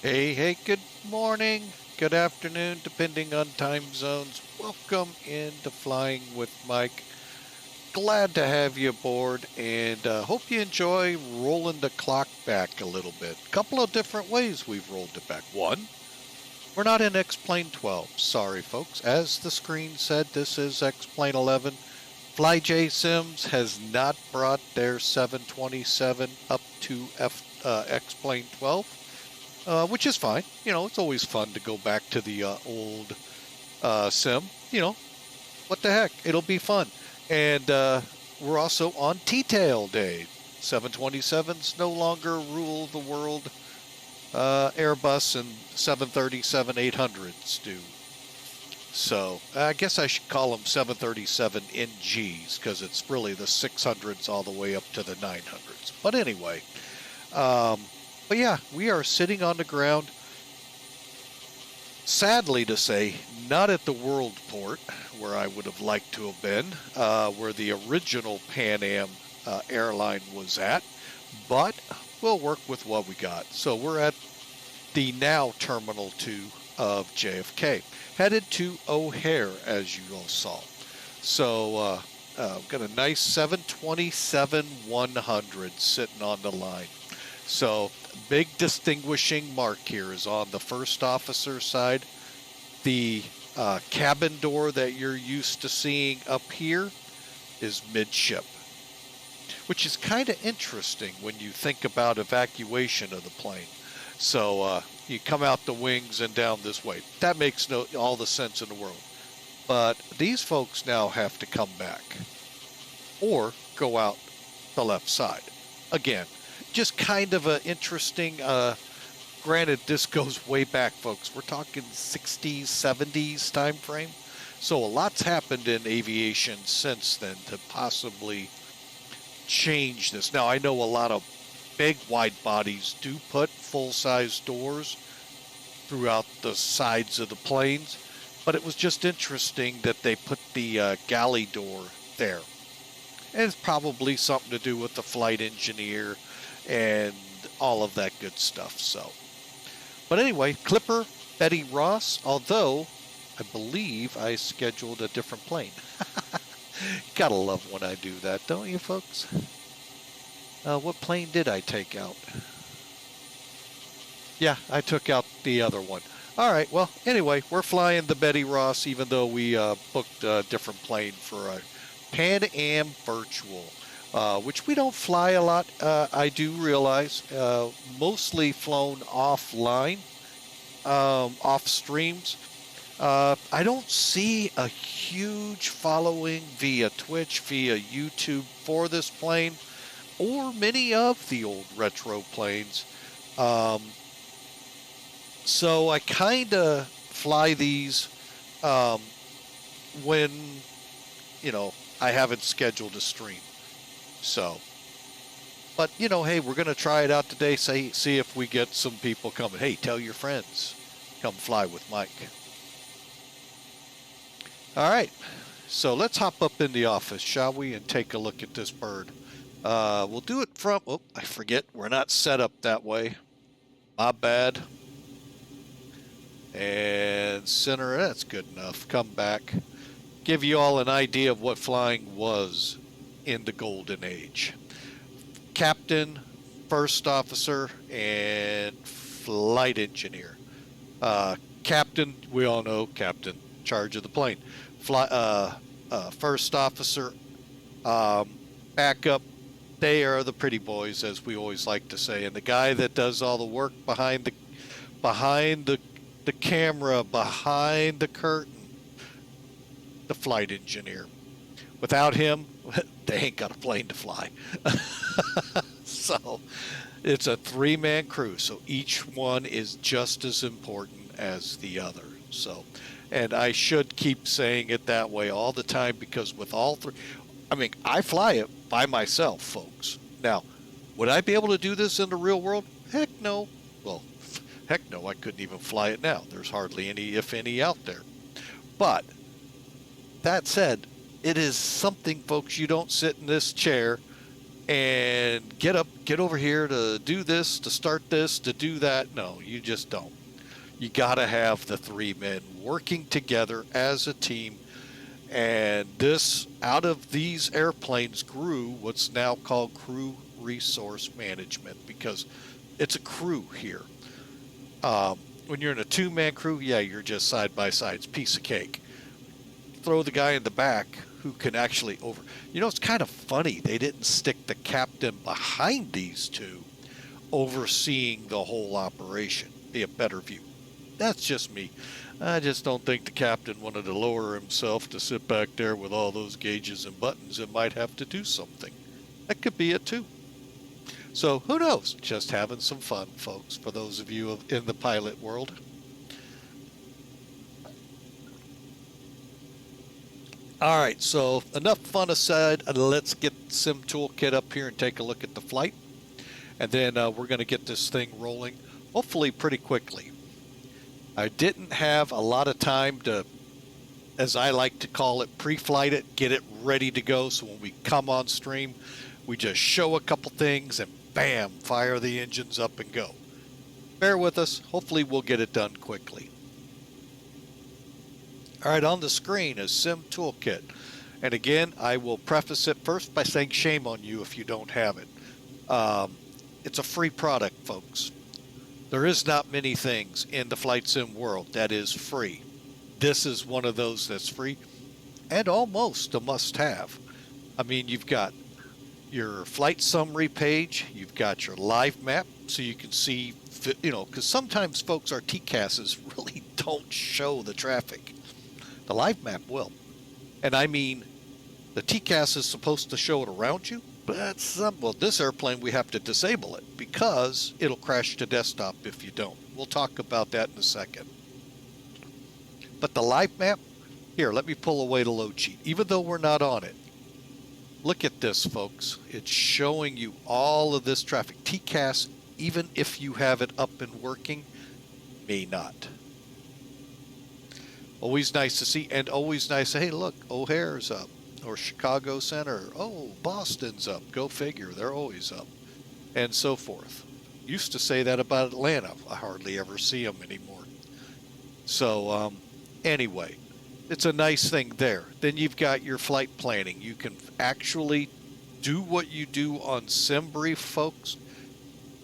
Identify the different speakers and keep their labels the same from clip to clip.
Speaker 1: Hey, good morning, good afternoon, depending on time zones. Welcome into Flying with Mike. Glad to have you aboard, and hope you enjoy rolling the clock back a little bit. A couple of different ways we've rolled it back. One, we're not in X-Plane 12. Sorry, folks. As the screen said, this is X-Plane 11. FlyJSim has not brought their 727 up to X-Plane 12. Which is fine. You know, it's always fun to go back to the old sim. You know, what the heck? It'll be fun. And we're also on T-Tail Day. 727s no longer rule the world. Airbus and 737-800s do. So I guess I should call them 737 NGs because it's really the 600s all the way up to the 900s. But anyway. But yeah, we are sitting on the ground, sadly to say, not at the World Port, where I would have liked to have been, where the original Pan Am airline was at, but we'll work with what we got. So we're at the now Terminal 2 of JFK, headed to O'Hare, as you all saw. So got a nice 727-100 sitting on the line. So big distinguishing mark here is on the first officer side. The cabin door that you're used to seeing up here is midship, which is kind of interesting when you think about evacuation of the plane. So you come out the wings and down this way. That makes all the sense in the world. But these folks now have to come back or go out the left side. Again, just kind of an interesting, granted this goes way back, folks. We're talking 60s, 70s time frame. So a lot's happened in aviation since then to possibly change this. Now I know a lot of big wide bodies do put full-size doors throughout the sides of the planes, but it was just interesting that they put the galley door there. And it's probably something to do with the flight engineer and all of that good stuff. So, but anyway, Clipper, Betty Ross, although I believe I scheduled a different plane. Gotta love when I do that, don't you, folks? What plane did I take out? Yeah, I took out the other one. All right, well, anyway, we're flying the Betty Ross, even though we booked a different plane for a Pan Am Virtual. Which we don't fly a lot, I do realize, mostly flown offline, off streams. I don't see a huge following via Twitch, via YouTube for this plane, or many of the old retro planes. So I kind of fly these when, you know, I haven't scheduled a stream. So, but you know, hey, we're going to try it out today. See if we get some people coming. Hey, tell your friends, come fly with Mike. All right, so let's hop up in the office, shall we, and take a look at this bird. We'll do it from, oh, I forget, we're not set up that way. My bad. And center, that's good enough. Come back. Give you all an idea of what flying was in the golden age. Captain, first officer, and flight engineer. Captain, we all know, captain, charge of the plane. First officer, backup, they are the pretty boys, as we always like to say. And the guy that does all the work behind the camera, behind the curtain, the flight engineer. Without him, they ain't got a plane to fly. So it's a three-man crew, so each one is just as important as the other. So, and I should keep saying it that way all the time, because with all three, I mean, I fly it by myself, folks. Now, would I be able to do this in the real world? Heck no. Well, heck no, I couldn't even fly it now. There's hardly any, if any, out there. But that said, it is something, folks. You don't sit in this chair and get over here to do this, to start this, to do that. No, you just don't. You got to have the three men working together as a team. And this, out of these airplanes, grew what's now called crew resource management, because it's a crew here. When you're in a two-man crew, yeah, you're just side by side. It's a piece of cake. Throw the guy in the back who can actually it's kind of funny. They didn't stick the captain behind these two overseeing the whole operation. Be a better view. That's just me. I just don't think the captain wanted to lower himself to sit back there with all those gauges and buttons and might have to do something. That could be it too. So who knows? Just having some fun, folks, for those of you in the pilot world. All right, so enough fun aside. Let's get Sim Toolkit up here and take a look at the flight. And then we're going to get this thing rolling, hopefully pretty quickly. I didn't have a lot of time to, as I like to call it, pre-flight it, get it ready to go. So when we come on stream, we just show a couple things and bam, fire the engines up and go. Bear with us. Hopefully we'll get it done quickly. All right, on the screen is Sim Toolkit. And again, I will preface it first by saying shame on you if you don't have it. It's a free product, folks. There is not many things in the flight sim world that is free. This is one of those that's free and almost a must-have. I mean, you've got your flight summary page, you've got your live map, so you can see, because sometimes, folks, our TCASs really don't show the traffic. The live map will. And I mean, the TCAS is supposed to show it around you, but this airplane, we have to disable it because it'll crash to desktop if you don't. We'll talk about that in a second. But the live map, here, let me pull away the load sheet, even though we're not on it. Look at this, folks. It's showing you all of this traffic. TCAS, even if you have it up and working, may not. Always nice to see, and always nice to, hey, look, O'Hare's up, or Chicago Center. Oh, Boston's up. Go figure. They're always up, and so forth. Used to say that about Atlanta. I hardly ever see them anymore. So, anyway, it's a nice thing there. Then you've got your flight planning. You can actually do what you do on SimBrief, folks,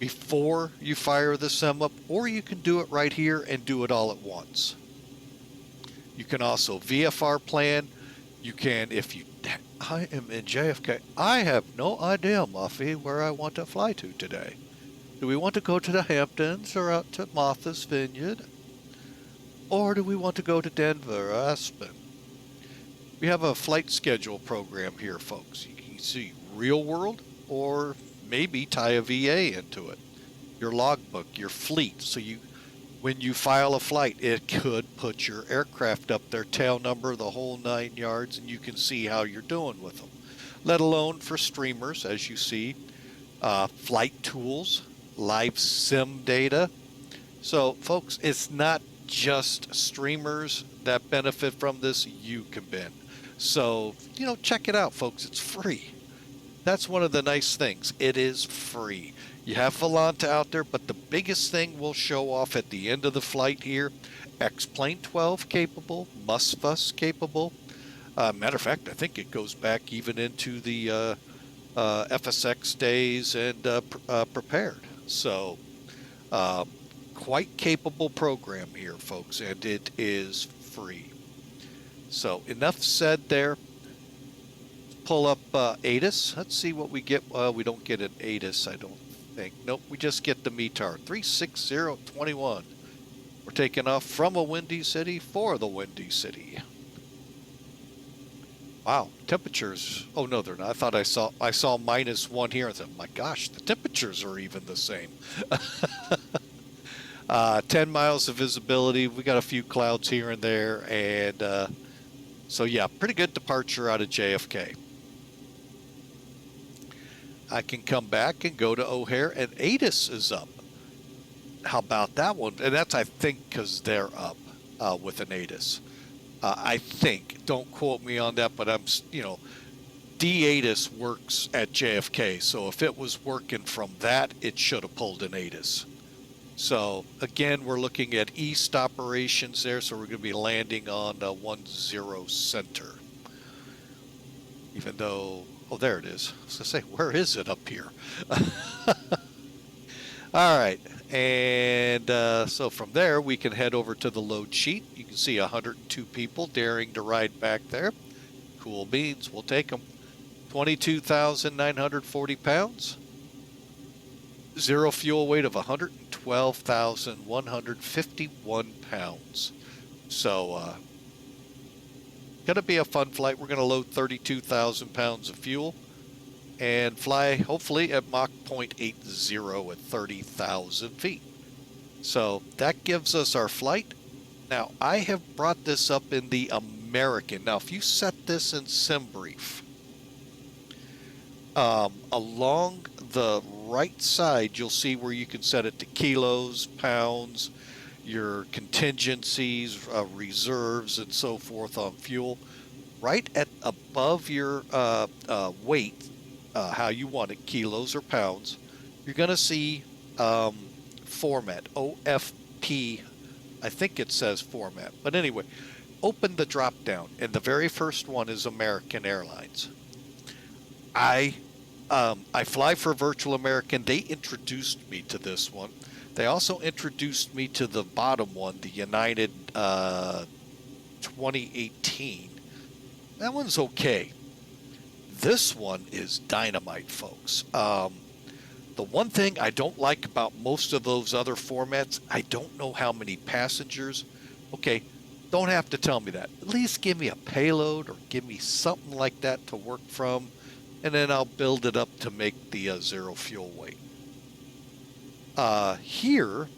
Speaker 1: before you fire the sim up, or you can do it right here and do it all at once. You can also VFR plan. You can, I am in JFK. I have no idea, Muffy, where I want to fly to today. Do we want to go to the Hamptons or out to Martha's Vineyard? Or do we want to go to Denver or Aspen? We have a flight schedule program here, folks. You can see real world or maybe tie a VA into it. Your logbook, your fleet. So when you file a flight, it could put your aircraft up there, tail number, the whole 9 yards, and you can see how you're doing with them. Let alone for streamers, as you see, flight tools, live sim data. So, folks, it's not just streamers that benefit from this. You can ben. So, check it out, folks. It's free. That's one of the nice things. It is free. You have Volanta out there, but the biggest thing we'll show off at the end of the flight here, X-Plane 12 capable, MUSFUS capable. Matter of fact, I think it goes back even into the FSX days and prepared. So, quite capable program here, folks, and it is free. So, enough said there. Pull up ATIS. Let's see what we get. We don't get an ATIS, I don't think. Nope, we just get the METAR 36021. We're taking off from a windy city for the windy city. Wow, temperatures. Oh no, they're not. I thought I saw -1 here. I thought, my gosh, the temperatures are even the same. 10 miles of visibility. We got a few clouds here and there, and so yeah, pretty good departure out of JFK. I can come back and go to O'Hare, and ATIS is up. How about that one? And that's, I think, because they're up with an ATIS. I think. Don't quote me on that, but I'm, D-ATIS works at JFK, so if it was working from that, it should have pulled an ATIS. So, again, we're looking at east operations there, so we're going to be landing on 10 center. Even though, oh, there it is. I was going to say, where is it up here? All right, and so from there, we can head over to the load sheet. You can see 102 people daring to ride back there. Cool beans, we'll take them. 22,940 pounds. Zero fuel weight of 112,151 pounds. So, going to be a fun flight. We're going to load 32,000 pounds of fuel and fly, hopefully, at Mach 0.80 at 30,000 feet. So that gives us our flight. Now, I have brought this up in the American. Now, if you set this in SimBrief, along the right side, you'll see where you can set it to kilos, pounds, your contingencies, reserves, and so forth on fuel. Right at above your weight, how you want it, kilos or pounds, you're going to see format, OFP. I think it says format. But anyway, open the drop down, and the very first one is American Airlines. I fly for Virtual American. They introduced me to this one. They also introduced me to the bottom one, the United 2018. That one's okay. This one is dynamite, folks. The one thing I don't like about most of those other formats, I don't know how many passengers. Okay, don't have to tell me that. At least give me a payload or give me something like that to work from, and then I'll build it up to make the zero fuel weight. Here,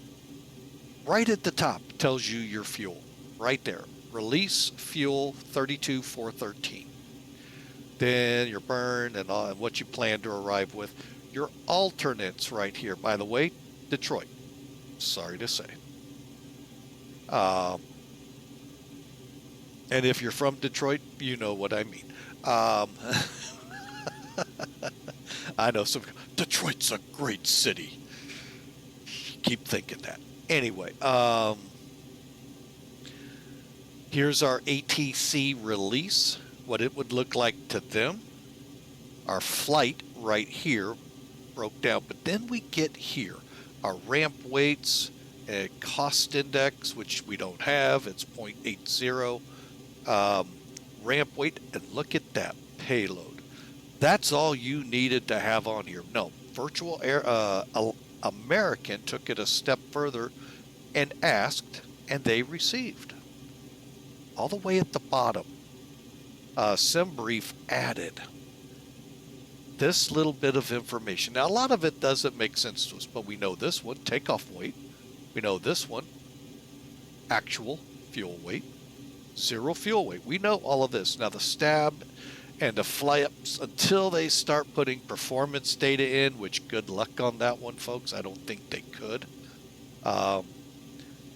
Speaker 1: right at the top, tells you your fuel. Right there. Release fuel 32,413. Then your burn and what you plan to arrive with. Your alternates right here. By the way, Detroit. Sorry to say. And if you're from Detroit, you know what I mean. I know some. Detroit's a great city. Keep thinking that. Anyway, here's our ATC release, what it would look like to them. Our flight right here broke down, but then we get here. Our ramp weights, a cost index, which we don't have, it's 0.80. Ramp weight, and look at that payload. That's all you needed to have on here. No, Virtual American took it a step further and asked, and they received. All the way at the bottom, SimBrief added this little bit of information. Now, a lot of it doesn't make sense to us, but we know this one, takeoff weight. We know this one, actual fuel weight, zero fuel weight. We know all of this. Now, the stab and the fly-ups, until they start putting performance data in, which good luck on that one, folks. I don't think they could.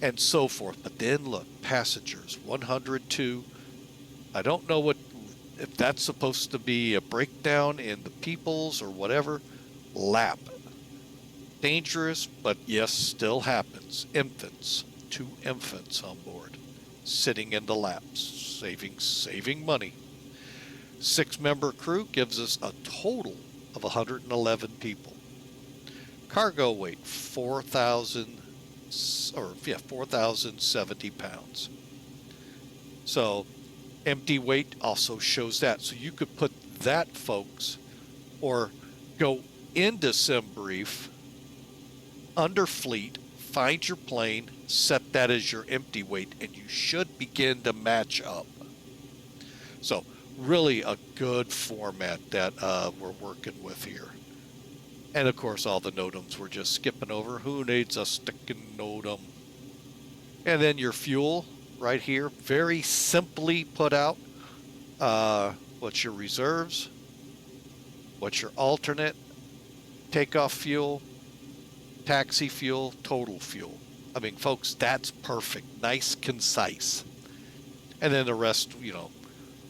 Speaker 1: And so forth. But then look, passengers, 102. I don't know if that's supposed to be a breakdown in the peoples or whatever. Lap. Dangerous, but yes, still happens. Infants. 2 infants on board. Sitting in the laps. Saving money. 6-member crew gives us a total of 111 people. Cargo weight, 4,070 pounds. So empty weight also shows that. So you could put that, folks, or go into SimBrief, under fleet, find your plane, set that as your empty weight, and you should begin to match up. So really a good format that we're working with here. And of course, all the NOTAMs we're just skipping over. Who needs a sticking NOTAM? And then your fuel right here, very simply put out. What's your reserves? What's your alternate? takeoff fuel, taxi fuel, total fuel. I mean, folks, that's perfect. Nice, concise. And then the rest, you know,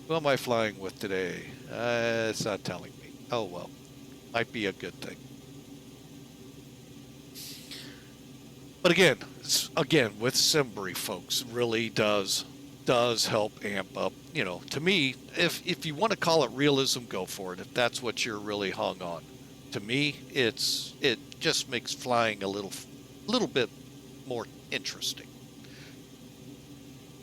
Speaker 1: who am I flying with today? It's not telling me. Oh, well, might be a good thing. But again, with Simbury, folks, really does help amp up. You know, to me, if you want to call it realism, go for it. If that's what you're really hung on. To me, it just makes flying a little bit more interesting.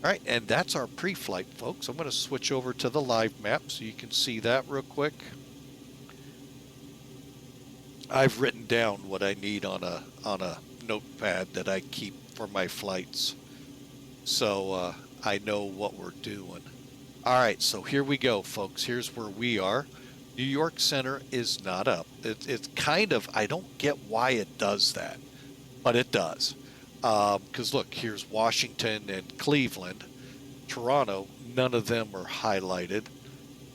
Speaker 1: All right, and that's our pre-flight, folks. I'm going to switch over to the live map so you can see that real quick. I've written down what I need on a notepad that I keep for my flights, so I know what we're doing. All right, so here we go, folks. Here's where we are. New York Center is not up. It's kind of, I don't get why it does that, but it does. Because look, here's Washington and Cleveland. Toronto, none of them are highlighted.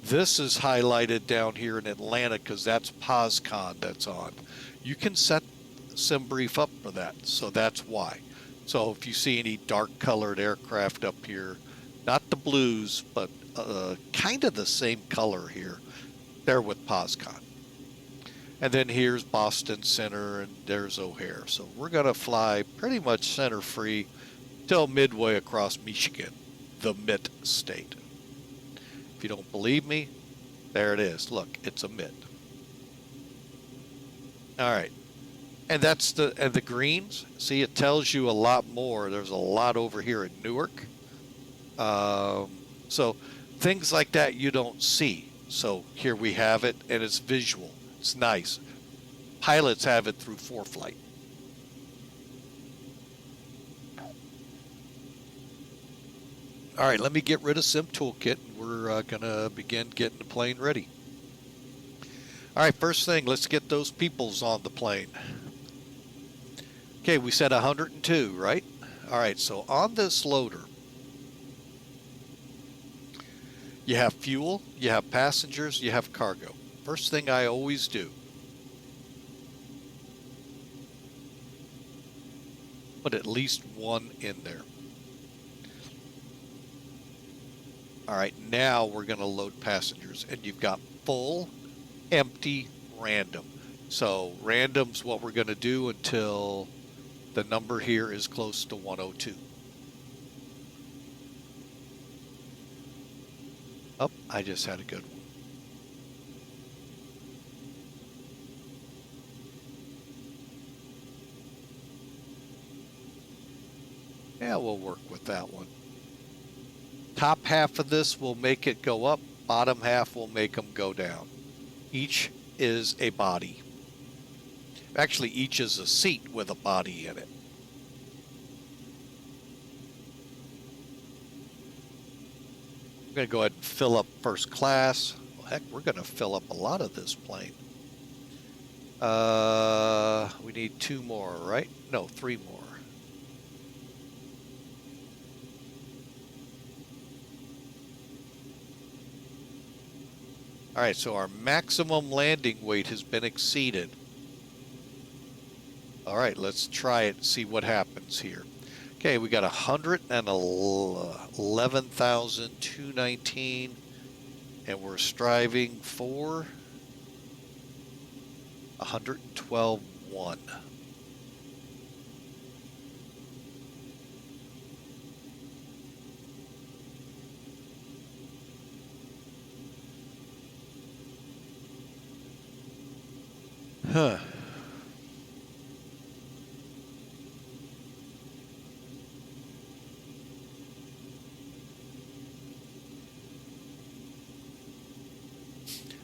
Speaker 1: This is highlighted down here in Atlanta because that's POSCON that's on. You can set SimBrief up for that, so that's why. So if you see any dark colored aircraft up here, not the blues, but kind of the same color here, they're with POSCON. And then here's Boston Center, and there's O'Hare. So we're going to fly pretty much center free till midway across Michigan, the MIT state. If you don't believe me, there it is. Look, it's a MIT. All right. And that's the greens. See, it tells you a lot more. There's a lot over here in Newark. So things like that you don't see. So here we have it, and it's visual. It's nice. Pilots have it through ForeFlight. All right, let me get rid of Sim Toolkit. We're going to begin getting the plane ready. All right, first thing, let's get those peoples on the plane. Okay, we said 102, right? All right, so on this loader, you have fuel, you have passengers, you have cargo. First thing I always do, put at least one in there. All right, now we're going to load passengers, and you've got full, empty, random. So random's what we're going to do until the number here is close to 102. Oh, I just had a good one. Yeah, we'll work with that one. Top half of this will make it go up. Bottom half will make them go down. Each is a body. Actually, each is a seat with a body in it. I'm going to go ahead and fill up first class. Well, heck, we're going to fill up a lot of this plane. We need 2 more, right? No, 3 more. All right, so our maximum landing weight has been exceeded. All right, let's try it and see what happens here. Okay, we got 111,219, and we're striving for 112.1. Huh.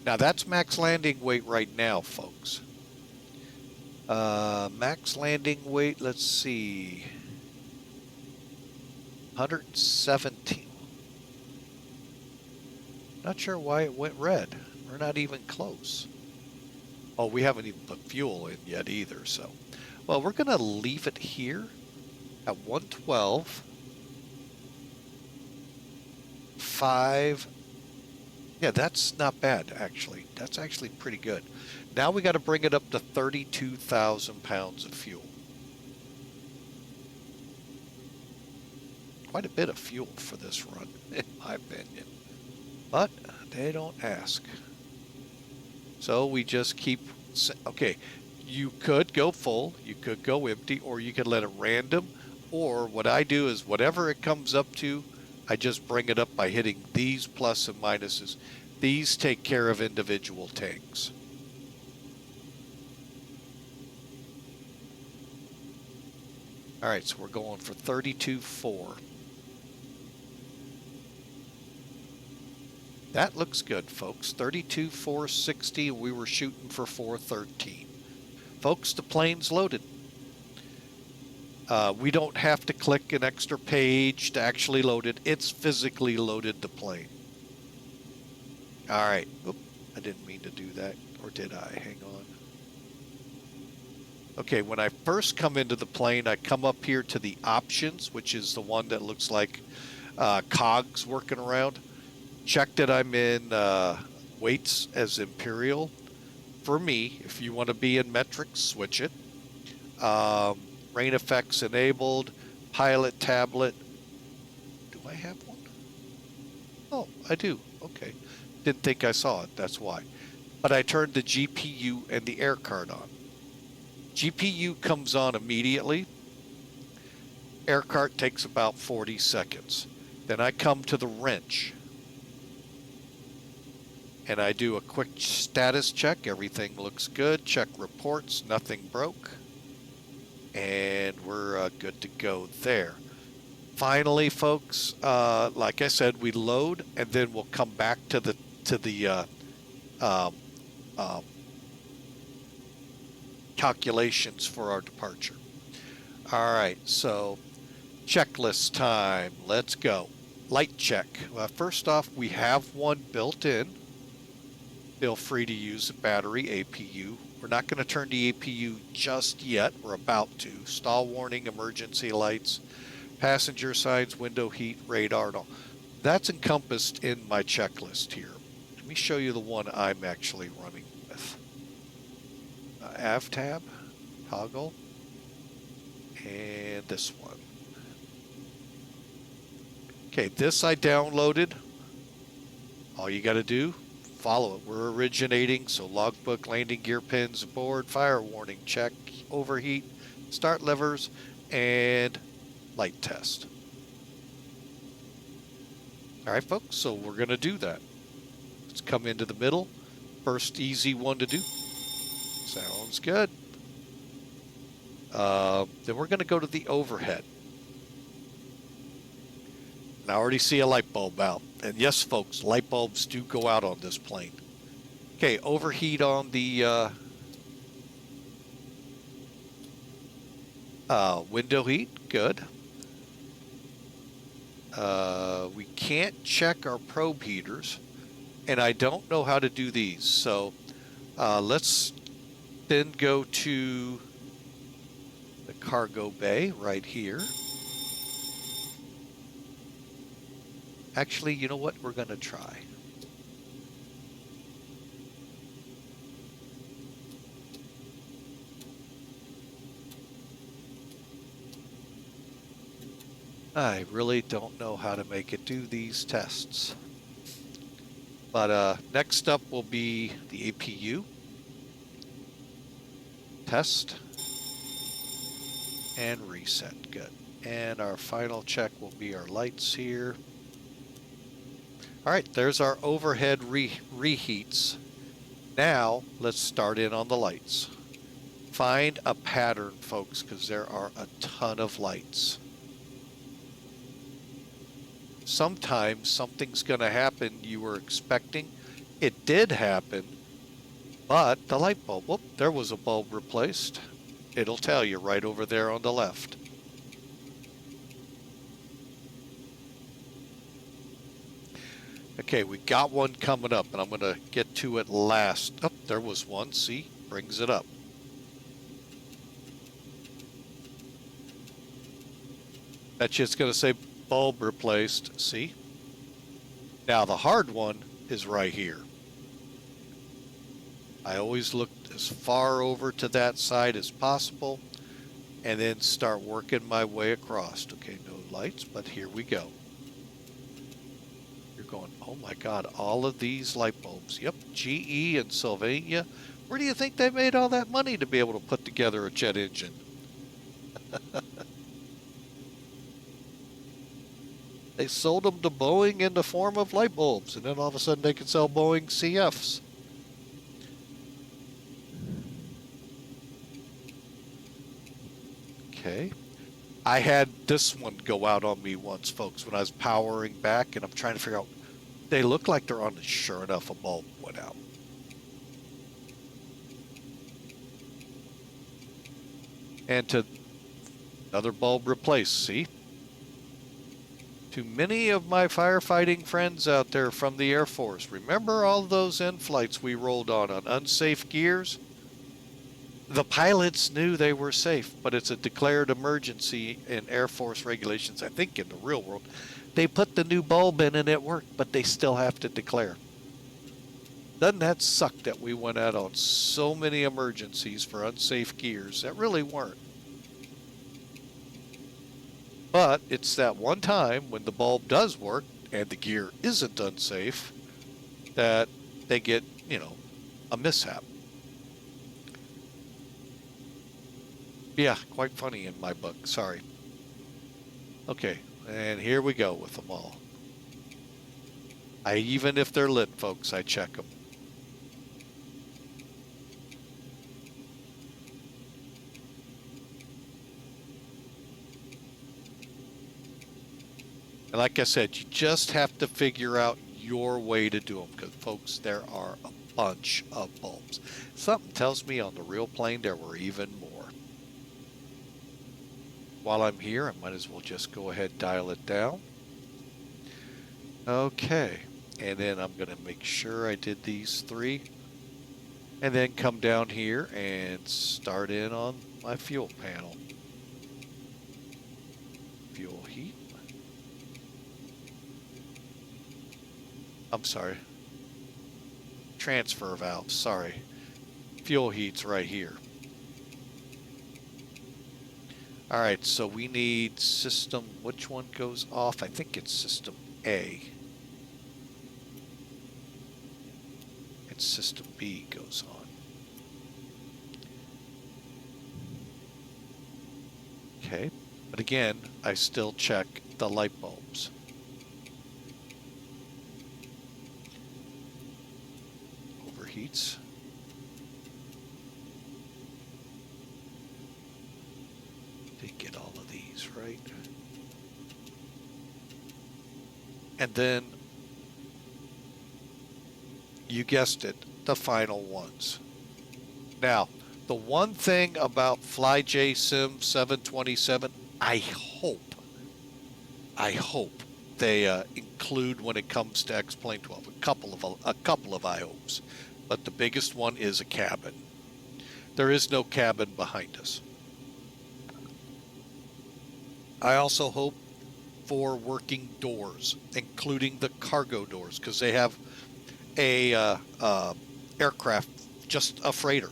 Speaker 1: Now that's max landing weight right now, folks. Max landing weight, let's see. 117. Not sure why it went red. We're not even close. Oh, we haven't even put fuel in yet either, so. Well, we're going to leave it here at 112, 5, Yeah, that's not bad, actually. That's actually pretty good. Now we got to bring it up to 32,000 pounds of fuel. Quite a bit of fuel for this run, in my opinion. But they don't ask. So we just keep, okay, you could go full, you could go empty, or you could let it random. Or what I do is whatever it comes up to, I just bring it up by hitting these plus and minuses. These take care of individual tanks. All right, so we're going for 32.4. That looks good, folks. 32.460, we were shooting for 413. Folks, the plane's loaded. We don't have to click an extra page to actually load it. It's physically loaded the plane. All right. Oop, I didn't mean to do that, or did I? Hang on. Okay, when I first come into the plane, I come up here to the options, which is the one that looks like cogs working around. Check that I'm in weights as Imperial. For me, if you want to be in metrics, switch it. Rain effects enabled, pilot tablet. Do I have one? Oh, I do. Okay. Didn't think I saw it, that's why. But I turned the GPU and the air card on. GPU comes on immediately. Air card takes about 40 seconds. Then I come to the wrench. And I do a quick status check. Everything looks good. Check reports. Nothing broke. And we're good to go there. Finally, folks, like I said, we load, and then we'll come back to the calculations for our departure. All right, so checklist time. Let's go. Light check. First off, we have one built in. Feel free to use the battery APU. We're not going to turn the APU just yet. We're about to. Stall warning, emergency lights, passenger signs, window heat, radar, and all. That's encompassed in my checklist here. Let me show you the one I'm actually running with. Av tab, toggle, and this one. Okay, this I downloaded. All you got to do, follow it. We're originating, so logbook, landing gear pins, aboard, fire warning, check, overheat, start levers, and light test. All right, folks, so we're going to do that. Let's come into the middle. First easy one to do. Sounds good. Then we're going to go to the overhead. And I already see a light bulb out. And yes, folks, light bulbs do go out on this plane. Okay, overheat on the window heat. Good. We can't check our probe heaters, and I don't know how to do these. So let's then go to the cargo bay right here. Actually, you know what? We're going to try. I really don't know how to make it do these tests. But next up will be the APU. Test. And reset. Good. And our final check will be our lights here. All right, there's our overhead reheats. Now, let's start in on the lights. Find a pattern, folks, because there are a ton of lights. Sometimes something's going to happen you were expecting. It did happen, but the light bulb, whoop, there was a bulb replaced. It'll tell you right over there on the left. Okay, we got one coming up, and I'm going to get to it last. Oh, there was one. See? Brings it up. That's just going to say bulb replaced. See? Now, the hard one is right here. I always look as far over to that side as possible and then start working my way across. Okay, no lights, but here we go. You're going, oh my God, all of these light bulbs. Yep, GE and Sylvania. Where do you think they made all that money to be able to put together a jet engine? They sold them to Boeing in the form of light bulbs, and then all of a sudden they could sell Boeing CFs. Okay. I had this one go out on me once, folks, when I was powering back, and I'm trying to figure out, they look like they're on, and sure enough, a bulb went out. And to another bulb replaced, see? To many of my firefighting friends out there from the Air Force, remember all those in-flights we rolled on unsafe gears? The pilots knew they were safe, but it's a declared emergency in Air Force regulations. I think in the real world, they put the new bulb in and it worked, but they still have to declare. Doesn't that suck that we went out on so many emergencies for unsafe gears that really weren't? But it's that one time when the bulb does work and the gear isn't unsafe that they get, you know, a mishap. Yeah, quite funny in my book. Sorry. Okay, and here we go with them all. Even if they're lit, folks, I check them. And like I said, you just have to figure out your way to do them because, folks, there are a bunch of bulbs. Something tells me on the real plane there were even more. While I'm here, I might as well just go ahead and dial it down. Okay, and then I'm going to make sure I did these 3. And then come down here and start in on my fuel panel. Fuel heat. I'm sorry. Transfer valve, sorry. Fuel heat's right here. All right, so we need system, which one goes off? I think it's system A. And system B goes on. Okay, but again, I still check the light bulbs. Overheats. Did get all of these right. And then, you guessed it, the final ones. Now, the one thing about FlyJSim 727, I hope they include when it comes to X-Plane 12. A couple of I hopes, but the biggest one is a cabin. There is no cabin behind us. I also hope for working doors, including the cargo doors, because they have a aircraft, just a freighter.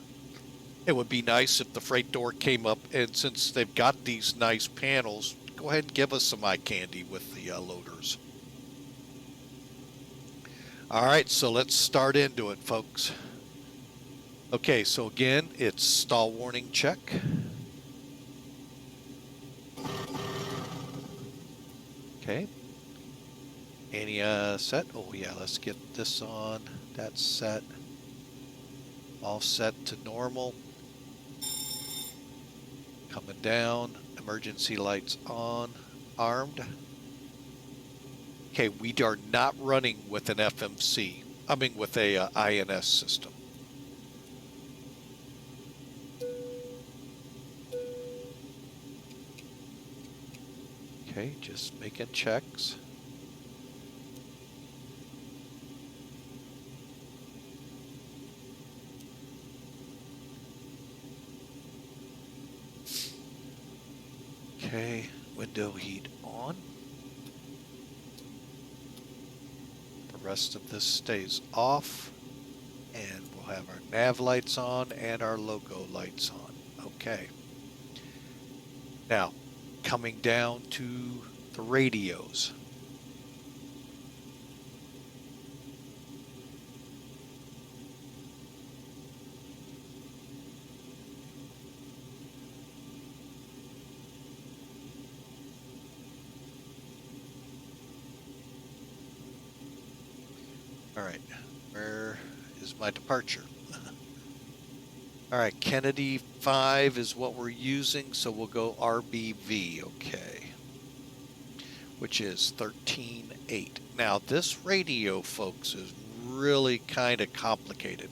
Speaker 1: It would be nice if the freight door came up, and since they've got these nice panels, go ahead and give us some eye candy with the loaders. All right, so let's start into it, folks. Okay, so again, it's stall warning check. Okay. Any set? Oh yeah, let's get this on. That's set. All set to normal. Coming down. Emergency lights on. Armed. Okay, we are not running with an FMC. I mean with a INS system. Okay, just making checks. Okay, window heat on. The rest of this stays off, and we'll have our nav lights on and our logo lights on. Okay. Now, coming down to the radios. All right, where is my departure? All right, Kennedy 5 is what we're using, so we'll go RBV, okay, which is 13.8. Now, this radio, folks, is really kind of complicated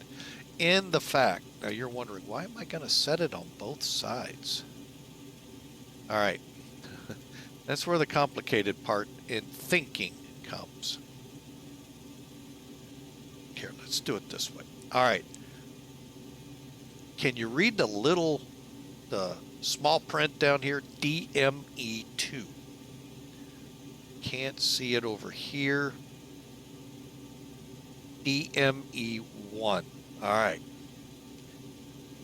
Speaker 1: in the fact, now you're wondering, why am I going to set it on both sides? All right, that's where the complicated part in thinking comes. Here, let's do it this way. All right. Can you read the small print down here? DME2. Can't see it over here. DME1. All right.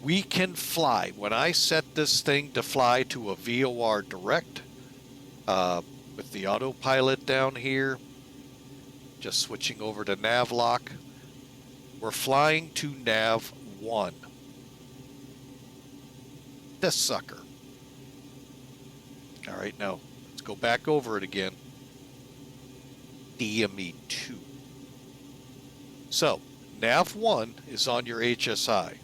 Speaker 1: We can fly. When I set this thing to fly to a VOR direct, with the autopilot down here, just switching over to nav lock, we're flying to nav 1. This sucker. All right, now let's go back over it again. DME 2. So, nav 1 is on your HSI.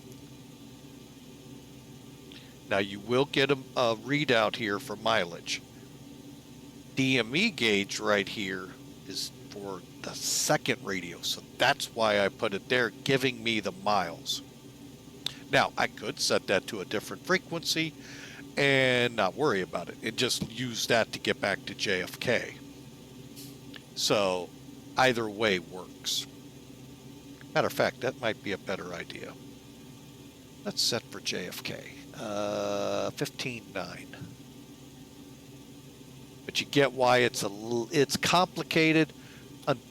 Speaker 1: Now you will get a readout here for mileage. DME gauge right here is for the second radio, so that's why I put it there, giving me the miles. Now, I could set that to a different frequency and not worry about it and just use that to get back to JFK. So, either way works. Matter of fact, that might be a better idea. Let's set for JFK. 15.9. But you get why it's complicated.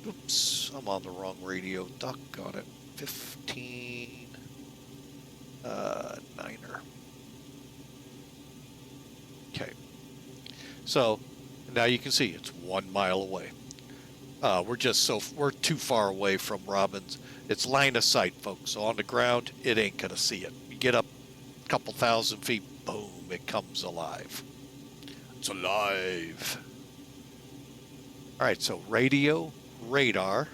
Speaker 1: Oops, I'm on the wrong radio. Doggone it. 15. 9er. Okay. So now you can see it's 1 mile away. We're too far away from Robbins. It's line of sight, folks. So on the ground, it ain't gonna see it. You get up a couple thousand feet, boom, it comes alive. It's alive. All right, so radio, radar.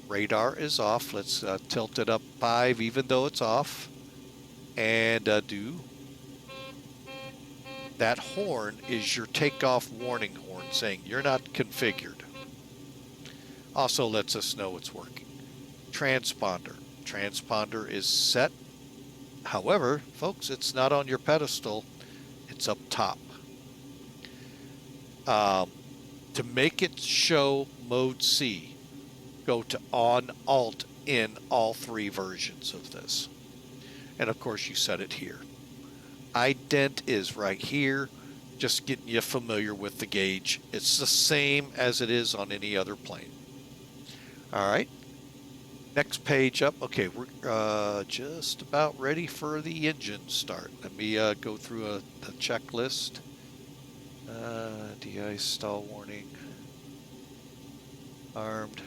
Speaker 1: Radar is off. Let's tilt it up 5, even though it's off. And do. That horn is your takeoff warning horn saying you're not configured. Also lets us know it's working. Transponder. Transponder is set. However, folks, it's not on your pedestal. It's up top. To make it show mode C, go to on alt in all 3 versions of this. And of course you set it here. Ident is right here, just getting you familiar with the gauge. It's the same as it is on any other plane. All right, next page up. Okay, we're just about ready for the engine start. Let me go through the checklist. DI stall warning, armed,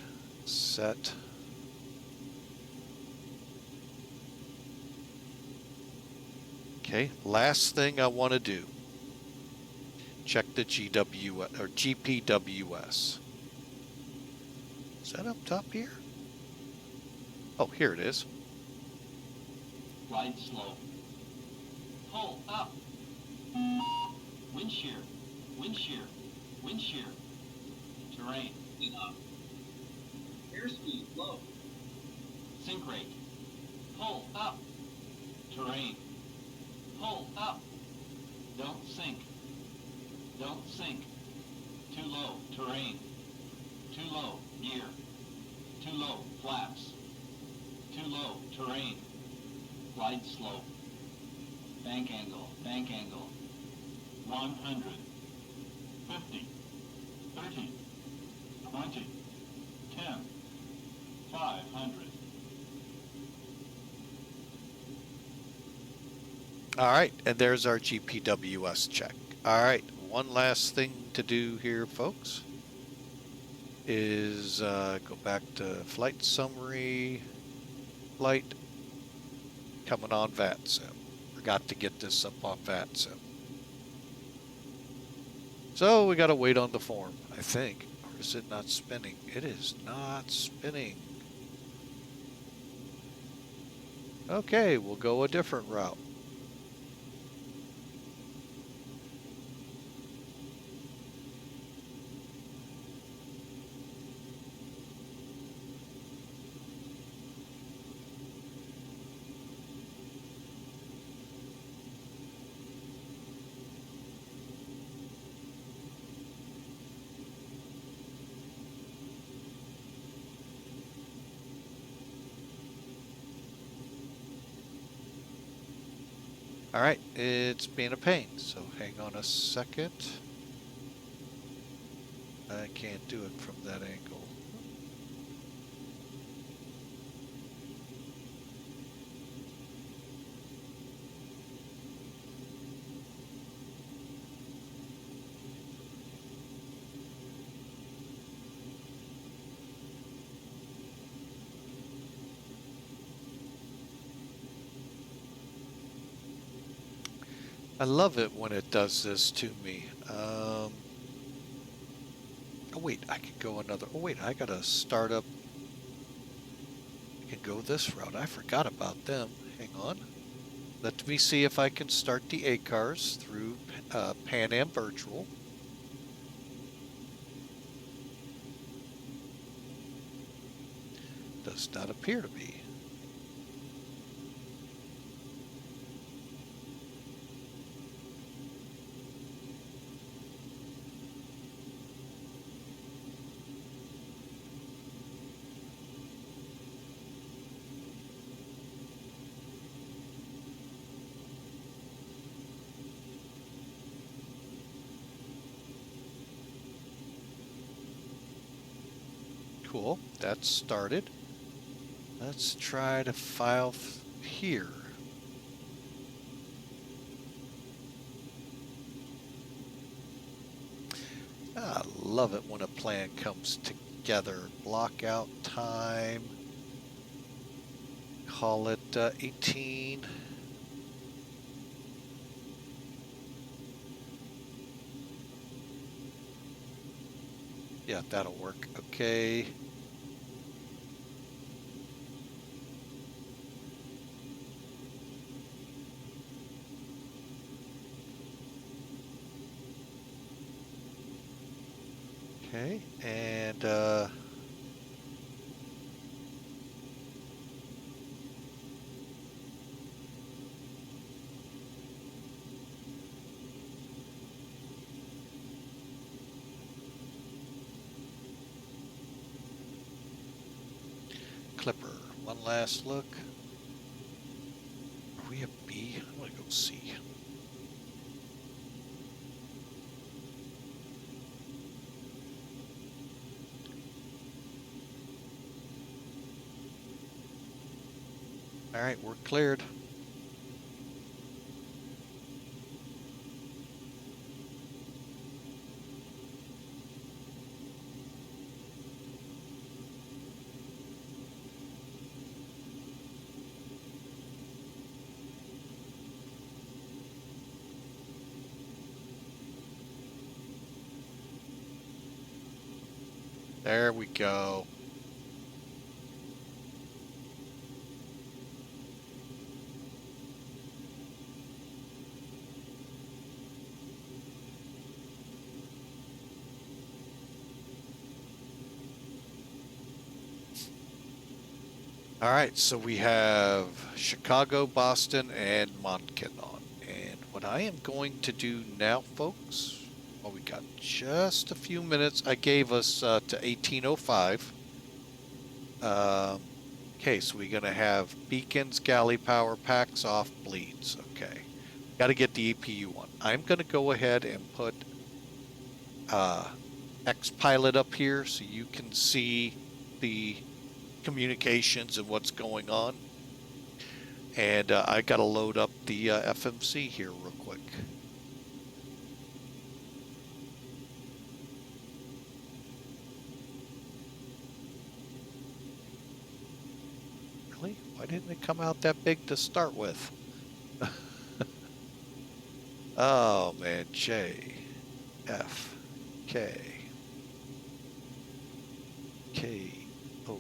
Speaker 1: set. Okay, last thing I want to do, check the GW or GPWS. Is that up top here? Oh, here it is.
Speaker 2: Glide slow. Pull up. Wind shear. Wind shear. Wind shear. Terrain. Up. Airspeed low. Sink rate. Pull up. Terrain. Pull up. Don't sink. Don't sink. Too low. Terrain. Too low. Gear. Too low. Flaps. Too low. Terrain. Glide slow. Bank angle. Bank angle. 100. 50. 30. 100.
Speaker 1: All right, and there's our GPWS check. All right, one last thing to do here, folks, is go back to flight summary, flight, coming on VATSIM. Forgot to get this up on VATSIM. So we got to wait on the form, I think. Or is it not spinning? It is not spinning. Okay, we'll go a different route. All right, it's being a pain, so hang on a second. I can't do it from that angle. I love it when it does this to me. Oh wait, I could go another. Oh wait, I gotta start up. I can go this route. I forgot about them. Hang on. Let me see if I can start the ACARS through Pan Am Virtual. Does not appear to be. Cool, that's started. Let's try to file here. I love it when a plan comes together. Block out time. Call it 18. Yeah, that'll work. Okay. Okay, and Clipper, one last look. Are we a B? I'm gonna go C. All right, we're cleared. There we go. All right, so we have Chicago, Boston, and Monkinon. And what I am going to do now, folks, well, we got just a few minutes. I gave us to 1805. Okay, so we're going to have beacons, galley power, packs off, bleeds. Okay, got to get the EPU one. I'm going to go ahead and put X pilot up here so you can see the communications and what's going on. And I got to load up the FMC here real quick. Really? Why didn't it come out that big to start with? Oh man, JFK KORD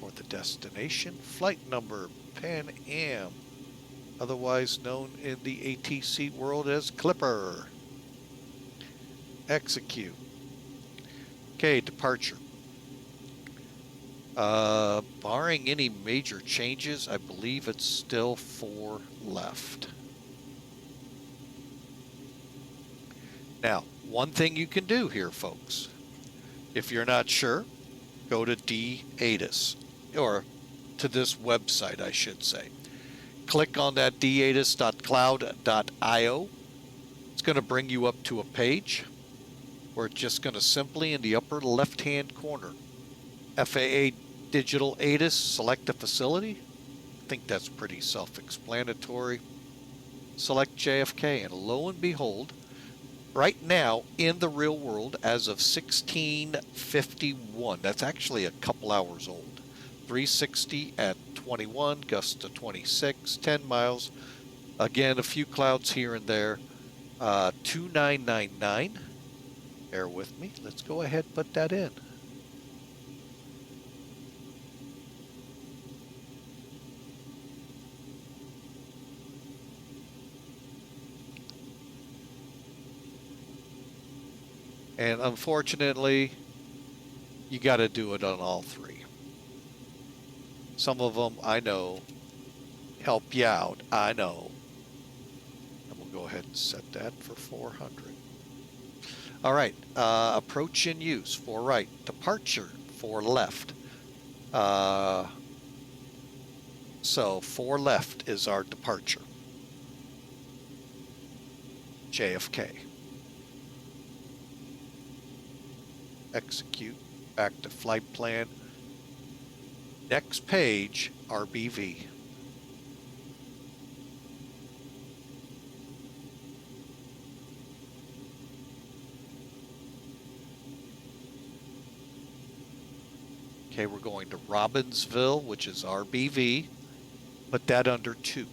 Speaker 1: for the destination flight number Pan Am, otherwise known in the ATC world as Clipper. Execute. Okay, departure. Barring any major changes, I believe it's still 4 left. Now, one thing you can do here, folks, if you're not sure, go to DATIS, or to this website, I should say. Click on that datis.cloud.io. It's going to bring you up to a page where it's just going to simply, in the upper left-hand corner, FAA Digital ATIS, select a facility. I think that's pretty self-explanatory. Select JFK, and lo and behold, right now in the real world, as of 1651, that's actually a couple hours old. 360 at 21, gust to 26, 10 miles. Again, a few clouds here and there. 2999. Bear with me. Let's go ahead and put that in. And unfortunately, you got to do it on all 3. Some of them, I know, help you out. I know. And we'll go ahead and set that for 400. All right. Approach in use, 4 right. Departure, 4 left. So 4 left is our departure. JFK. Execute, back to flight plan. Next page, RBV. Okay, we're going to Robbinsville, which is RBV. Put that under 2.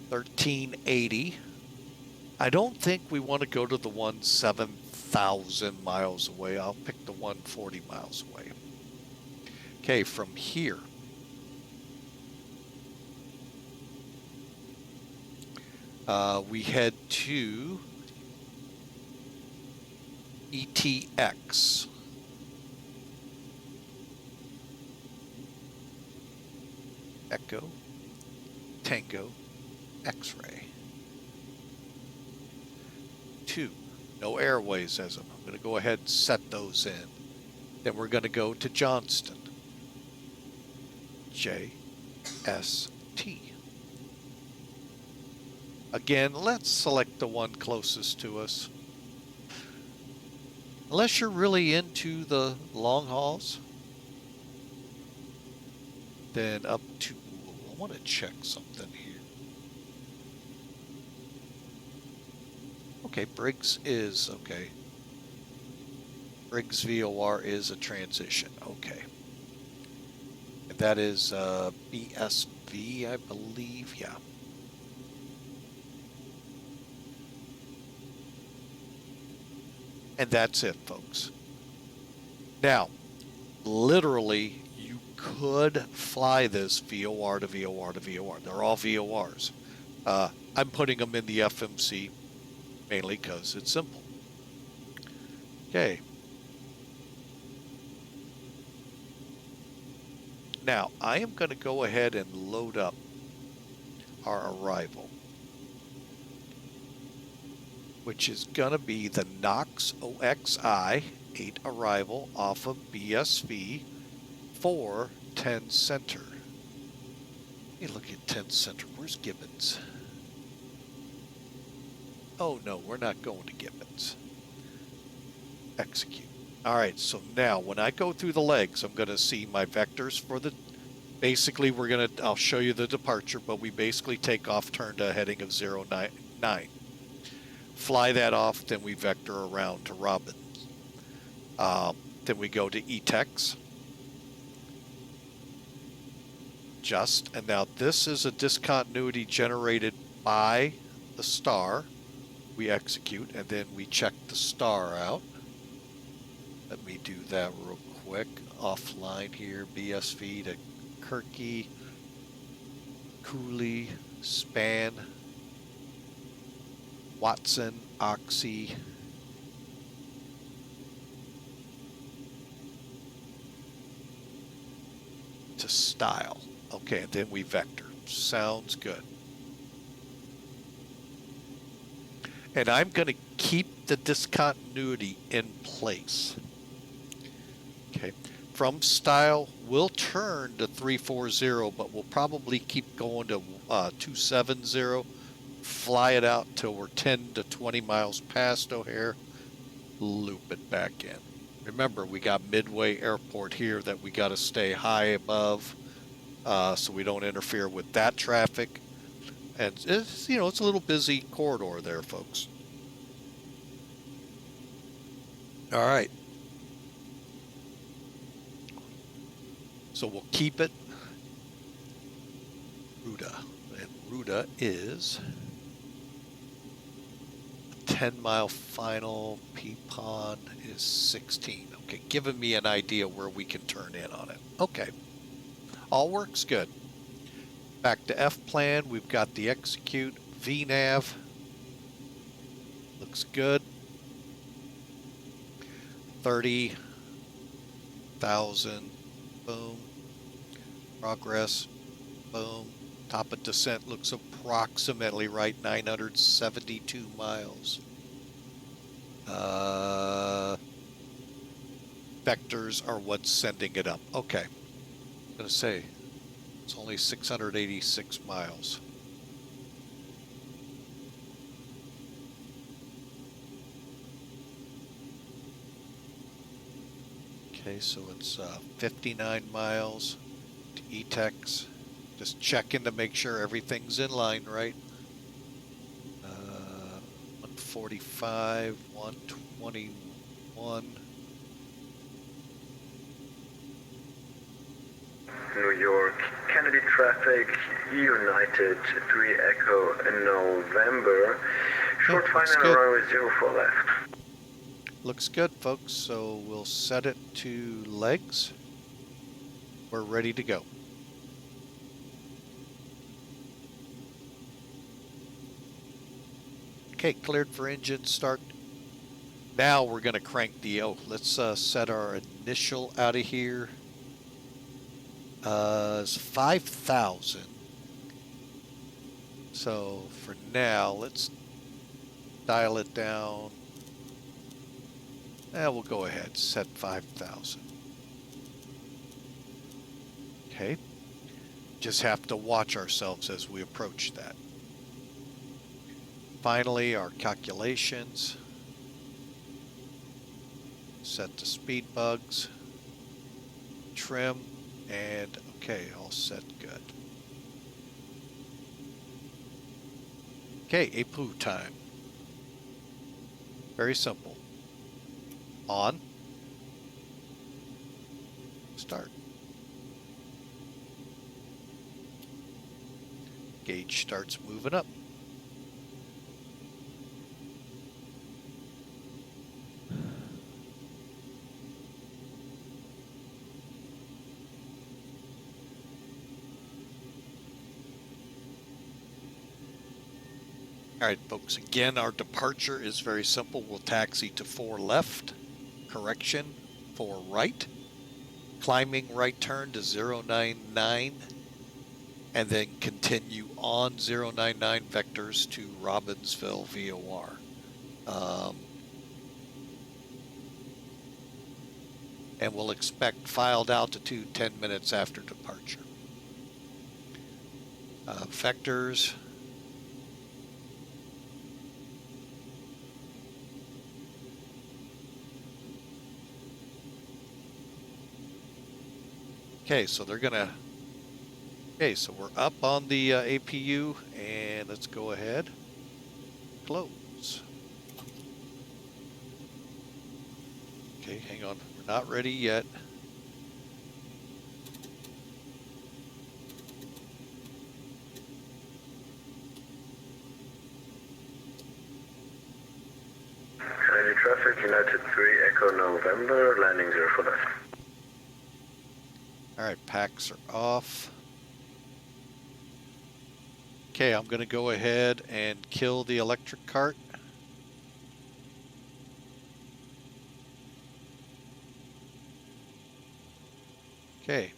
Speaker 1: 1380. I don't think we want to go to the one 7,000 miles away. I'll pick the 140 miles away. Okay, from here, we head to ETX. Echo, Tango, X-ray. 2. No airways as I'm going to go ahead and set those in. Then we're going to go to Johnston. JST. Again, let's select the one closest to us. Unless you're really into the long hauls, then up to, I want to check something here. Okay, Briggs is, okay. Briggs VOR is a transition, okay. And that is BSV, I believe, yeah. And that's it, folks. Now, literally, you could fly this VOR to VOR to VOR. They're all VORs. I'm putting them in the FMC mainly because it's simple. Okay. Now, I am going to go ahead and load up our arrival, which is going to be the Knox OXI 8 arrival off of BSV 410 Center. Hey, look at 10 Center. Where's Gibbons? Oh, no, we're not going to Gibbons. Execute. All right, so now when I go through the legs, I'm going to see my vectors for the, basically I'll show you the departure, but we basically take off, turn to a heading of 099. Fly that off, then we vector around to Robbins. Then we go to ETEX. And now this is a discontinuity generated by the star. We execute, and then we check the star out. Let me do that real quick. Offline here, BSV to Kirky, Cooley, Span, Watson, Oxy, to style. Okay, and then we vector. Sounds good. And I'm going to keep the discontinuity in place. Okay, from style, we'll turn to 340, but we'll probably keep going to 270, fly it out till we're 10 to 20 miles past O'Hare, loop it back in. Remember, we got Midway Airport here that we got to stay high above so we don't interfere with that traffic. And it's, you know, it's a little busy corridor there, folks. All right. So we'll keep it. Ruta. And Ruta is 10-mile final. Peapon is 16. Okay, giving me an idea where we can turn in on it. Okay. All works good. Back to F plan. We've got the execute. VNav. Looks good. 30,000. Boom. Progress. Boom. Top of descent looks approximately right. 972 miles. Vectors are what's sending it up. Okay. I'm going to say it's only 686 miles. Okay, so it's 59 miles to ETEX. Just checking to make sure everything's in line, right? 145, 121.
Speaker 3: New York, Kennedy traffic, United 3 Echo November. Short final runway 04 left.
Speaker 1: Looks good, folks. So we'll set it to legs. We're ready to go. Okay, cleared for engine start. Now we're going to crank the, let's set our initial out of here. It's 5,000. So for now, let's dial it down. We'll go ahead, set 5,000. Okay. Just have to watch ourselves as we approach that. Finally, our calculations. Set the speed bugs. Trim. And okay, all set, good. Okay, APU time. Very simple. On. Start. Gauge starts moving up. All right, folks, again, our departure is very simple. We'll taxi to 4 left, correction, 4 right, climbing right turn to 099, and then continue on 099 vectors to Robbinsville VOR. And we'll expect filed altitude 10 minutes after departure. Vectors. Okay, so they're gonna. Okay, so we're up on the APU, and let's go ahead. Close. Okay, hang on. We're not ready yet.
Speaker 3: Kennedy traffic, United 3 Echo November, landing 0 for left.
Speaker 1: All right, packs are off. Okay, I'm going to go ahead and kill the electric cart. Okay.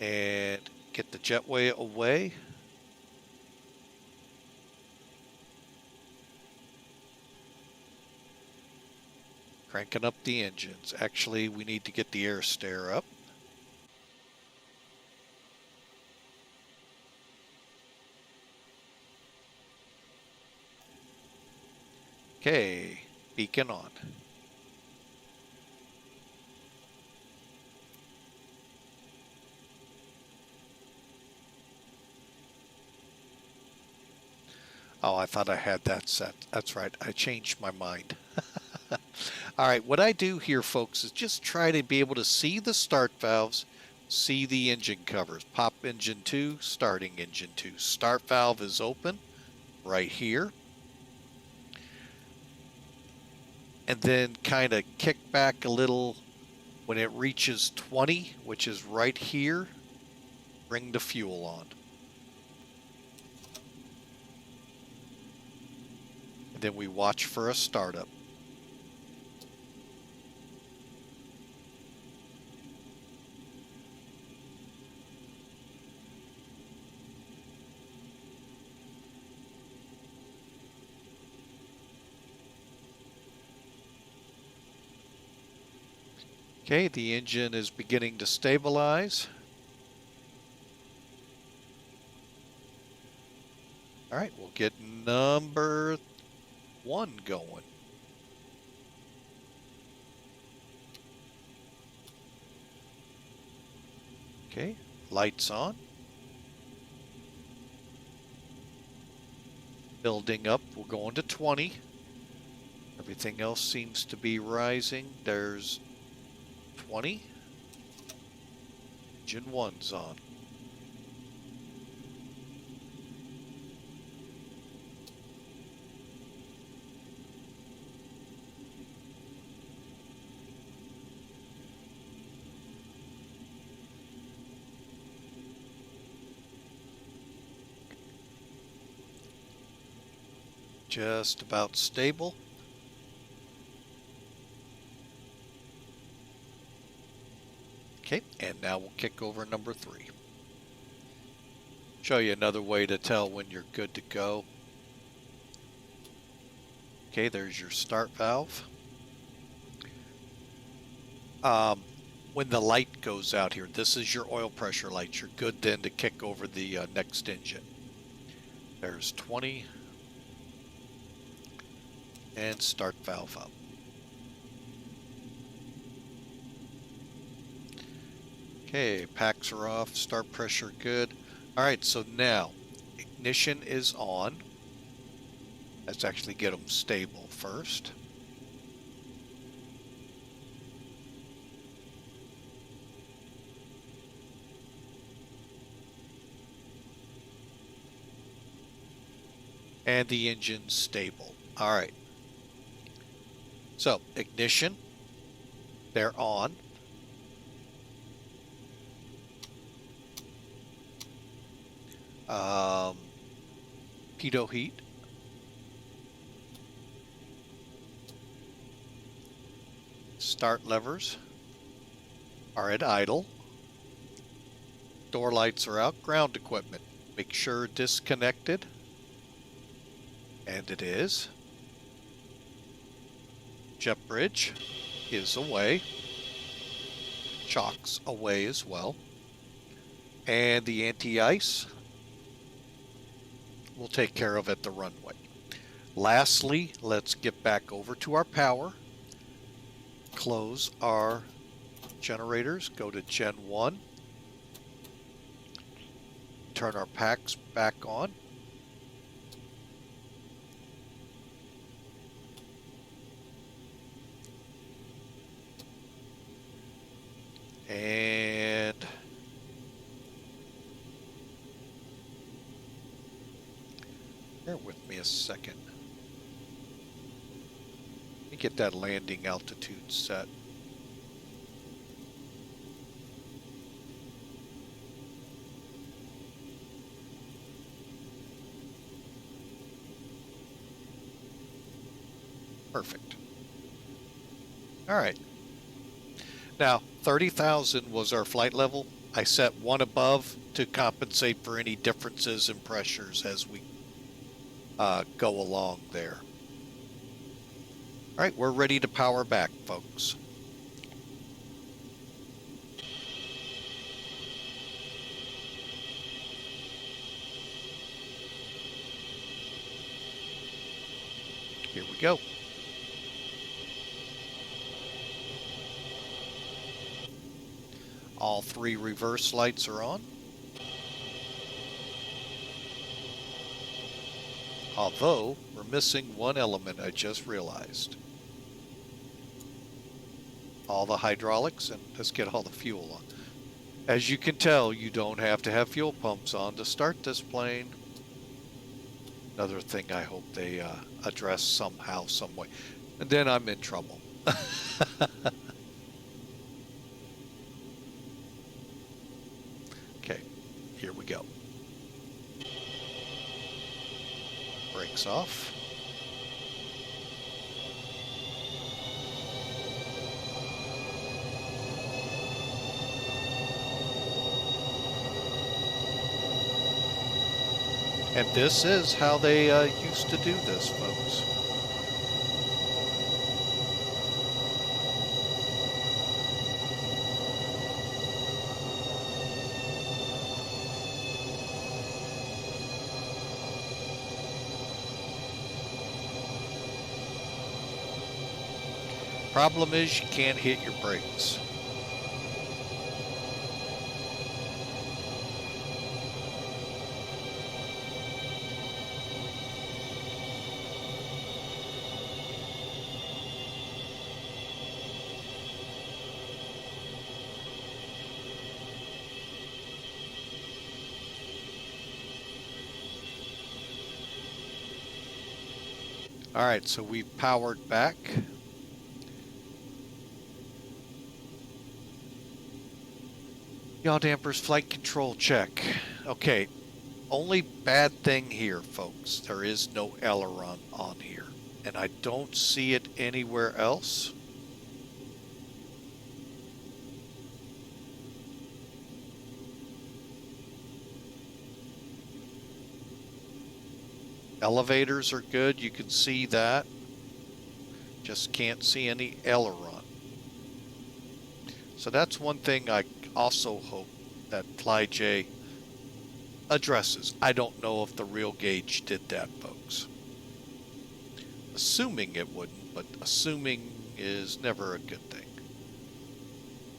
Speaker 1: And get the jetway away. Cranking up the engines. Actually, we need to get the air stair up. Okay, beacon on. Oh, I thought I had that set. That's right, I changed my mind. All right, what I do here, folks, is just try to be able to see the start valves, see the engine covers. Pop engine 2, starting engine 2. Start valve is open right here. And then kind of kick back a little when it reaches 20, which is right here. Bring the fuel on. And then we watch for a startup. Okay, the engine is beginning to stabilize. All right, we'll get number 1 going. Okay, lights on. Building up, we're going to 20. Everything else seems to be rising. There's 20. Engine 1's on. Just about stable. Okay, and now we'll kick over number 3. Show you another way to tell when you're good to go. Okay, there's your start valve. When the light goes out here, this is your oil pressure light. You're good then to kick over the next engine. There's 20. And start valve up. Okay, packs are off, start pressure good. All right, so now ignition is on. Let's actually get them stable first. And the engine's stable. All right. So, ignition, they're on. Pitot heat. Start levers are at idle. Door lights are out. Ground equipment. Make sure disconnected. And it is. Jet bridge is away. Chocks away as well. And the anti-ice we'll take care of at the runway. Lastly, let's get back over to our power. Close our generators, go to Gen 1. Turn our packs back on. And bear with me a second. Let me get that landing altitude set. Perfect. All right. Now, 30,000 was our flight level. I set one above to compensate for any differences in pressures as we go along there. All right, we're ready to power back, folks. Here we go. All three reverse lights are on. Although, we're missing one element I just realized. All the hydraulics, and let's get all the fuel on. As you can tell, you don't have to have fuel pumps on to start this plane. Another thing I hope they address somehow, some way. And then I'm in trouble. Okay, here we go. Brakes off. And this is how they used to do this, folks. Problem is you can't hit your brakes. All right, so we've powered back. Yaw dampers flight control check. Okay, only bad thing here, folks. There is no aileron on here, and I don't see it anywhere else. Elevators are good, you can see that. Just can't see any aileron. So that's one thing I also hope that FlyJ addresses. I don't know if the real gauge did that, folks. Assuming it wouldn't, but assuming is never a good thing.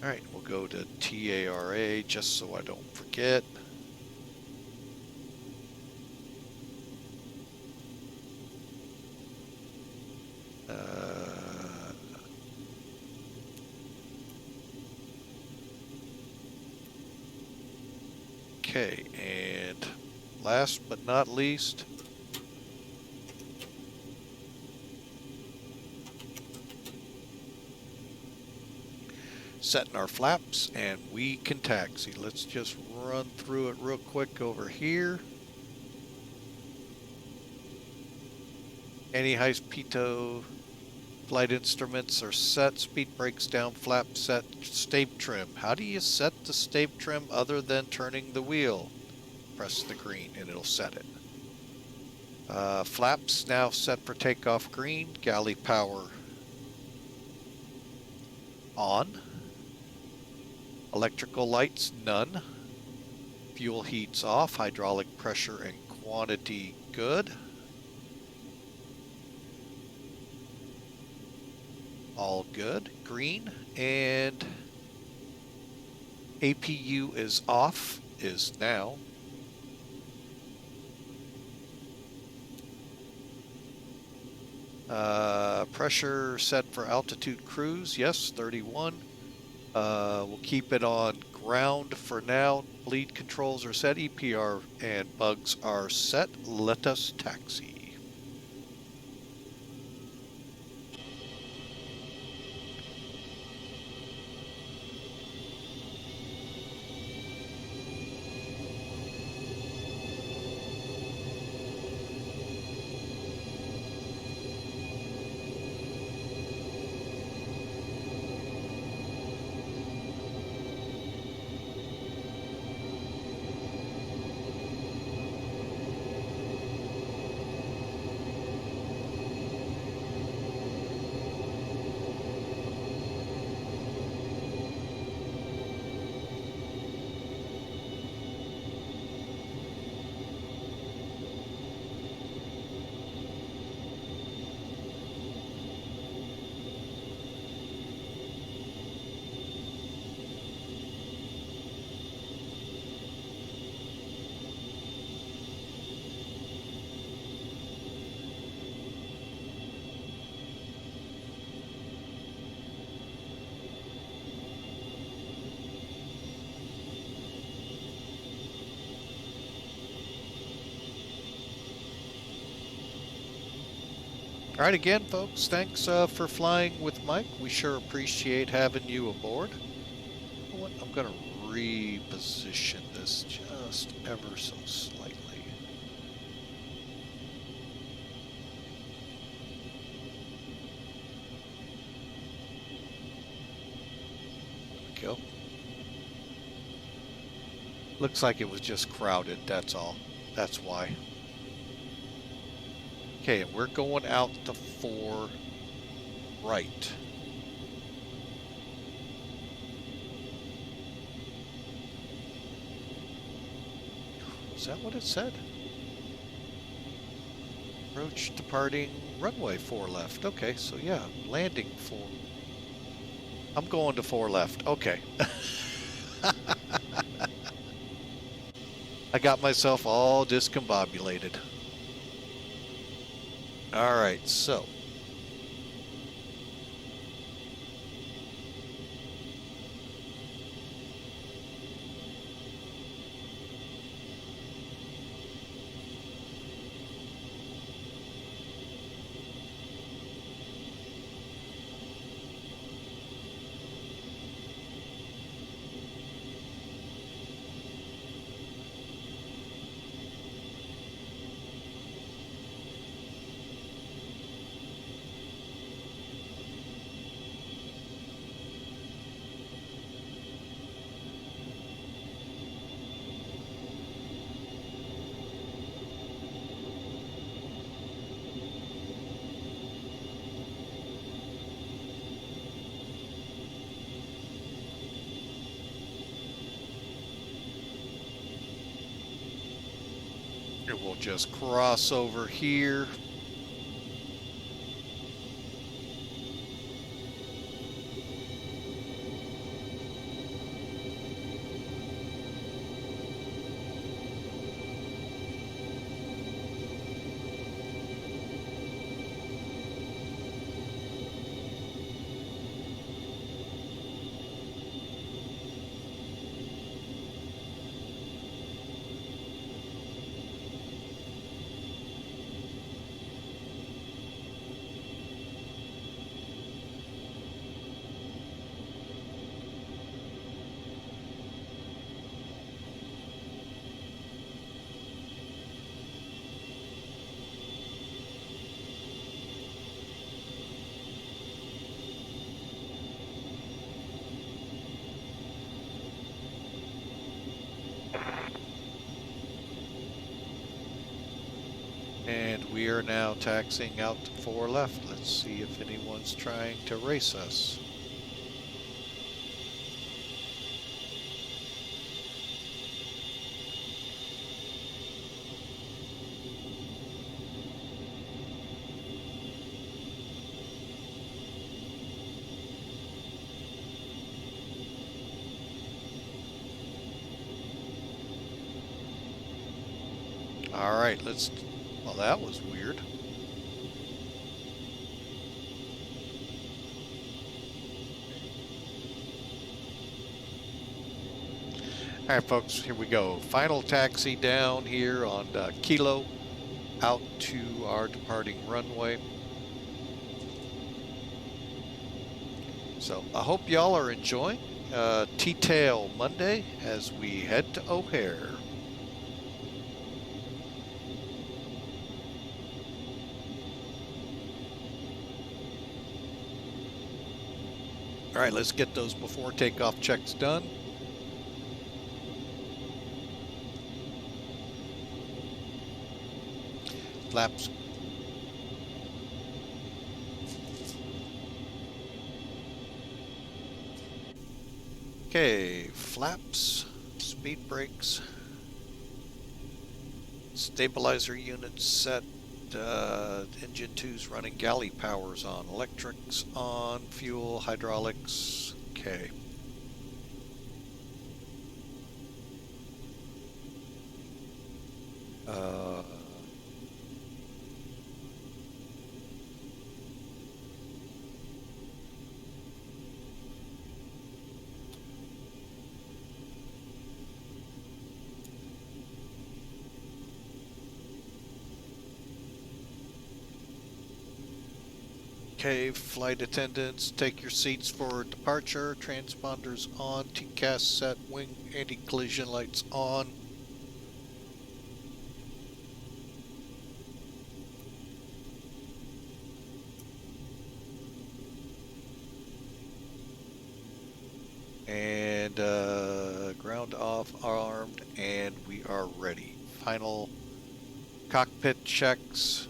Speaker 1: All right, we'll go to TARA just so I don't forget. Okay, and last but not least, setting our flaps, and we can taxi. Let's just run through it real quick over here. Anti-heist pitot flight instruments are set, speed brakes down, flap set, stabe trim. How do you set the stabe trim other than turning the wheel? Press the green and it'll set it. Flaps now set for takeoff green, galley power on. Electrical lights, none. Fuel heats off, hydraulic pressure and quantity good. All good, green, and APU is off, is now. Pressure set for altitude cruise, yes, 31. We'll keep it on ground for now. Bleed controls are set, EPR and bugs are set. Let us taxi. All right, again, folks, thanks for flying with Mike. We sure appreciate having you aboard. You know what? I'm going to reposition this just ever so slightly. There we go. Looks like it was just crowded, that's all. That's why. Okay, and we're going out to 4 right. Is that what it said? Approach departing runway 4 left. Okay, so yeah, landing 4. I'm going to 4 left. Okay. I got myself all discombobulated. All right, so we'll just cross over here. And we are now taxiing out to 4 left. Let's see if anyone's trying to race us. All right, let's. Well, that was weird. All right, folks, here we go. Final taxi down here on Kilo, out to our departing runway. So I hope y'all are enjoying T-Tail Monday as we head to O'Hare. All right, let's get those before takeoff checks done. Flaps. Okay, flaps, speed brakes, stabilizer units set, engine 2's running, galley powers on, electrics on, fuel, hydraulics, okay. Okay, flight attendants, take your seats for departure. Transponders on, TCAS set, wing anti-collision lights on. And ground off, armed, and we are ready. Final cockpit checks.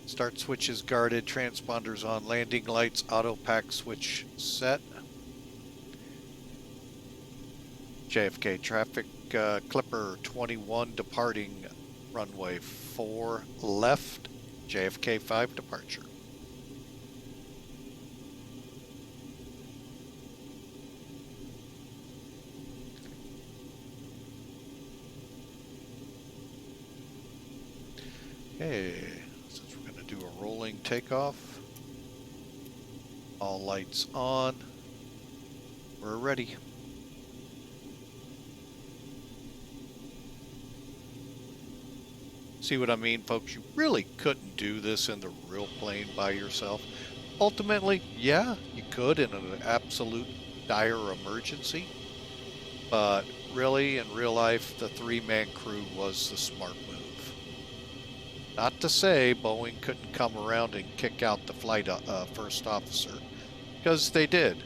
Speaker 1: Start switches guarded, transponders on, landing lights, auto pack switch set. JFK traffic, Clipper 21 departing runway 4 left, JFK 5 departure. Okay, since we're going to do a rolling takeoff, all lights on, we're ready. See what I mean, folks? You really couldn't do this in the real plane by yourself. Ultimately, yeah, you could in an absolute dire emergency, but really, in real life, the three-man crew was the smart move. Not to say Boeing couldn't come around and kick out the flight first officer, because they did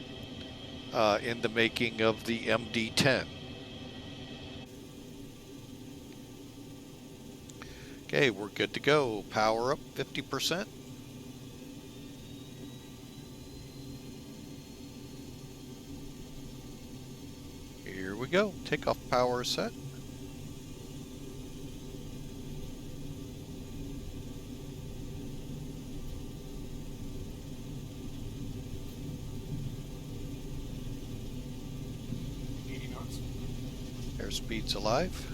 Speaker 1: in the making of the MD-10. Okay, we're good to go. Power up 50%. Here we go. Takeoff power set. Airspeed's alive.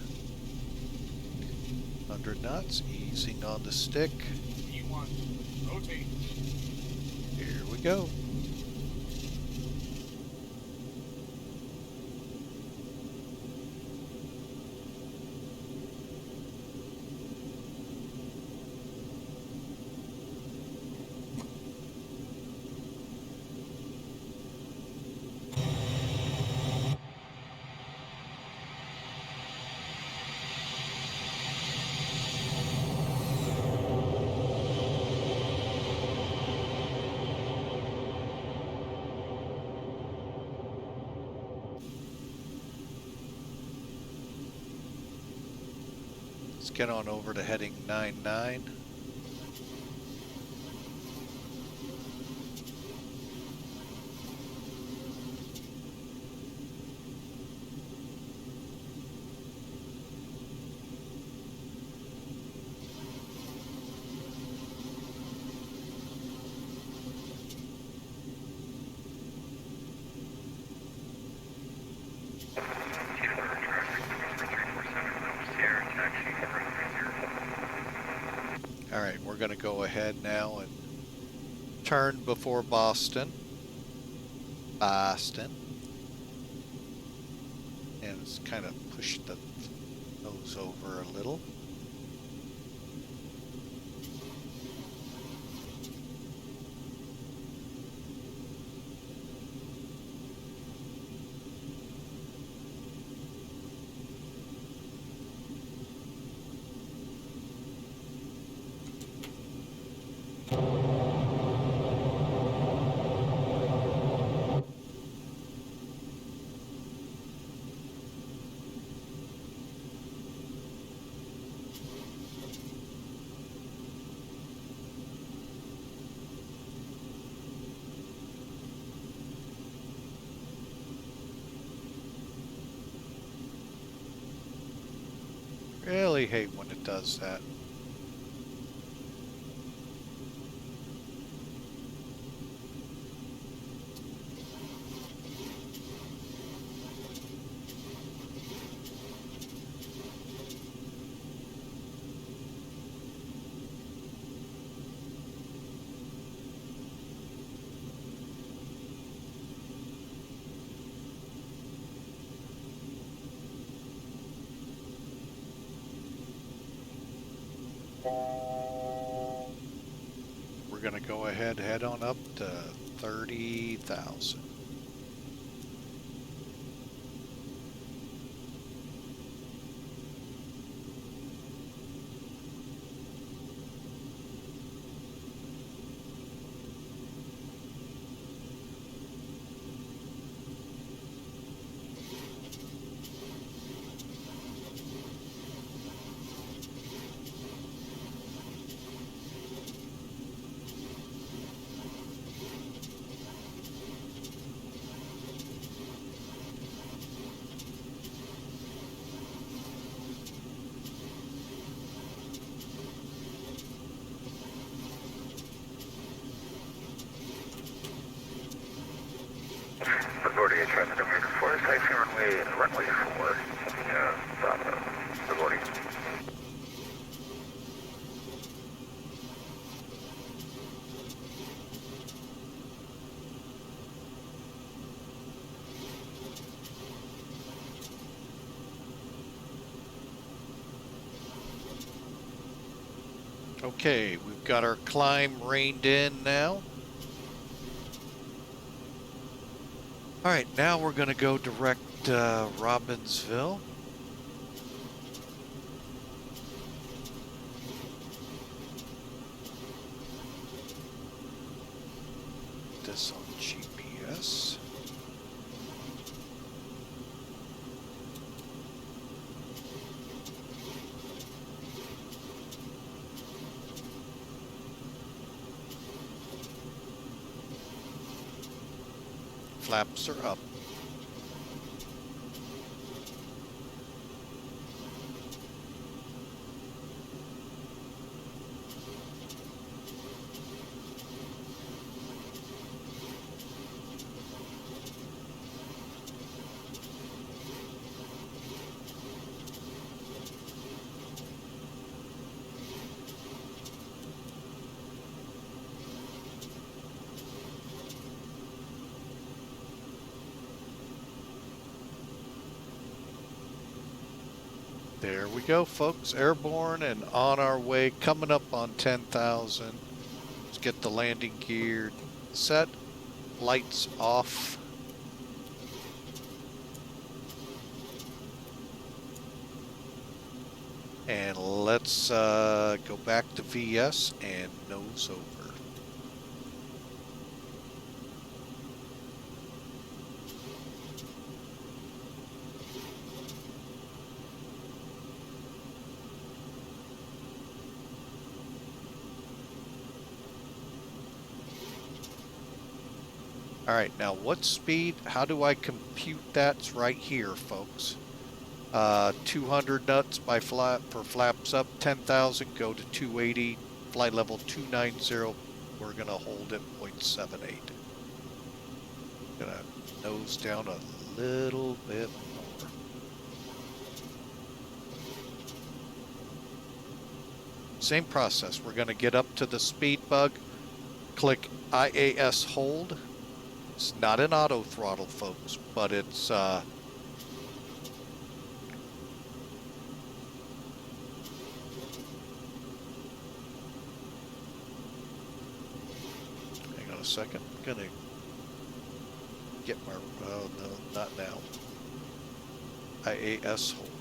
Speaker 1: 100 knots, easing on the stick.
Speaker 4: E1, rotate.
Speaker 1: Here we go. Let's get on over to heading 99. going to go ahead now and turn before Boston. Boston. And it's kind of push the nose over a little. Really hate when it does that. We're going to go ahead, head on up to 30,000.
Speaker 3: Authority traffic number 4, taxi runway 4, Bravo, authority.
Speaker 1: Okay, we've got our climb reined in now. All right, now we're going to go direct Robbinsville. This on GPS. Flaps are up. There we go, folks. Airborne and on our way, coming up on 10,000. Let's get the landing gear set. Lights off. And let's go back to VS and nose over. All right, now what speed? How do I compute that? It's right here, folks. 200 knots by flap per flaps up, 10,000, go to 280, flight level 290. We're gonna hold at 0.78. Gonna nose down a little bit more. same process. We're going to get up to the speed bug, click IAS hold. It's not an auto throttle, folks, but it's hang on a second. I'm going to get my, oh no, not now. IAS hold.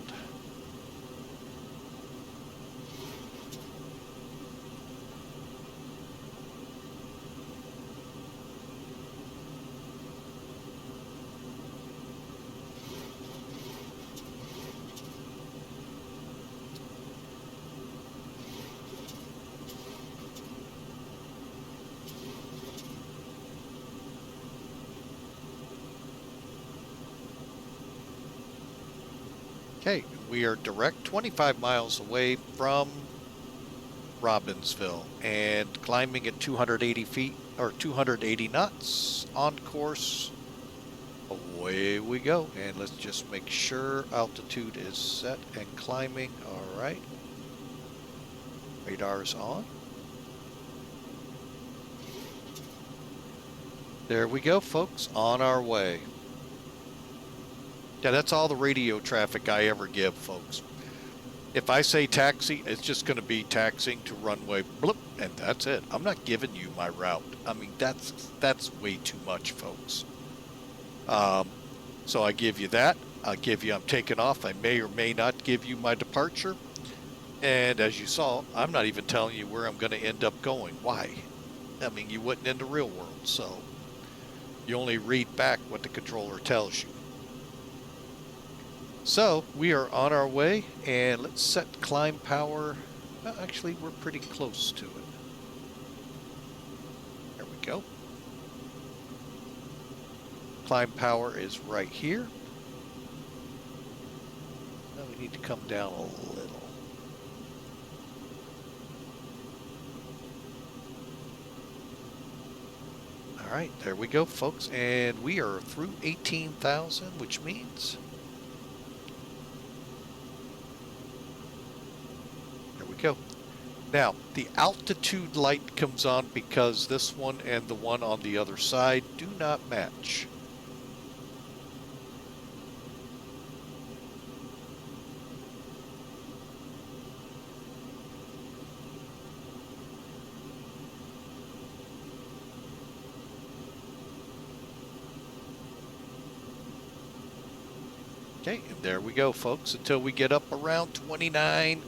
Speaker 1: Okay, we are direct 25 miles away from Robbinsville and climbing at 280 feet or 280 knots on course. Away we go, and let's just make sure altitude is set and climbing. All right, radar's on. There we go, folks, on our way. Yeah, that's all the radio traffic I ever give, folks. If I say taxi, it's just going to be taxiing to runway blip, and that's it. I'm not giving you my route. I mean, that's way too much, folks. So I give you that. I'll give you I'm taking off. I may or may not give you my departure. And as you saw, I'm not even telling you where I'm going to end up going. Why? I mean, you wouldn't in the real world, so you only read back what the controller tells you. So we are on our way, and let's set climb power. Well, actually, we're pretty close to it. There we go. Climb power is right here. Now we need to come down a little. All right, there we go, folks, and we are through 18,000, which means go. Now, the altitude light comes on because this one and the one on the other side do not match. Okay, and there we go, folks, until we get up around 29.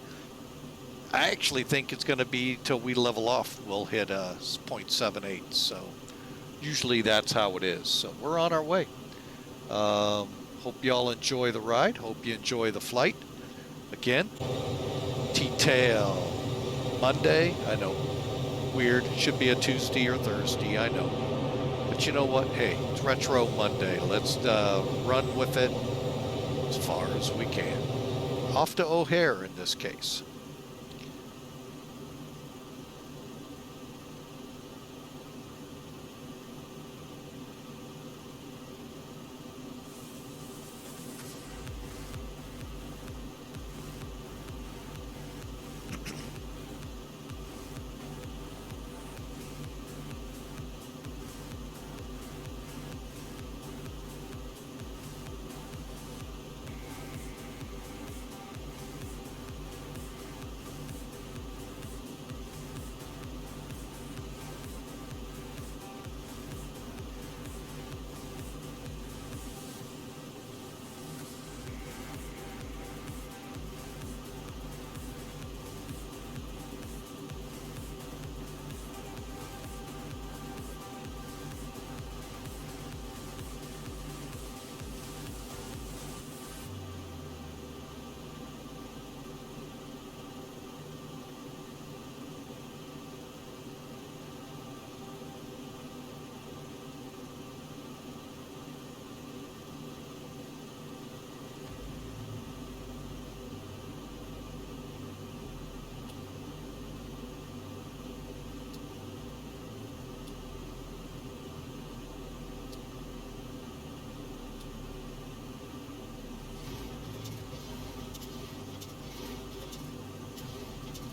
Speaker 1: I actually think it's going to be till we level off, we'll hit 0.78. So usually that's how it is. So we're on our way. Hope y'all enjoy the ride. Hope you enjoy the flight. Again, T-Tail Monday. I know, weird. Should be a Tuesday or Thursday, I know. But you know what? Hey, it's Retro Monday. Let's run with it as far as we can. Off to O'Hare in this case.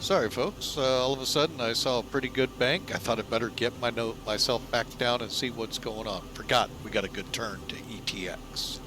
Speaker 1: Sorry, folks. All of a sudden, I saw a pretty good bank. I thought I'd better get myself back down and see what's going on. Forgot we got a good turn to ETX.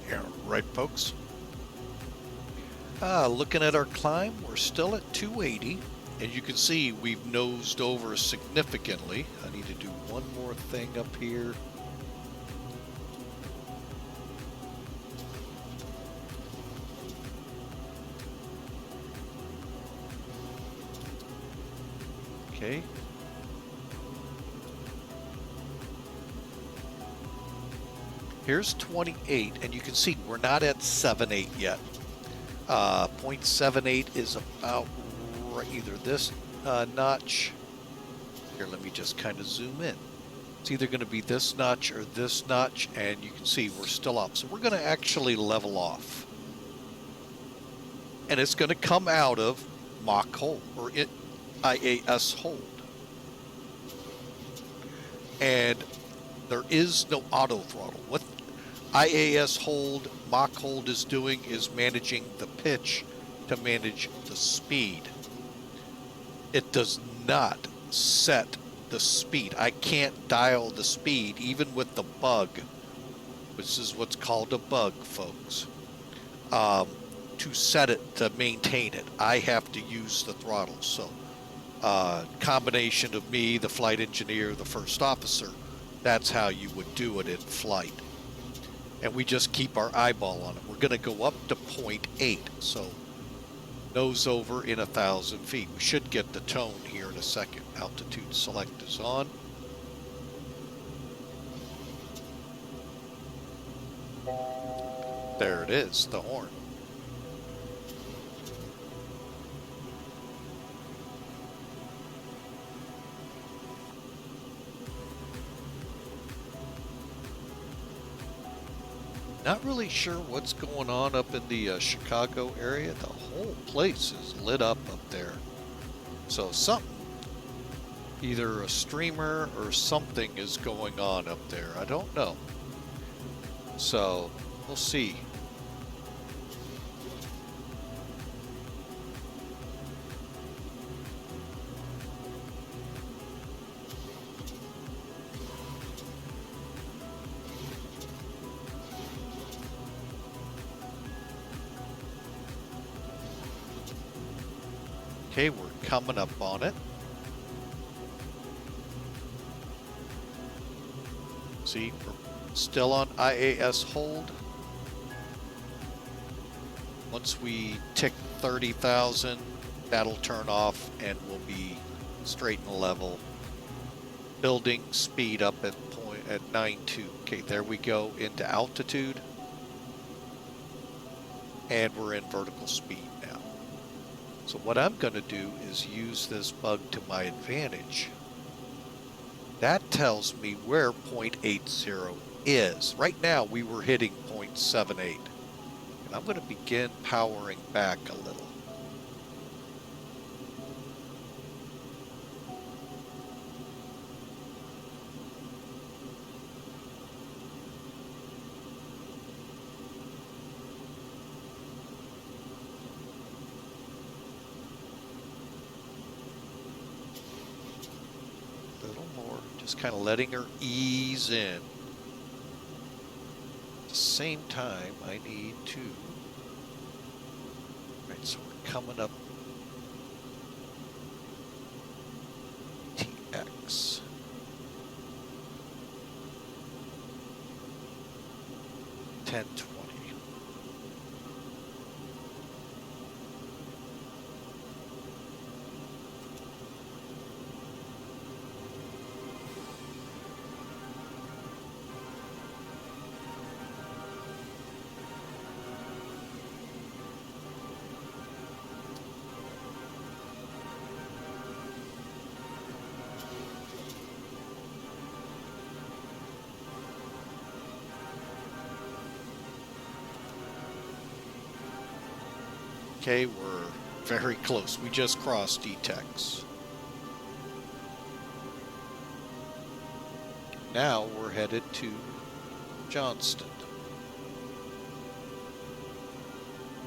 Speaker 1: Yeah, right, folks. Looking at our climb, we're still at 280, and you can see we've nosed over significantly. I need to do one more thing up here. Okay. Here's 28, and you can see we're not at 7.8 yet. 0.78 is about either this notch. Here, let me just kind of zoom in. It's either going to be this notch or this notch, and you can see we're still up. So we're going to actually level off. And it's going to come out of mock hold, or IAS hold. And there is no auto throttle. What IAS hold, mock hold is doing is managing the pitch to manage the speed. It does not set the speed. I can't dial the speed even with the bug. This is what's called a bug, folks. To to set it to maintain it. I have to use the throttle. So combination of me, the flight engineer, the first officer, that's how you would do it in flight. And we just keep our eyeball on it. We're going to go up to 0.8, so nose over in 1,000 feet. We should get the tone here in a second. Altitude select is on. There it is, the horn. Not really sure what's going on up in the Chicago area. The whole place is lit up there. So something, either a streamer or something is going on up there. I don't know. So we'll see. Okay, we're coming up on it. See, we're still on IAS hold. Once we tick 30,000, that'll turn off and we'll be straight and level. Building speed up at 9.2. Okay, there we go into altitude. And we're in vertical speed now. So what I'm going to do is use this bug to my advantage. That tells me where 0.80 is. Right now we were hitting 0.78. And I'm going to begin powering back a little. Just kind of letting her ease in. At the same time, I need to... Right, so we're coming up TX. $10.20. Okay, we're very close. We just crossed DTEX. Now we're headed to Johnston.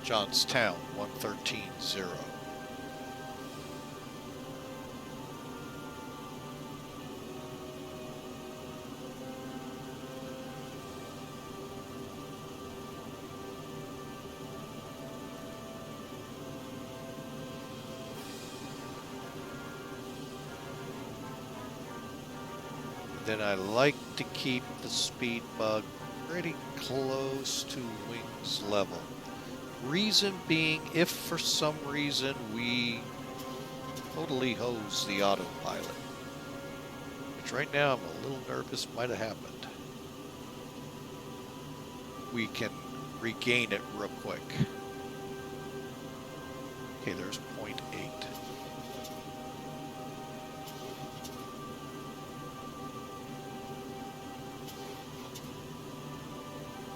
Speaker 1: Johnstown, 113.0. Then I like to keep the speed bug pretty close to wings level. Reason being, if for some reason we totally hose the autopilot, which right now I'm a little nervous might have happened, we can regain it real quick. Okay, there's 0.8.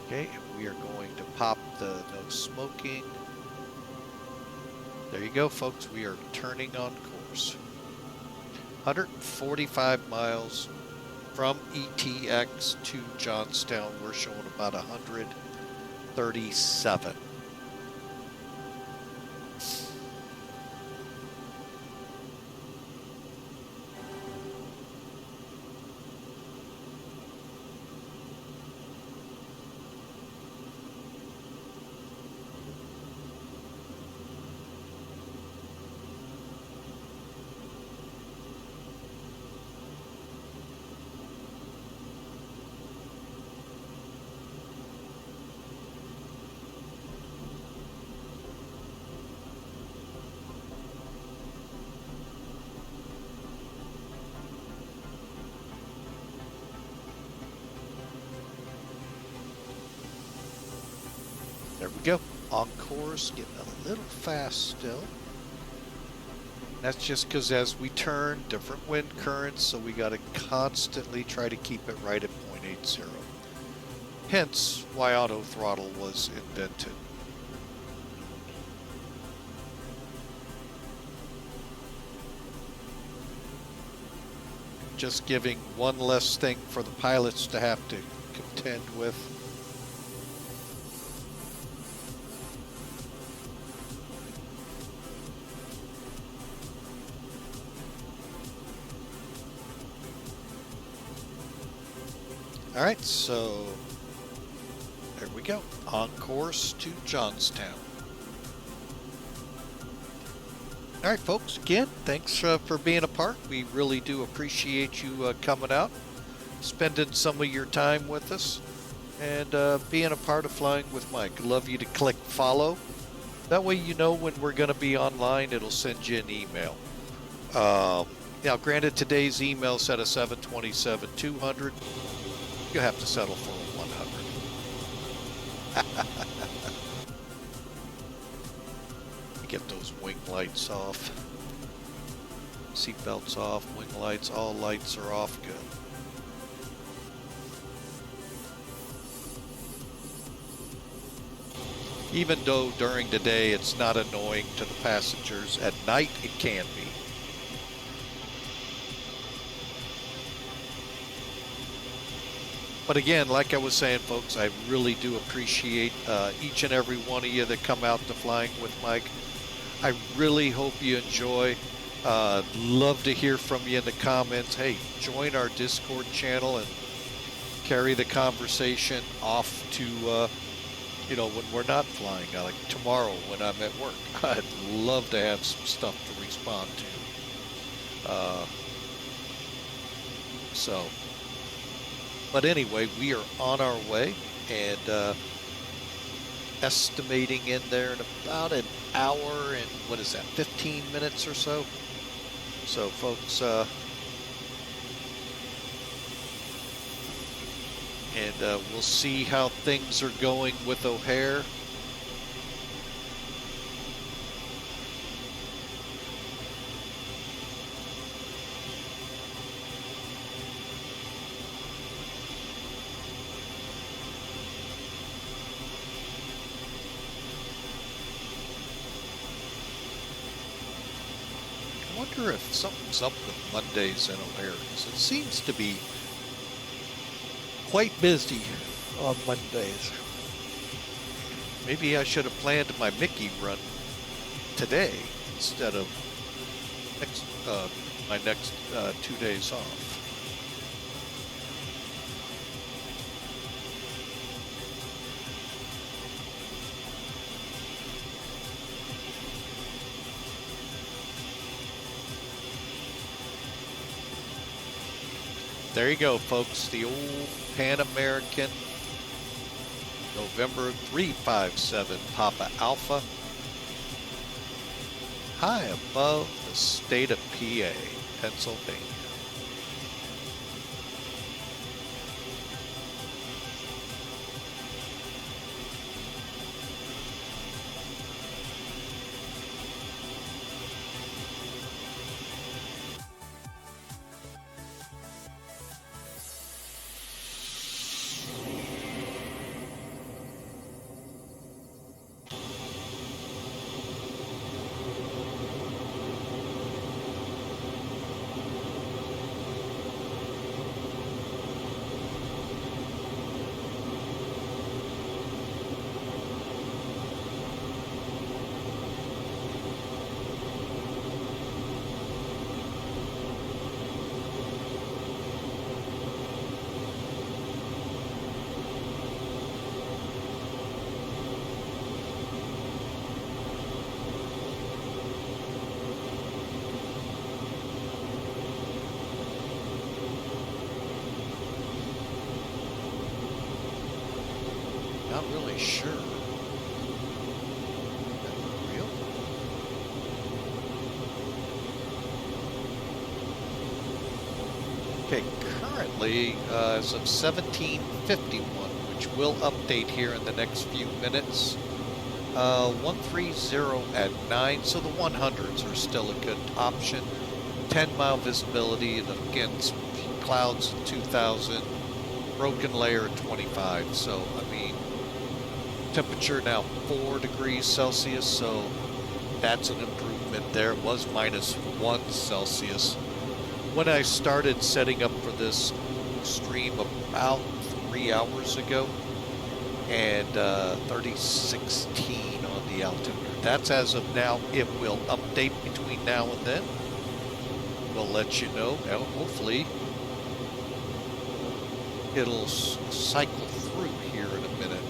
Speaker 1: Okay, and we are going to pop the no smoking. There you go, folks. We are turning on course. 145 miles from ETX to Johnstown. We're showing about 137. There we go. On course, getting a little fast still. That's just because as we turn, different wind currents, so we got to constantly try to keep it right at 0.80. Hence why auto throttle was invented. Just giving one less thing for the pilots to have to contend with. All right, so there we go. On course to Johnstown. All right, folks, again, thanks for being a part. We really do appreciate you coming out, spending some of your time with us, and being a part of Flying with Mike. I'd love you to click follow. That way you know when we're going to be online. It'll send you an email. Now, granted, today's email said a 727-200. You have to settle for a 100. Get those wing lights off. Seat belts off, wing lights, all lights are off. Good. Even though during the day it's not annoying to the passengers, at night it can be. But again, like I was saying, folks, I really do appreciate each and every one of you that come out to Flying with Mike. I really hope you enjoy. Love to hear from you in the comments. Hey, join our Discord channel and carry the conversation off to, you know, when we're not flying, like tomorrow when I'm at work. I'd love to have some stuff to respond to. But anyway, we are on our way, and estimating in there in about an hour and, what is that, 15 minutes or so. So, folks, and we'll see how things are going with O'Hare. I wonder if something's up with Mondays in O'Hare, because it seems to be quite busy on Mondays. Maybe I should have planned my Mickey run today instead of my next 2 days off. There you go, folks. The old Pan American November 357 Papa Alpha, high above the state of PA, Pennsylvania. Not really sure. Is that for real? Okay, currently, as of 1751, which will update here in the next few minutes, 130 at 9, so the 100s are still a good option. 10-mile visibility, and again, clouds at 2,000, broken layer at 25. So, I mean, temperature now 4 degrees Celsius, so that's an improvement there. It was -1 Celsius. When I started setting up for this stream about 3 hours ago, and 3016 on the altimeter. That's as of now. It will update between now and then. We'll let you know. Now, hopefully, it'll cycle through here in a minute.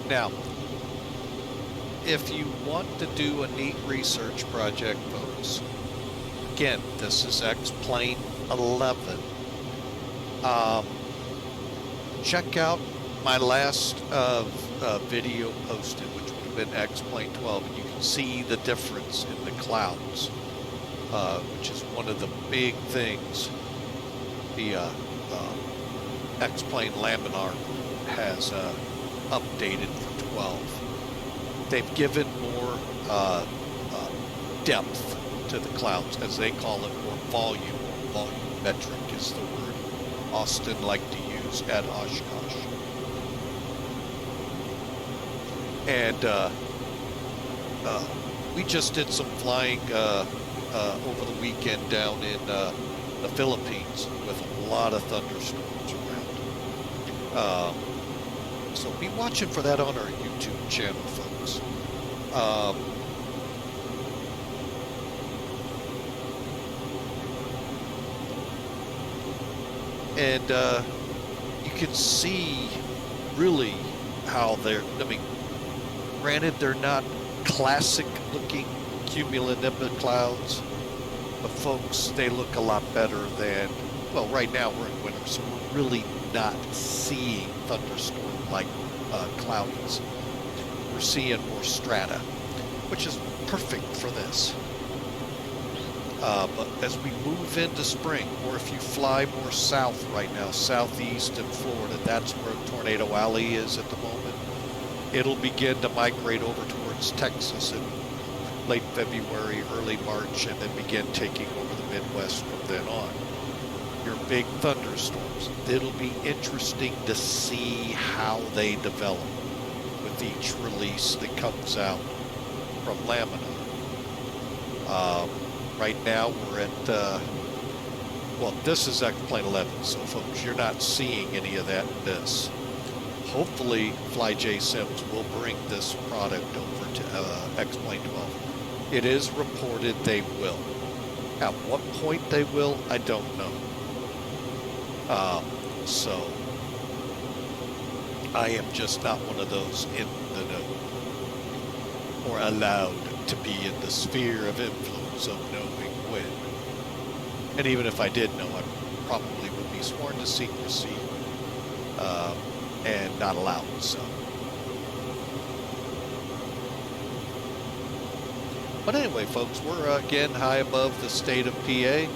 Speaker 1: Now, if you want to do a neat research project, folks, again, this is X-Plane 11. Check out my last video posted, which would have been X-Plane 12, and you can see the difference in the clouds, which is one of the big things the X-Plane Laminar has updated for 12. They've given more depth to the clouds, as they call it, more volume. Volumetric is the word Austin liked to use at Oshkosh. And we just did some flying over the weekend down in the Philippines with a lot of thunderstorms around. So be watching for that on our YouTube channel, folks. And you can see really how they're, I mean, granted they're not classic looking cumulonimbus clouds, but folks, they look a lot better than, well, right now we're in winter, so we're really not seeing thunderstorm-like cloudiness. We're seeing more strata, which is perfect for this. But as we move into spring, or if you fly more south right now, southeast in Florida, that's where Tornado Alley is at the moment. It'll begin to migrate over towards Texas in late February, early March, and then begin taking over the Midwest from then on. Your big thunderstorms. It'll be interesting to see how they develop with each release that comes out from Laminar. Right now we're at, well, this is X-Plane 11, so folks, you're not seeing any of that in this. Hopefully, FlyJSims will bring this product over to X-Plane 12. It is reported they will. At what point they will, I don't know. So, I am just not one of those in the know, or allowed to be in the sphere of influence of knowing when. And even if I did know, I probably would be sworn to secrecy and not allowed. So, but anyway, folks, we're again high above the state of PA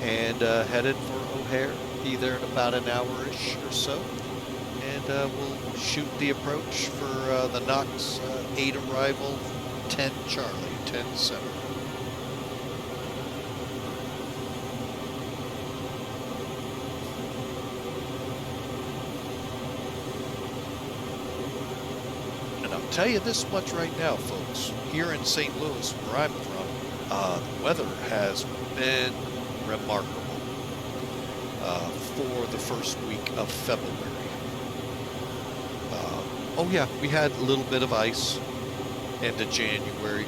Speaker 1: and headed for O'Hare. Be there in about an hour-ish or so, and we'll shoot the approach for the Knox 8 arrival, 10 Charlie, 10 Center. And I'll tell you this much right now, folks. Here in St. Louis, where I'm from, the weather has been remarkable for the first week of February. Oh yeah, we had a little bit of ice end of January.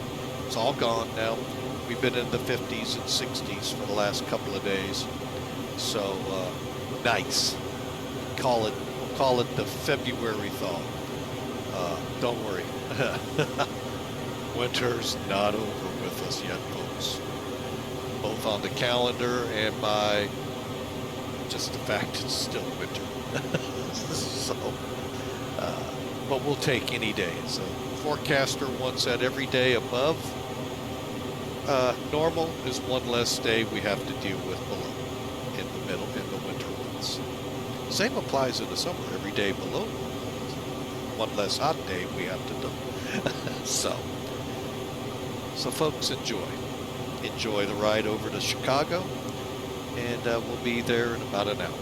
Speaker 1: It's all gone now. We've been in the 50s and 60s for the last couple of days. So nice. We'll call it the February thaw. Don't worry. Winter's not over with us yet, folks. Both on the calendar and by just the fact it's still winter. So, but we'll take any day. So, forecaster wants that every day above normal is one less day we have to deal with below in the middle in the winter months. Same applies in the summer. Every day below one less hot day we have to do. So folks, enjoy the ride over to Chicago, and we'll be there in about an hour.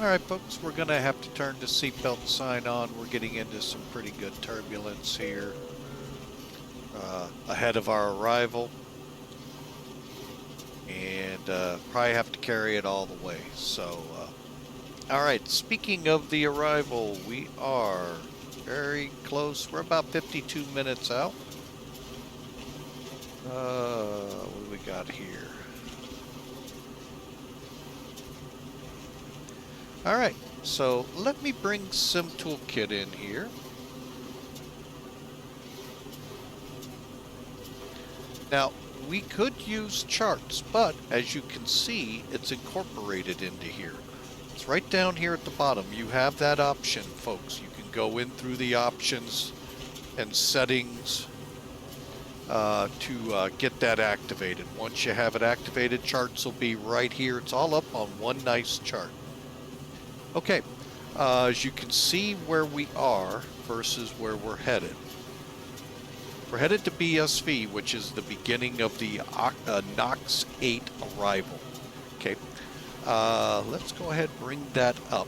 Speaker 1: All right, folks, we're going to have to turn the seatbelt sign on. We're getting into some pretty good turbulence here ahead of our arrival. And probably have to carry it all the way. So, all right, speaking of the arrival, we are very close. We're about 52 minutes out. What do we got here? All right, so let me bring Sim Toolkit in here. Now, we could use charts, but as you can see, it's incorporated into here. It's right down here at the bottom. You have that option, folks. You can go in through the options and settings to get that activated. Once you have it activated, charts will be right here. It's all up on one nice chart. Okay, as you can see where we are versus where we're headed. We're headed to BSV, which is the beginning of the NOx 8 arrival. Okay, let's go ahead and bring that up.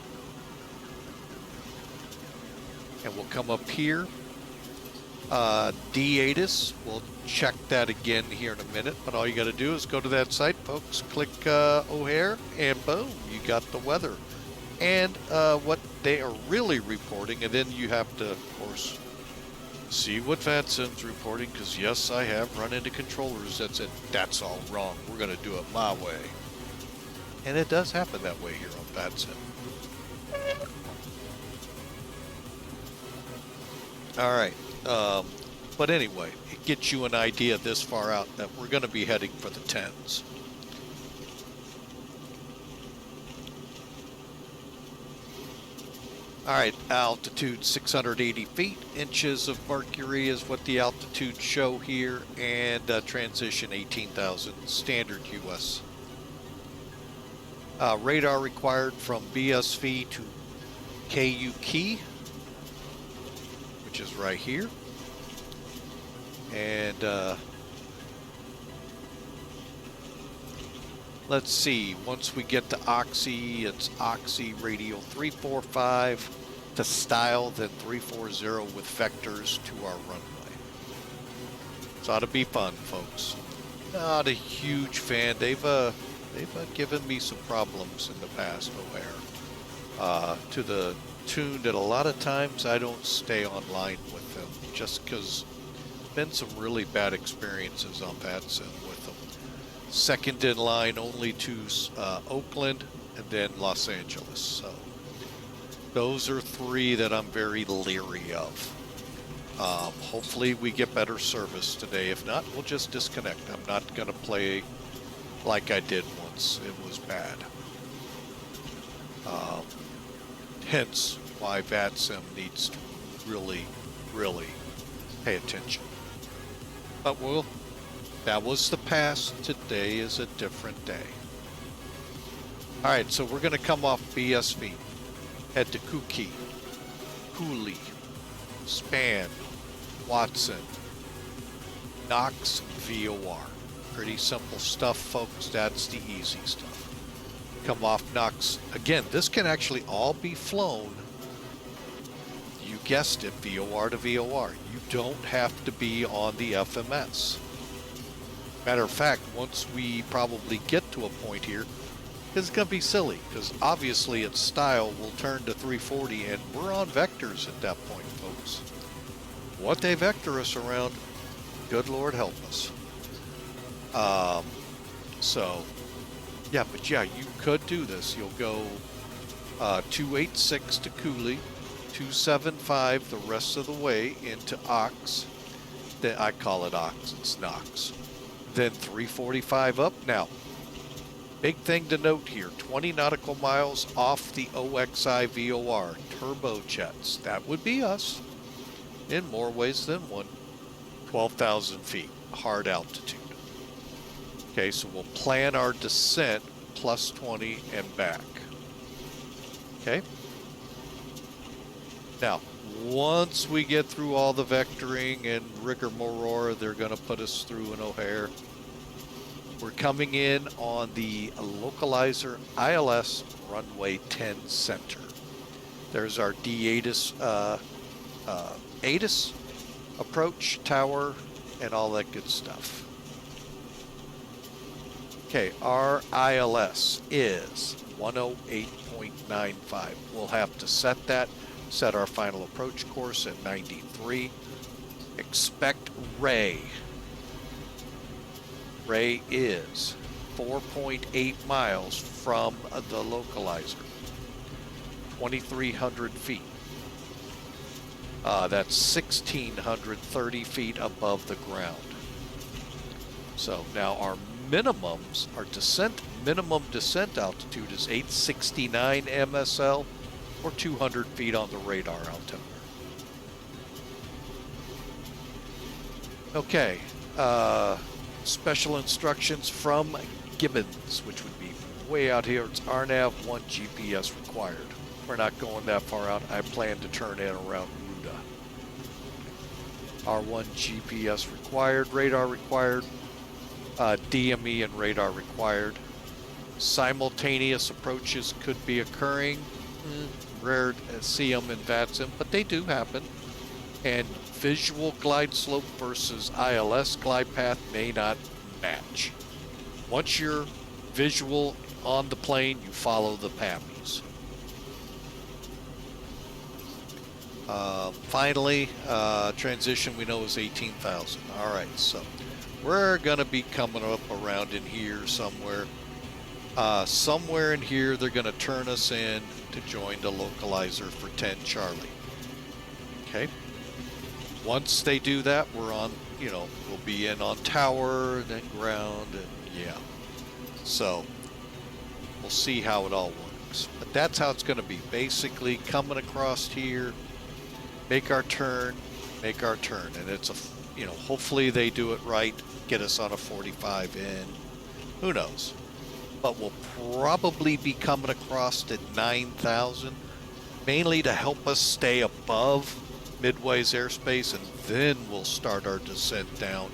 Speaker 1: And we'll come up here. D-ATIS, we'll check that again here in a minute, but all you got to do is go to that site, folks, click O'Hare, and boom, you got the weather. And what they are really reporting, and then you have to, of course, see what VATSIM's reporting, because yes, I have run into controllers that said, that's all wrong, we're going to do it my way. And it does happen that way here on VATSIM. Alright, but anyway, it gets you an idea this far out that we're going to be heading for the 10s. Alright, altitude 680 feet, inches of mercury is what the altitude show here, and transition 18,000, standard US. Radar required from BSV to KU Key, which is right here. And let's see, once we get to Oxy, it's Oxy radial 345 to style, then 340 with vectors to our runway. So ought to be fun, folks. Not a huge fan. They've given me some problems in the past, O'Hare. To the tune that a lot of times I don't stay online with them, just because been some really bad experiences on VATSIM with them. Second in line only to Oakland and then Los Angeles. So those are three that I'm very leery of. Hopefully we get better service today. If not, we'll just disconnect. I'm not going to play like I did once. It was bad. Hence why VATSIM needs to really, really pay attention. But that was the past. Today is a different day. Alright, so we're going to come off BSV. Head to Kuki, Cooley, Span, Watson, Knox, VOR. Pretty simple stuff, folks. That's the easy stuff. Come off Knox. Again, this can actually all be flown. You guessed it, VOR to VOR. You don't have to be on the FMS. Matter of fact, once we probably get to a point here, it's going to be silly, because obviously its style will turn to 340, and we're on vectors at that point, folks. What they vector us around, good Lord help us. You could do this. You'll go 286 to Cooley, 275 the rest of the way into Ox. Then I call it Ox, it's Knox. Then 345 up. Now, big thing to note here, 20 nautical miles off the OXI VOR, turbojets. That would be us in more ways than one. 12,000 feet, hard altitude. Okay, so we'll plan our descent plus 20 and back. Okay. Now, once we get through all the vectoring and rigmarole they're going to put us through in O'Hare, we're coming in on the localizer ILS runway 10 center. There's our D-ATIS, ATIS approach tower and all that good stuff. Okay, our ILS is 108.95. We'll have to set that, set our final approach course at 93. Expect Ray. Ray is 4.8 miles from the localizer, 2,300 feet. That's 1,630 feet above the ground. So now our minimums, our minimum descent altitude is 869 MSL, or 200 feet on the radar altimeter. Okay, special instructions from Gibbons, which would be way out here. It's RNAV 1 GPS required. We're not going that far out. I plan to turn in around Ruda. R1 GPS required, radar required, DME and radar required. Simultaneous approaches could be occurring. Rare to see them in VATSIM, but they do happen. And visual glide slope versus ILS glide path may not match. Once you're visual on the plane, you follow the PAPIs. Finally, transition we know is 18,000. All right, so we're going to be coming up around in here somewhere. Somewhere in here, they're going to turn us in to join the localizer for 10 Charlie. Okay. Once they do that, we're on, we'll be in on tower, then ground, and yeah. So we'll see how it all works. But that's how it's going to be. Basically, coming across here, make our turn, and it's a, hopefully they do it right, get us on a 45 in. Who knows? But we'll probably be coming across at 9,000, mainly to help us stay above Midway's airspace, and then we'll start our descent down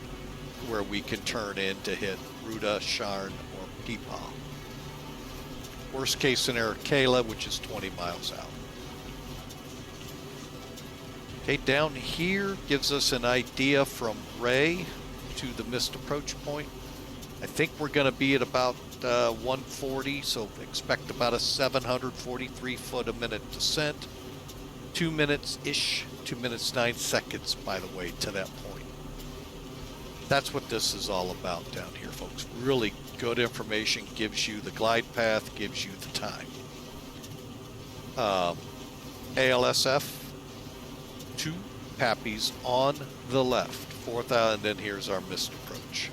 Speaker 1: where we can turn in to hit Ruda, Sharn, or Peepaw. Worst case scenario, Kayla, which is 20 miles out. Okay, down here gives us an idea from Ray to the missed approach point. I think we're going to be at about 140, so expect about a 743 foot a minute descent. 2 minutes-ish, 2 minutes 9 seconds, by the way, to that point. That's what this is all about down here, folks. Really good information, gives you the glide path, gives you the time. ALSF, 2 PAPIs on the left, 4,000, and then here's our missed approach.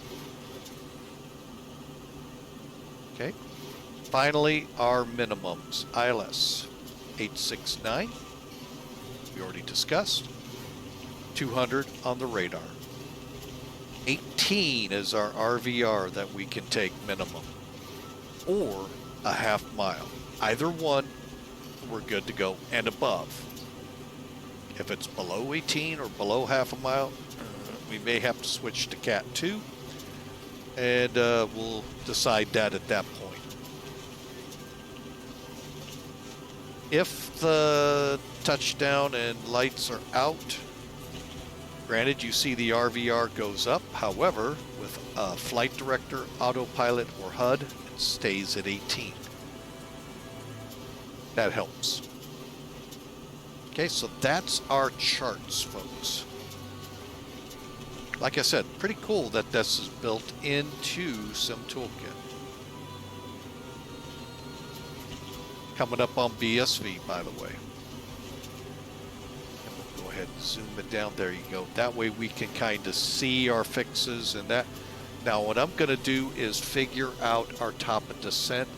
Speaker 1: Okay. Finally, our minimums. ILS, 869. We already discussed. 200 on the radar. 18 is our RVR that we can take minimum, or a half mile. Either one, we're good to go, and above. If it's below 18 or below half a mile, we may have to switch to Cat 2, and we'll decide that at that point. If the touchdown and lights are out, granted you see the RVR goes up, however, with flight director, autopilot, or HUD, it stays at 18. That helps. Okay, so that's our charts, folks. Like I said, pretty cool that this is built into SimToolkit. Coming up on BSV, by the way. And we'll go ahead and zoom it down. There you go. That way we can kind of see our fixes and that. Now what I'm going to do is figure out our top of descent.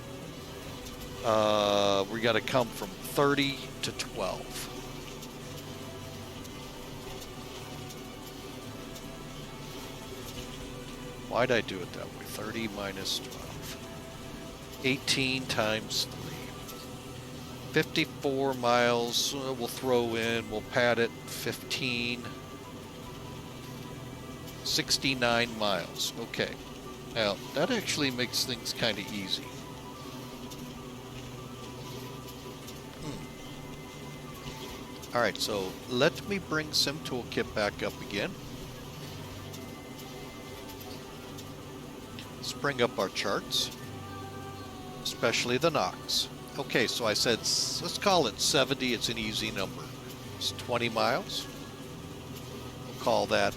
Speaker 1: We got to come from 30 to 12. Why'd I do it that way? 30 minus 12. 18 times 3. 54 miles. We'll throw in, we'll pad it. 15. 69 miles. Okay. Now, that actually makes things kind of easy. All right, so let me bring Sim Toolkit back up again. Let's bring up our charts, especially the NOx. Okay, so I said, let's call it 70. It's an easy number. It's 20 miles. We'll call that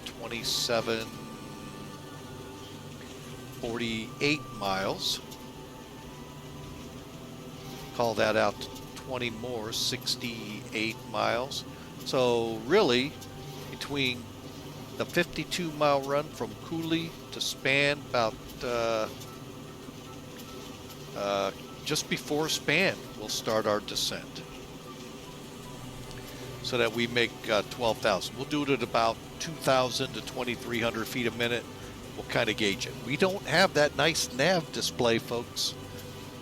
Speaker 1: 2748 miles. Call that out to 20 more, 68 miles. So really, between the 52-mile run from Cooley to Span, about just before Span, we'll start our descent, so that we make 12,000. We'll do it at about 2,000 to 2,300 feet a minute. We'll kind of gauge it. We don't have that nice nav display, folks,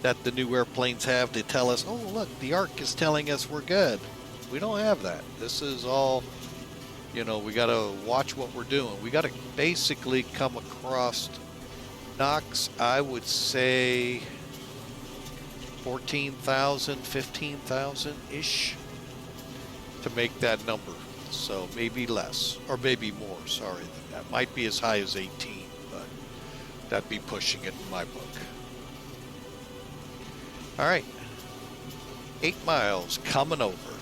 Speaker 1: that the new airplanes have to tell us, oh, look, the ARC is telling us we're good. We don't have that. This is all, you know, we got to watch what we're doing. We got to basically come across NOx, I would say 14,000, 15,000-ish to make that number. So maybe less, or maybe more, sorry. That might be as high as 18, but that'd be pushing it in my book. All right, 8 miles coming over.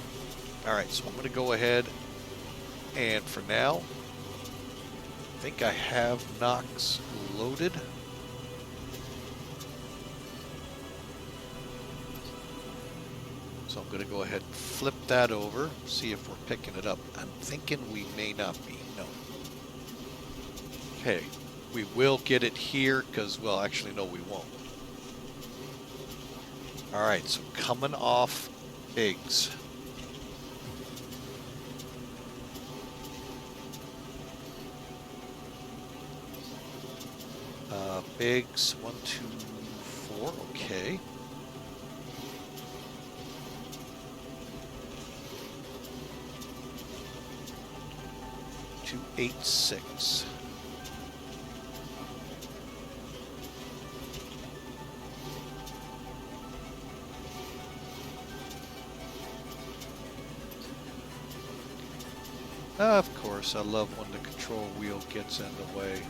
Speaker 1: All right, so I'm going to go ahead and for now, I think I have NOx loaded. So I'm going to go ahead and flip that over, see if we're picking it up. I'm thinking we may not be. No. Okay, we will get it here because, well, actually, no, we won't. All right, so coming off Biggs. Biggs, 1, 2, 4, okay. Two, 8, 6. Of course, I love when the control wheel gets in the way.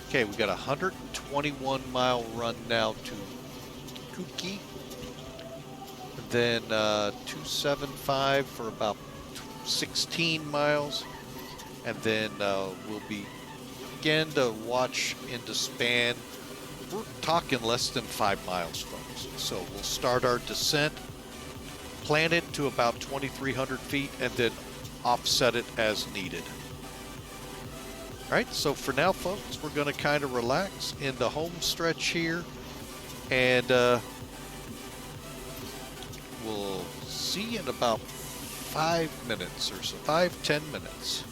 Speaker 1: Okay, we got a 121-mile run now to Kooky. Then 275 for about 16 miles. And then we'll be again to watch into Span. We're talking less than 5 miles, folks. So we'll start our descent, plant it to about 2,300 feet, and then offset it as needed. All right, so for now, folks, we're going to kind of relax in the home stretch here, and we'll see you in about 5 minutes or so, 5-10 minutes.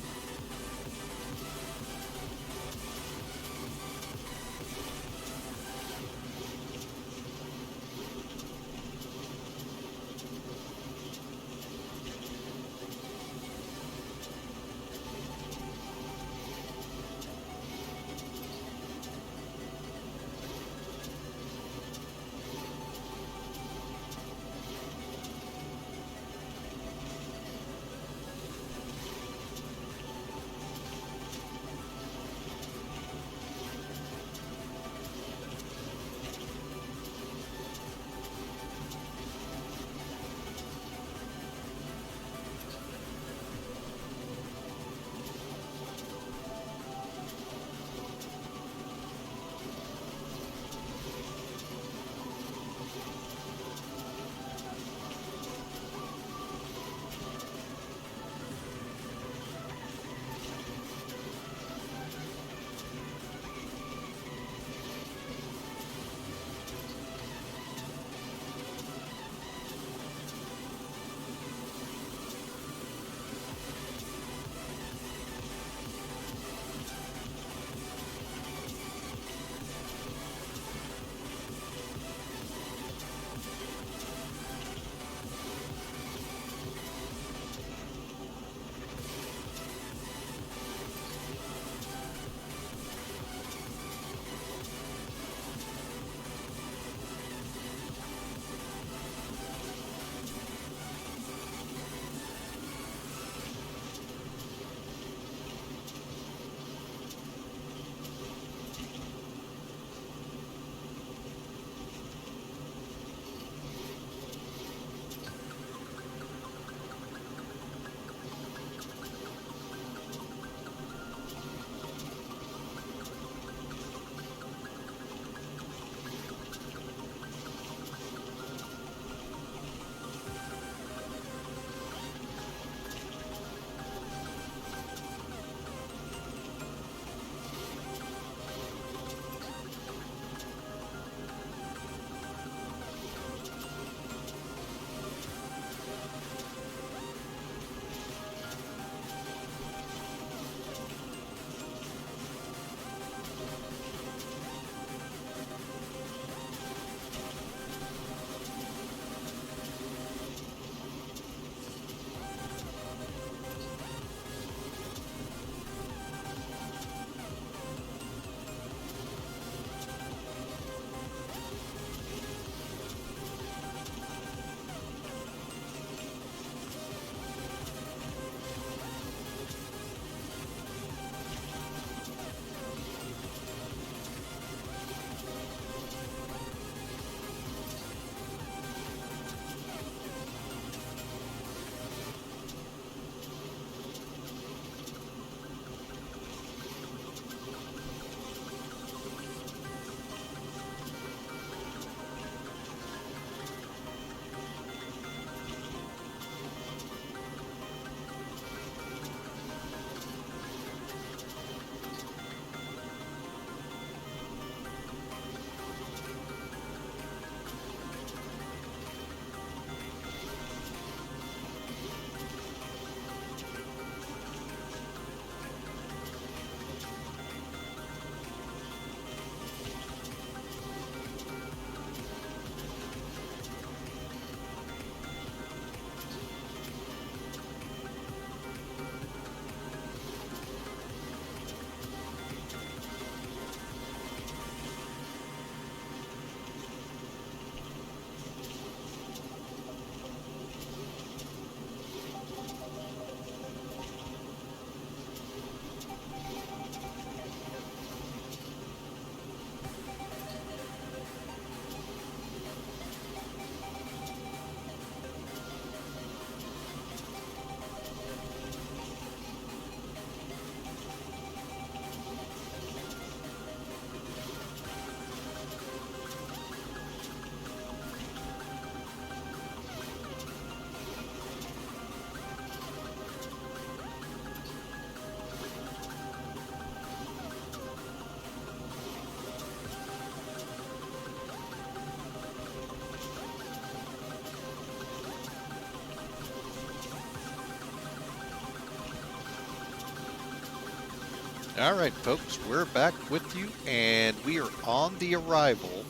Speaker 1: All right, folks, we're back with you, and we are on the arrival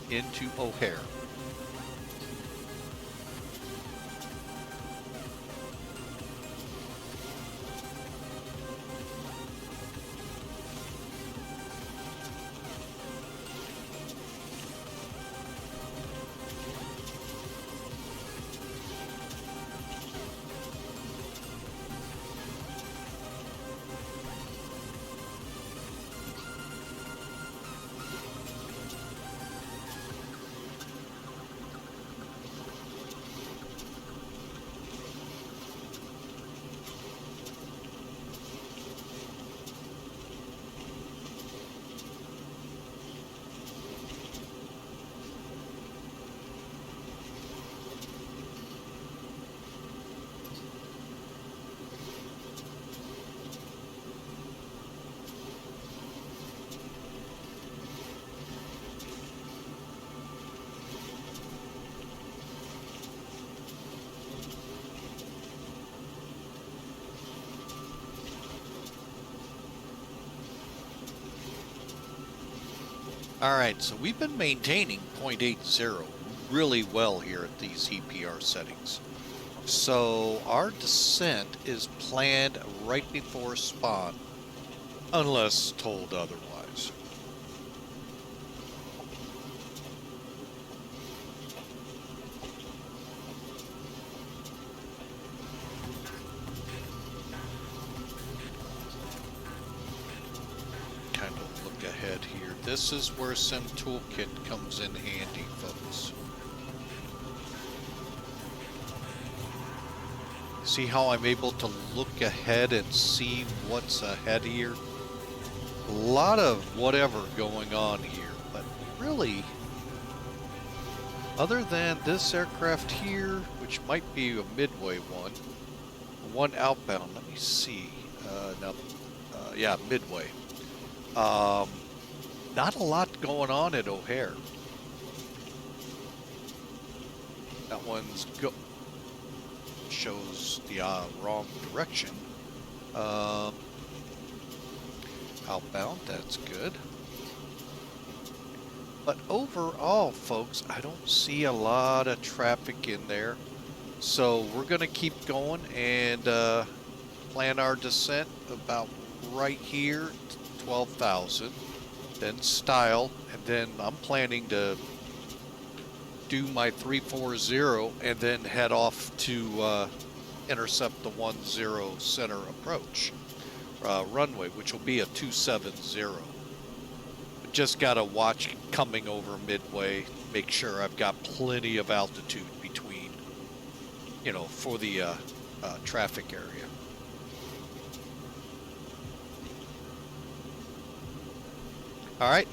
Speaker 1: into O'Hare. All right, so we've been maintaining 0.80 really well here at these EPR settings. So our descent is planned right before spawn, unless told otherwise. Kind of look ahead here. This is where Sim Toolkit comes in handy, folks. See how I'm able to look ahead and see what's ahead here? A lot of whatever going on here, but really, other than this aircraft here, which might be a midway one outbound, let me see. Yeah, midway. Not a lot going on at O'Hare. That one's shows the wrong direction. Outbound, that's good. But overall, folks, I don't see a lot of traffic in there. So we're going to keep going and plan our descent about right here, 12,000. Then style, and then I'm planning to do my 340 and then head off to intercept the 10 center approach runway, which will be a 270. Just got to watch coming over midway, make sure I've got plenty of altitude between, you know, for the traffic area. All right,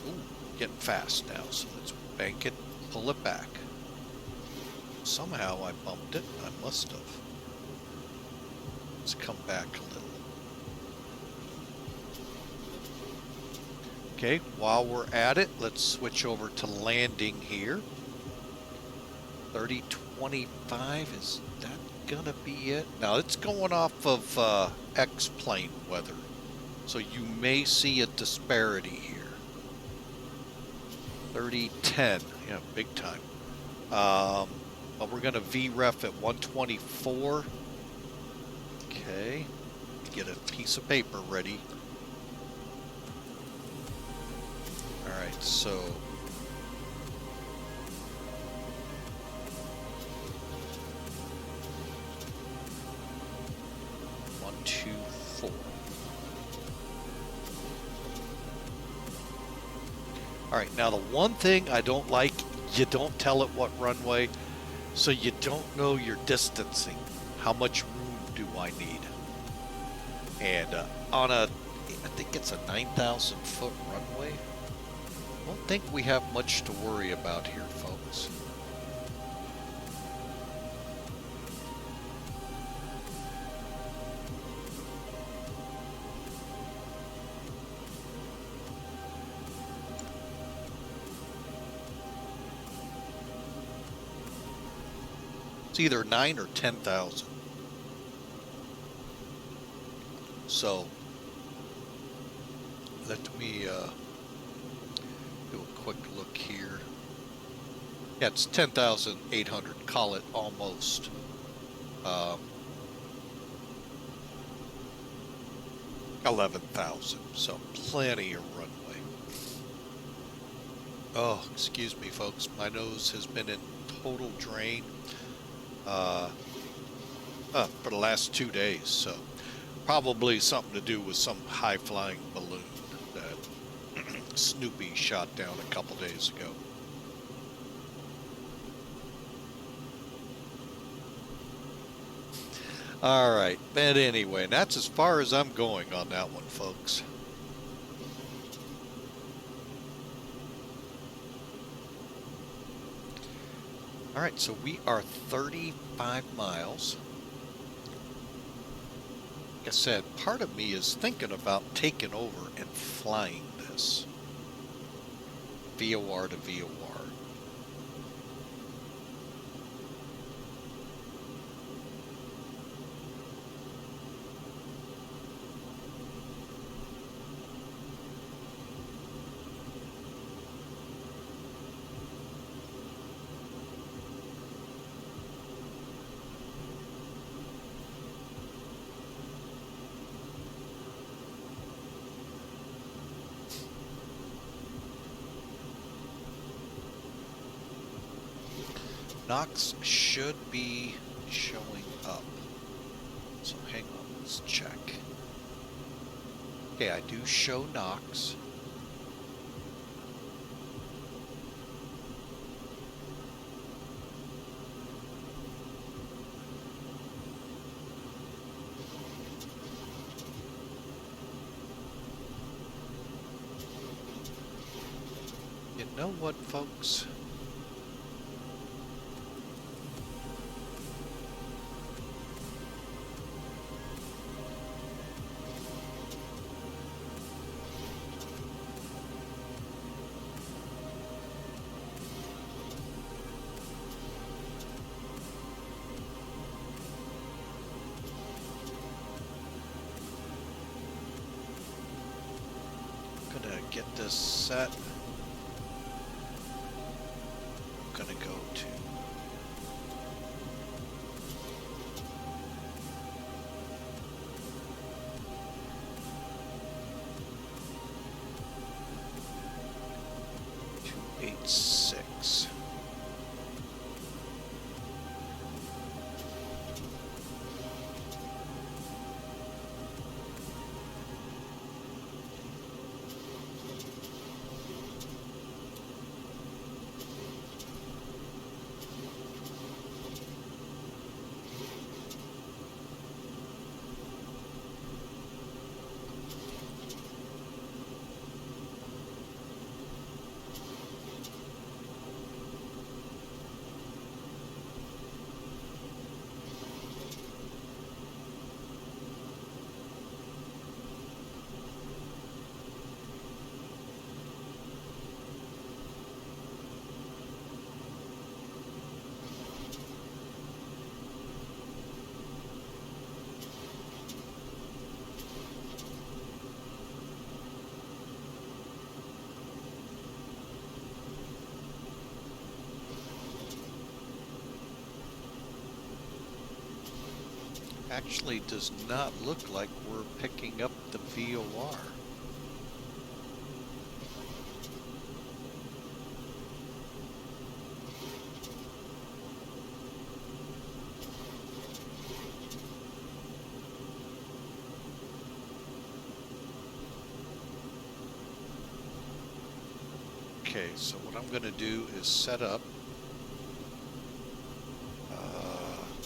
Speaker 1: ooh, getting fast now, so let's bank it, pull it back. Somehow I bumped it, I must have. Let's come back a little. Okay, while we're at it, let's switch over to landing here. 3025, is that gonna be it? Now it's going off of X-plane weather. So you may see a disparity here. 3010, yeah, big time. But we're going to VREF at 124. Okay, get a piece of paper ready. All right, so 124. All right, now the one thing I don't like, you don't tell it what runway, so you don't know your distancing. How much room do I need? And on a, I think it's a 9,000 foot runway, I don't think we have much to worry about here, folks. It's either 9 or 10,000. So let me do a quick look here. Yeah, it's 10,800. Call it almost. 11,000. So plenty of runway. Oh, excuse me, folks. My nose has been in total drain for the last 2 days. So probably something to do with some high-flying balloon that Snoopy shot down a couple days ago. All right, but anyway, that's as far as I'm going on that one, folks. All right, so we are 35 miles. Like I said, part of me is thinking about taking over and flying this VOR to VOR. Knox should be showing up. So hang on, let's check. Okay, I do show Knox. You know what, folks? Get this set. I'm gonna go to .286. Actually does not look like we're picking up the VOR. Okay, so what I'm going to do is set up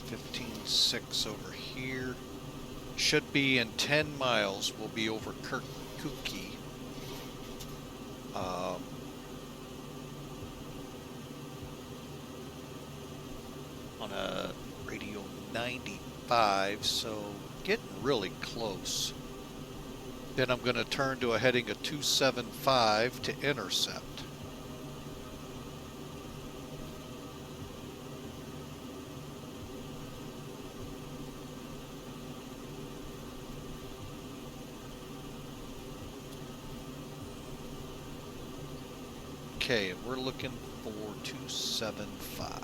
Speaker 1: 15.6 over here. Should be in 10 miles. We'll be over Kirkuk. On a radio 95, so getting really close. Then I'm going to turn to a heading of 275 to intercept. Okay, we're looking for 275.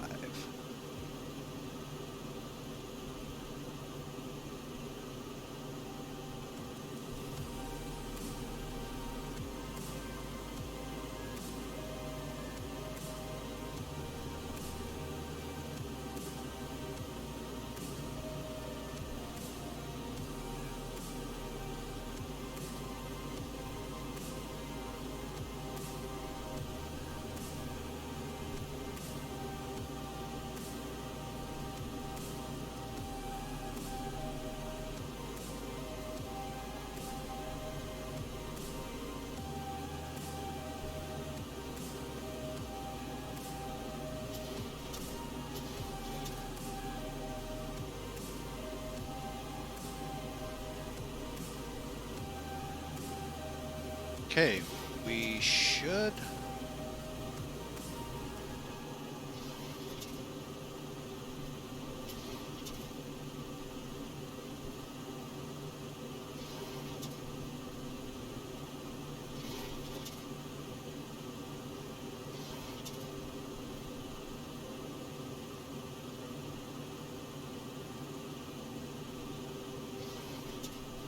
Speaker 1: Okay, we should.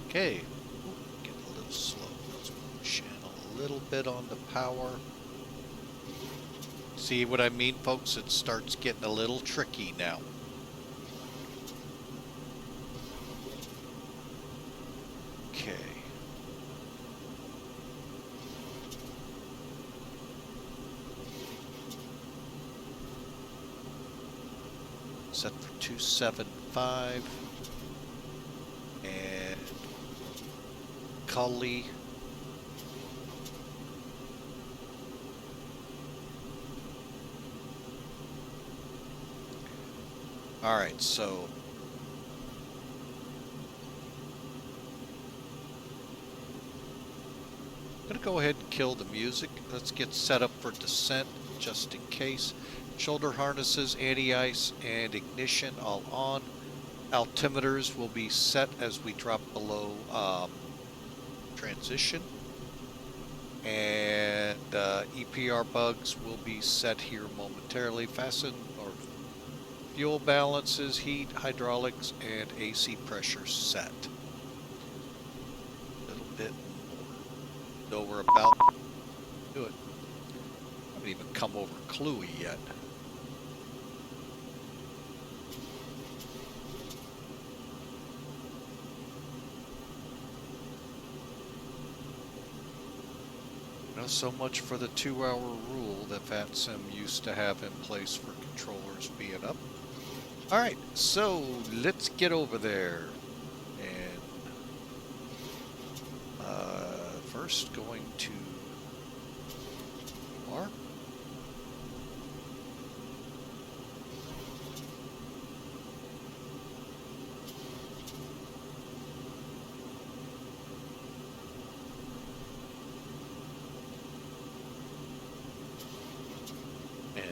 Speaker 1: Okay, getting a little slow. Let's push in a little bit on the power. See what I mean, folks? It starts getting a little tricky now. Okay. Set for 275. And Cully. All right, so I'm going to go ahead and kill the music. Let's get set up for descent just in case. Shoulder harnesses, anti-ice, and ignition all on. Altimeters will be set as we drop below transition. And EPR bugs will be set here momentarily. Fasten or fuel balances, heat, hydraulics, and AC pressure set. A little bit more. Know we're about to do it. I haven't even come over Cluey yet. So much for the 2-hour rule that VATSIM used to have in place for controllers being up. Alright, so let's get over there. And first going to R.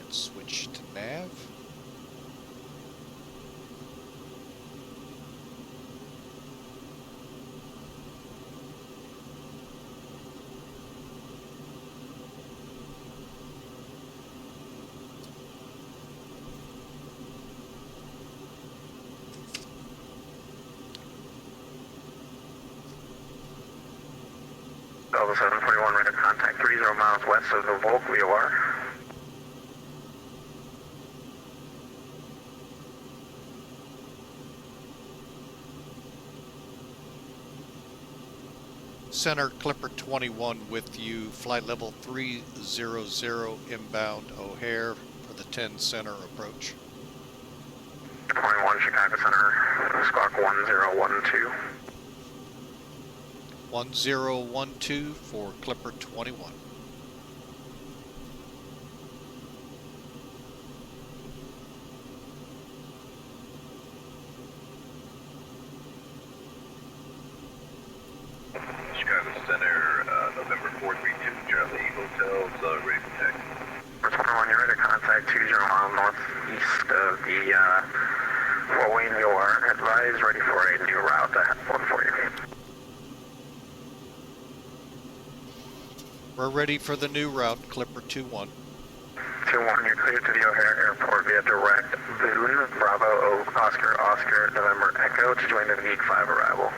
Speaker 1: Switch to nav.
Speaker 3: Delta 741, radar contact 30 miles west of the Volk VOR.
Speaker 1: Center Clipper 21 with you, flight level 300 inbound O'Hare for the 10 center approach.
Speaker 3: 21 Chicago Center, squawk 1012.
Speaker 1: 1012 for Clipper 21.
Speaker 3: Chicago Center, November 432, Charlie Hotel, ready for tech. First 101, you're ready to contact 20 miles northeast of the Fort Wayne VOR. Advise, ready for a new route. I have one for you.
Speaker 1: We're ready for the new route, Clipper 2-1.
Speaker 3: 2-1, you're cleared to the O'Hare Airport via direct Boone, Bravo, Oscar, Oscar, November, Echo to join the Week 5 arrival.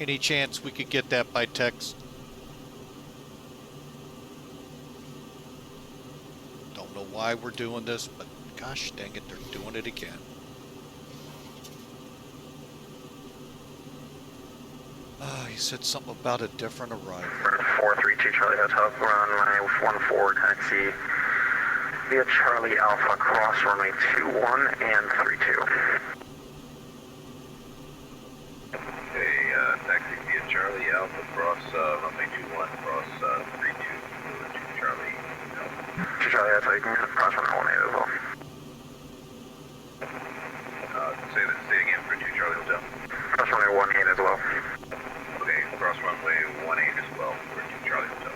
Speaker 1: Any chance we could get that by text? Don't know why we're doing this, but gosh dang it, they're doing it again. He said something about a different arrival.
Speaker 3: 432 Charlie Hotel, runway 14 taxi via Charlie Alpha, cross runway 21 and 32.
Speaker 5: Okay, taxi via Charlie Alpha, cross runway 21, cross 32 to Charlie Alpha.
Speaker 3: To Charlie Hotel, you can cross runway 18 as well.
Speaker 5: Say again for 2 Charlie Hotel.
Speaker 3: Cross runway 18 as well.
Speaker 5: Okay, cross runway 18 as well for 2 Charlie Hotel.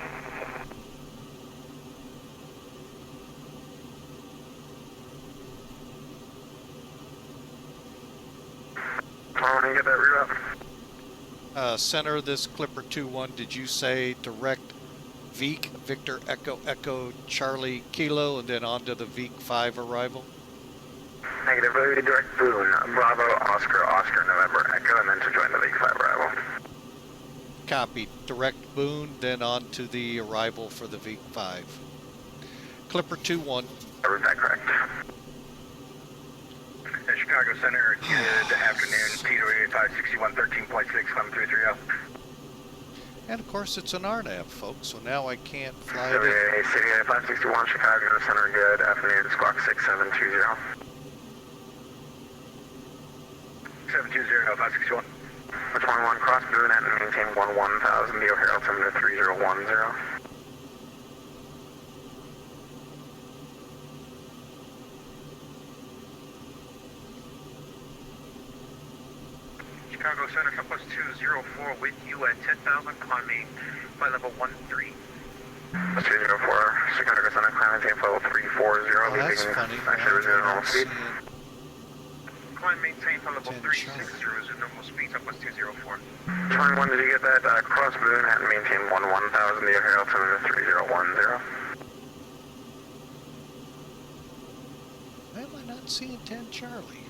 Speaker 3: I want to get that reroute.
Speaker 1: Center, this Clipper 2-1, did you say direct Veek, Victor, Echo, Echo, Charlie, Kilo, and then on to the Veek 5 arrival?
Speaker 3: Negative, direct Boone, Bravo, Oscar, Oscar, November, Echo, and then to join the Week 5 arrival.
Speaker 1: Copy. Direct Boone, then on to the arrival for the Veek 5. Clipper 2-1.
Speaker 3: I read that correct.
Speaker 5: Chicago Center, good afternoon, Tito 8561 13.6, 11330.
Speaker 1: And of course it's an RNAV, folks, so now I can't fly it in.
Speaker 3: Hey, City 561, Chicago Center, good afternoon, squawk 6720.
Speaker 5: 720, 561.
Speaker 3: Which 11 cross Boone and maintain 1000, the O'Hare altimeter 3010.
Speaker 6: Chicago Center, Southwest 204 with you at 10,000, climbing flight level 13.
Speaker 3: 204, Chicago Center, climb maintain flight level 340,
Speaker 1: Oh, that's
Speaker 3: leaving
Speaker 1: funny.
Speaker 3: actually resume normal speed.
Speaker 6: Climb maintain flight level
Speaker 1: 10
Speaker 6: 360, resume normal speed, Southwest 204.
Speaker 3: 21, did you get that? Cross Boone and maintain 1000, the O'Hare altimeter 3010.
Speaker 1: Why am I not seeing 10 Charlie?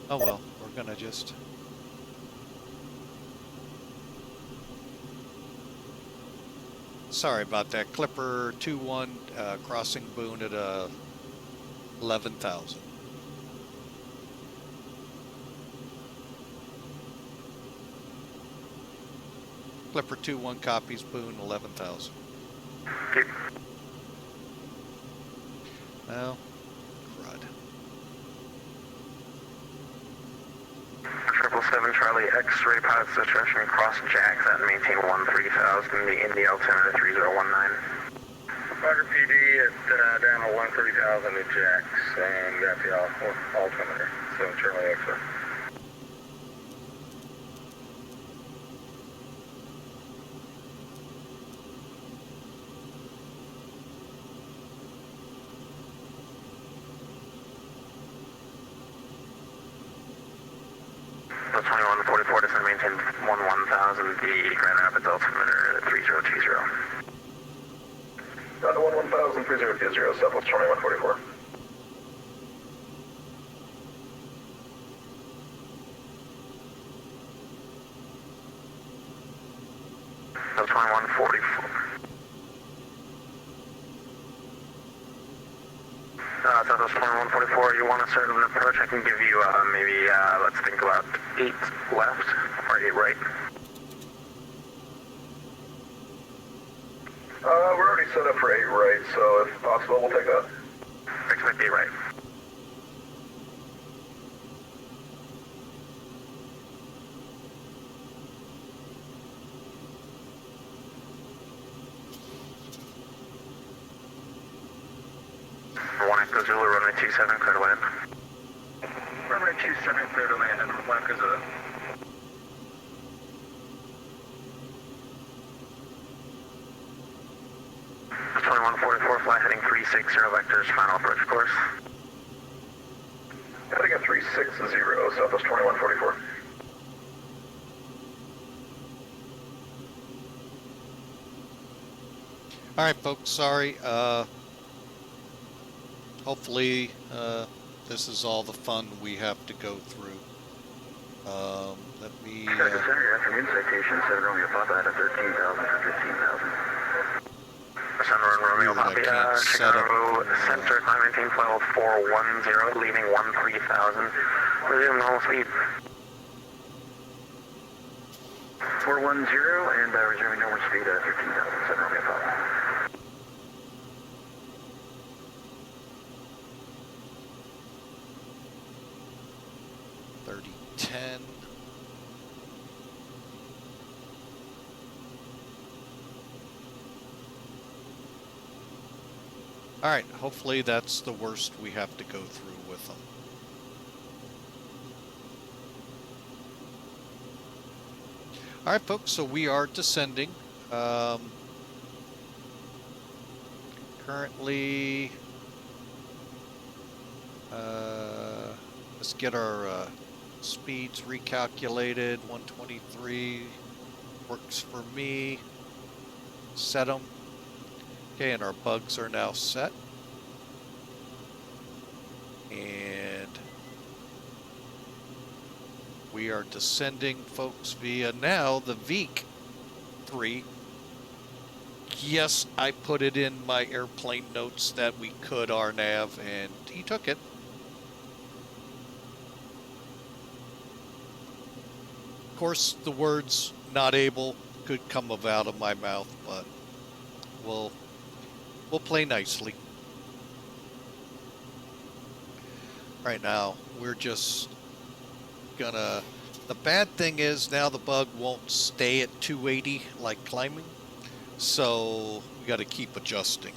Speaker 1: Oh well, we're gonna just... Sorry about that. Clipper 2-1, crossing Boone at 11,000. Clipper 2-1 copies Boone 11,000.
Speaker 3: Keep.
Speaker 1: Well, crud.
Speaker 3: 777 Charlie X-ray pilot situation, cross jacks at maintain 13,000, the Indy altimeter 3019.
Speaker 5: Roger PD at down to 130,000 at jacks, and got the altimeter, 7 Charlie X-ray.
Speaker 3: So 2144 to maintain 1000, the Grand Rapids altimeter 3020.
Speaker 5: Down to 1000, 3020, Southwest 2144.
Speaker 3: So 2144. Southwest 2144, you want to start an approach? I can give you maybe, let's think about 8 left, or 8 right.
Speaker 5: We're already set up for 8 right, so if possible, we'll take that.
Speaker 3: Expect 8 right. One Echo Zulu, runway 27, clear to land.
Speaker 6: Runway 27, clear to land, and Black is a...
Speaker 3: heading 360 vectors, final approach course.
Speaker 5: Heading at 360, Southwest 2144.
Speaker 1: All right, folks, sorry. Hopefully this is all the fun we have to go through. Let me...
Speaker 3: Center afternoon citation, 7 Romeo Papa at 13,000 for 15,000. Center Romeo Papa, Chicago Center, climb maintain level 410, leaving 13,000. Resume normal speed. 410 and resuming normal speed at 13,000, 7 Romeo Papa.
Speaker 1: 10. All right, hopefully that's the worst we have to go through with them. All right, folks, so we are descending. Currently, let's get our speeds recalculated. 123 works for me. Set them. Okay, and our bugs are now set. And we are descending, folks, via now the VEEK 3. Yes, I put it in my airplane notes that we could RNAV, and he took it. Of course, the words "not able" could come out of my mouth, but we'll play nicely. Right now, we're just gonna... The bad thing is now the bug won't stay at 280 like climbing, so we got to keep adjusting.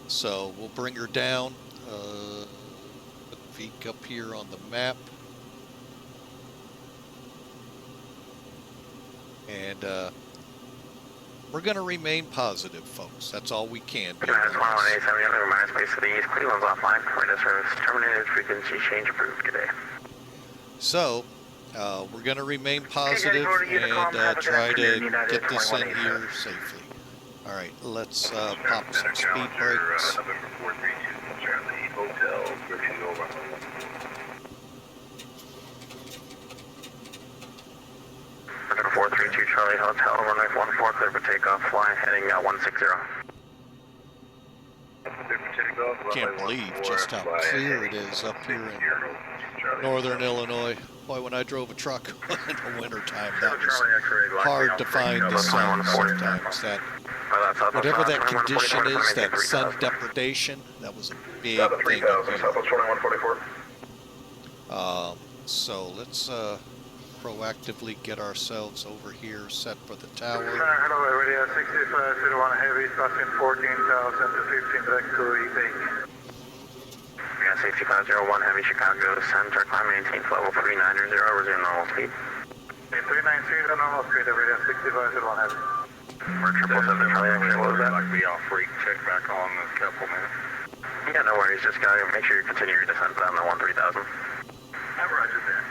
Speaker 1: So we'll bring her down. Put VEEK up here on the map. And we're going to remain positive, folks. That's all we can do.
Speaker 3: United 187, other minus base to the east. Cleveland's offline. Radio service terminated. Frequency change approved. Good day.
Speaker 1: So, we're going to remain positive and try to get this in here safely. All right, let's pop some speed brakes.
Speaker 5: November 432, Charlie Hotel, ready to go over.
Speaker 3: November 432, Charlie Hotel, runway 14, clear for takeoff, fly, heading 160.
Speaker 1: Can't believe just how clear it is up here in northern Illinois. Boy, when I drove a truck in the wintertime, that was hard to find the sun sometimes. That, whatever that condition is, that sun depredation, that was a big thing up here. So let's proactively get ourselves over here set for the tower.
Speaker 3: Hello, area 6501 heavy, passing 14,000 to 15 direct to E8. Yeah, 6501 heavy, Chicago Center, climb maintain level 390, resume normal speed. 390, normal speed, area 6501 heavy. We're 777 Charlie, actually, what was that? Like be off freak, check back on in a couple minutes. Yeah, no worries, just gotta make sure you continue your descent down the 13,000. Roger that.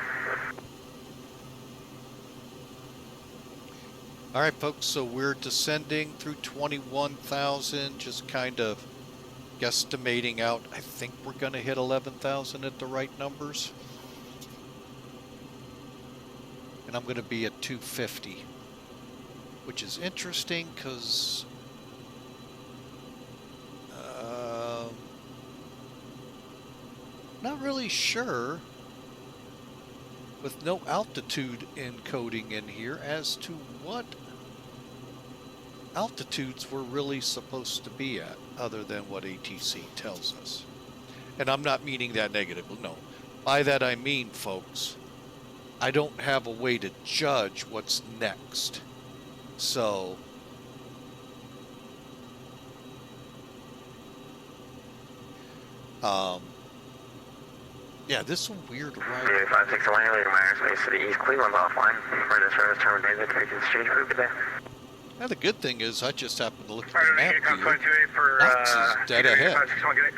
Speaker 1: All right, folks, so we're descending through 21,000, just kind of guesstimating out. I think we're going to hit 11,000 at the right numbers. And I'm going to be at 250, which is interesting because not really sure, with no altitude encoding in here, as to what altitudes we're really supposed to be at, other than what ATC tells us. And I'm not meaning that negative, no. By that I mean, folks, I don't have a way to judge what's next. So, yeah, this is a weird ride.
Speaker 3: 561, leaving Myers Base to the east, Cleveland's offline. Radio service terminated, frequency change approved today.
Speaker 1: Now the good thing is I just happened to look at the
Speaker 3: Roger,
Speaker 1: map
Speaker 3: Recon
Speaker 1: here.
Speaker 3: 22A for,
Speaker 1: Knox is dead ahead.
Speaker 3: 561, get it.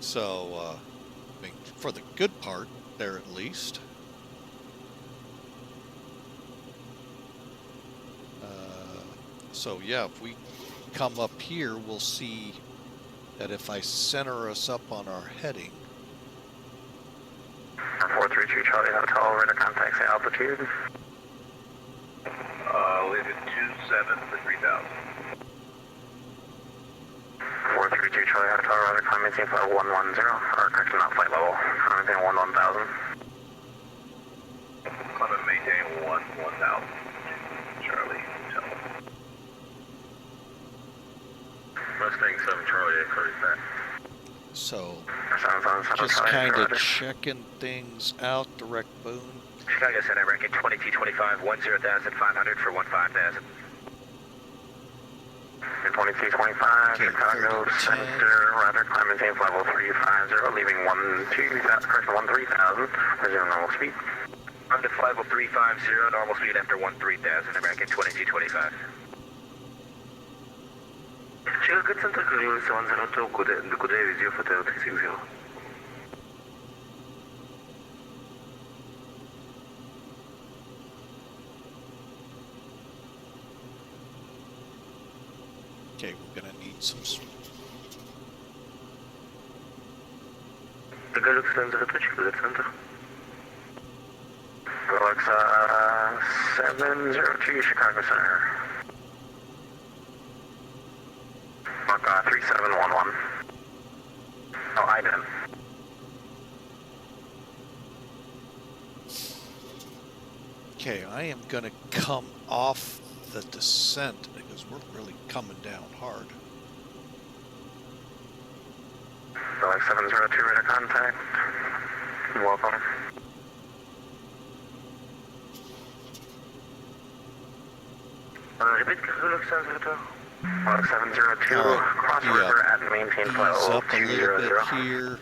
Speaker 1: So, I mean, for the good part there at least. So yeah, if we come up here, we'll see that if I center us up on our heading.
Speaker 3: 432 Charlie Hotel, radar contacts altitude.
Speaker 5: Leave it 27 for 3,000.
Speaker 3: 432 Charlie Hotel, radar climb maintain flight 110, or correction, not flight level, maintain 1000.
Speaker 5: Climb and maintain 1,000. Charlie Hotel.
Speaker 3: Mustang 7 Charlie, encourage that.
Speaker 1: So,
Speaker 3: 777
Speaker 1: just
Speaker 3: Charlie,
Speaker 1: kind of
Speaker 3: roger.
Speaker 1: checking things out, direct boon.
Speaker 3: Chicago Center, ranking 2225, 10,500 for 15,000. 2225,
Speaker 1: Okay,
Speaker 3: Chicago
Speaker 1: 30,
Speaker 3: Center, radar climb maintain level 350, leaving 13,000, resume normal speed. On to level 350, normal speed after 13,000, ranking 2225. Chicago Center, Korean 702, good day with you for Hotel 360.
Speaker 1: Okay, we're gonna need some.
Speaker 3: Galaxy Center, Chicago Center. Galaxy 702, Chicago Center. Mark 3711. Oh, I didn't.
Speaker 1: Okay, I am gonna come off the descent because we're really coming down hard.
Speaker 3: Galaxy 702, radar contact. Welcome. Repeat, Galaxy 702. Galaxy 702,
Speaker 1: Alright,
Speaker 3: cross
Speaker 1: yeah.
Speaker 3: river at maintain
Speaker 1: Ease
Speaker 3: flight level
Speaker 1: up a little
Speaker 3: 200.
Speaker 1: bit here.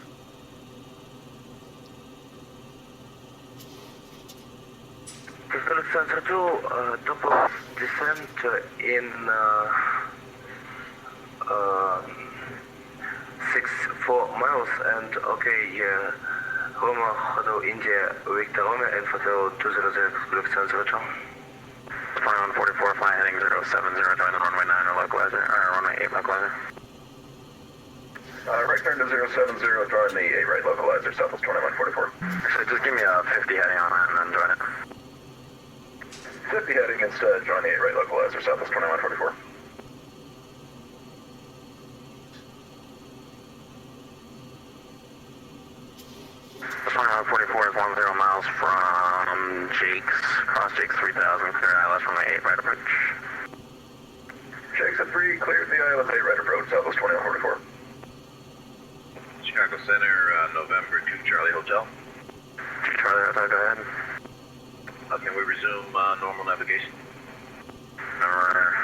Speaker 3: Galaxy 702, top of descent in 6-4 miles and okay, Roma, Hotel India, Victor Roma and Hotel 200, Galaxy 702. 2144, fly heading 070, join the runway 9 or localizer, or runway 8 localizer.
Speaker 5: Right turn to 070, join the 8 right localizer, Southwest 2144.
Speaker 3: So just give me a 50 heading on that and then join it.
Speaker 5: 50 heading instead, join the 8 right localizer, Southwest 2144.
Speaker 3: The 2144 is 10 miles from Jake's, cross Jake's 3000, clear ILS from the 8 right approach.
Speaker 5: Jake's at 3, cleared the ILS 8 right approach, Southwest 2144. Chicago Center, November 2 Charlie Hotel.
Speaker 3: 2 Charlie Hotel, go ahead.
Speaker 5: Can we resume normal navigation?
Speaker 3: Number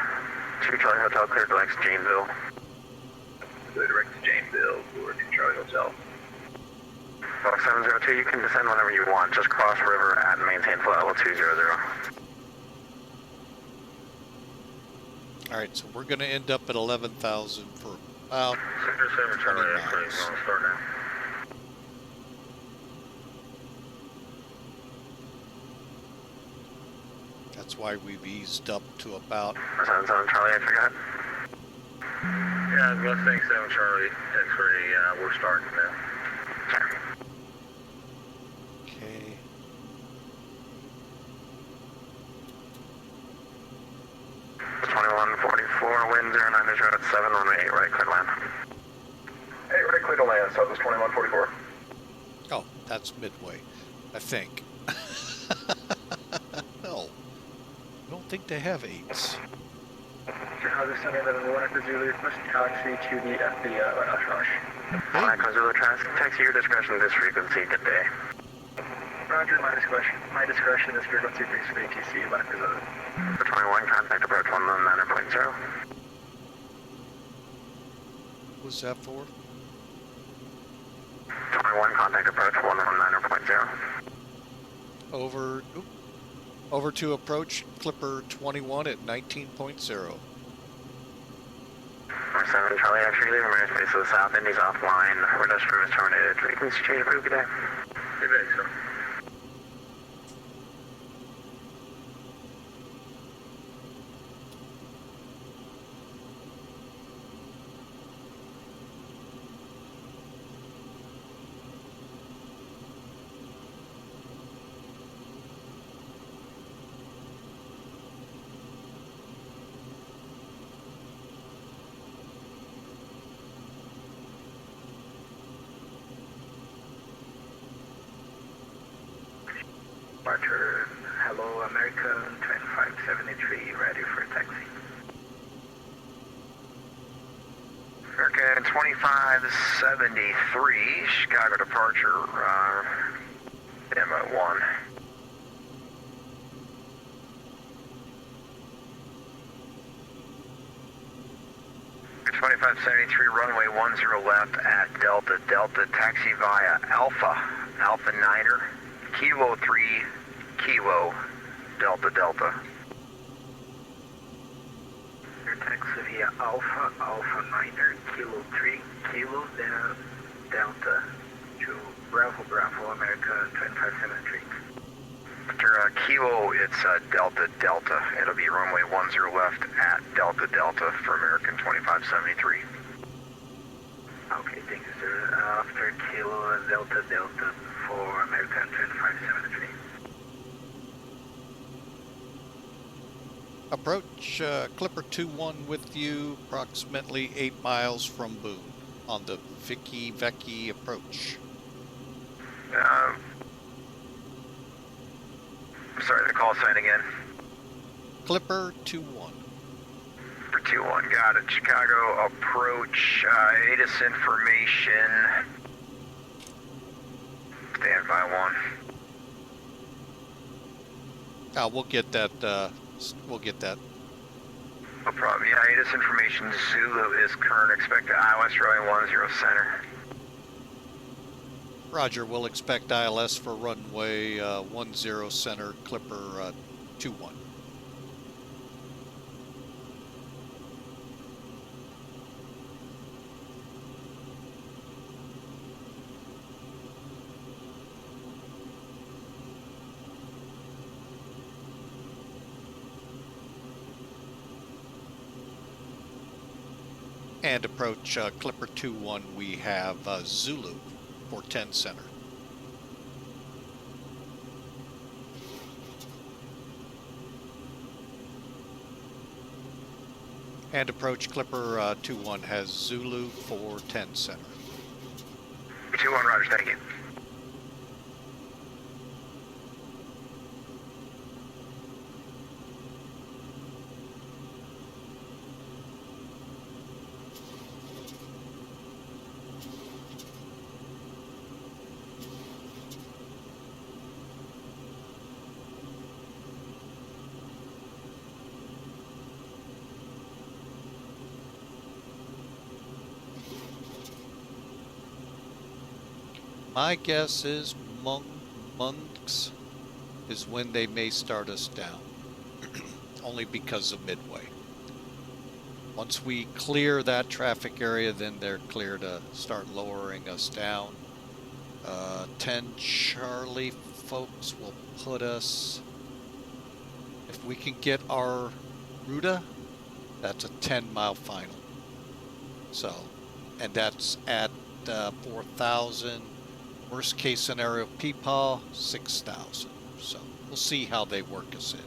Speaker 3: 2 Charlie Hotel, clear direct to Janesville.
Speaker 5: Clear direct to Janesville for 2 Charlie Hotel.
Speaker 3: 702, you can descend whenever you want, just cross river at maintain flight level 200.
Speaker 1: Alright, so we're gonna end up at 11,000 for about
Speaker 3: 607 Charlie,
Speaker 1: 20
Speaker 3: that's where
Speaker 1: miles.
Speaker 3: you want to start now.
Speaker 1: That's why we've eased up to about
Speaker 3: 77 Charlie, I forgot.
Speaker 7: Yeah, Mustang 7 Charlie, X-ray, we're starting now.
Speaker 1: okay.
Speaker 3: 2144, wind 090 at 7, runway 8 right, clear to land.
Speaker 5: 8 right, clear to land, Southwest 2144.
Speaker 1: Oh, that's midway, I think. No, I don't think they have 8s.
Speaker 8: Chicago Center, November 1 after Zulu, request taxi to the FBO, rush.
Speaker 3: Alright, Zulu traffic, taxi your discretion this frequency, good day.
Speaker 8: Roger, my discretion is frequency 3 ATC, left is over.
Speaker 3: For 21, contact approach 119.0.
Speaker 1: What's that for?
Speaker 3: 21, contact approach 119.0.
Speaker 1: Over. Oop. Over to approach Clipper 21 at 19.0.
Speaker 3: 7 Charlie, after you leave airspace to the south, Indy's offline. Radar service terminated. Frequency change, good day.
Speaker 7: Good day, sir.
Speaker 3: Departure, hello, American 2573, ready for taxi. American 2573, Chicago departure, demo 1. American 2573, runway 10 left at Delta, Delta, taxi via Alpha, Alpha Niner, Kilo 3, Kilo, Delta, Delta. Your taxi via Alpha, Alpha Niner, Kilo 3, Kilo, Delta, to Bravo, Bravo, America 2573. After Kilo, it's Delta, Delta. It'll be runway 10 left at Delta, Delta for American 2573. Okay, thank you, sir. After Kilo, Delta, Delta for American 2573.
Speaker 1: Approach Clipper 21 with you, approximately 8 miles from Boone on the Vicky Vecchi approach.
Speaker 3: Sorry, the call sign again.
Speaker 1: Clipper 21.
Speaker 3: For 21, got it. Chicago approach, ATIS information. Standby 1.
Speaker 1: We'll get that. We'll get that.
Speaker 3: No problem. Yeah, ATIS information. Zulu is current. Expected ILS runway 10 center.
Speaker 1: Roger. We'll expect ILS for runway 10 center. Clipper 21. And approach Clipper 21, we have Zulu for 10 center. And approach Clipper 21 has Zulu for 10 center.
Speaker 3: 21, Roger, thank you.
Speaker 1: My guess is months is when they may start us down, only because of Midway. Once we clear that traffic area, then they're clear to start lowering us down. 10 Charlie folks will put us, if we can get our Ruta, that's a 10-mile final. So, and that's at 4,000. Worst case scenario, Peepaw, 6,000. So we'll see how they work us in.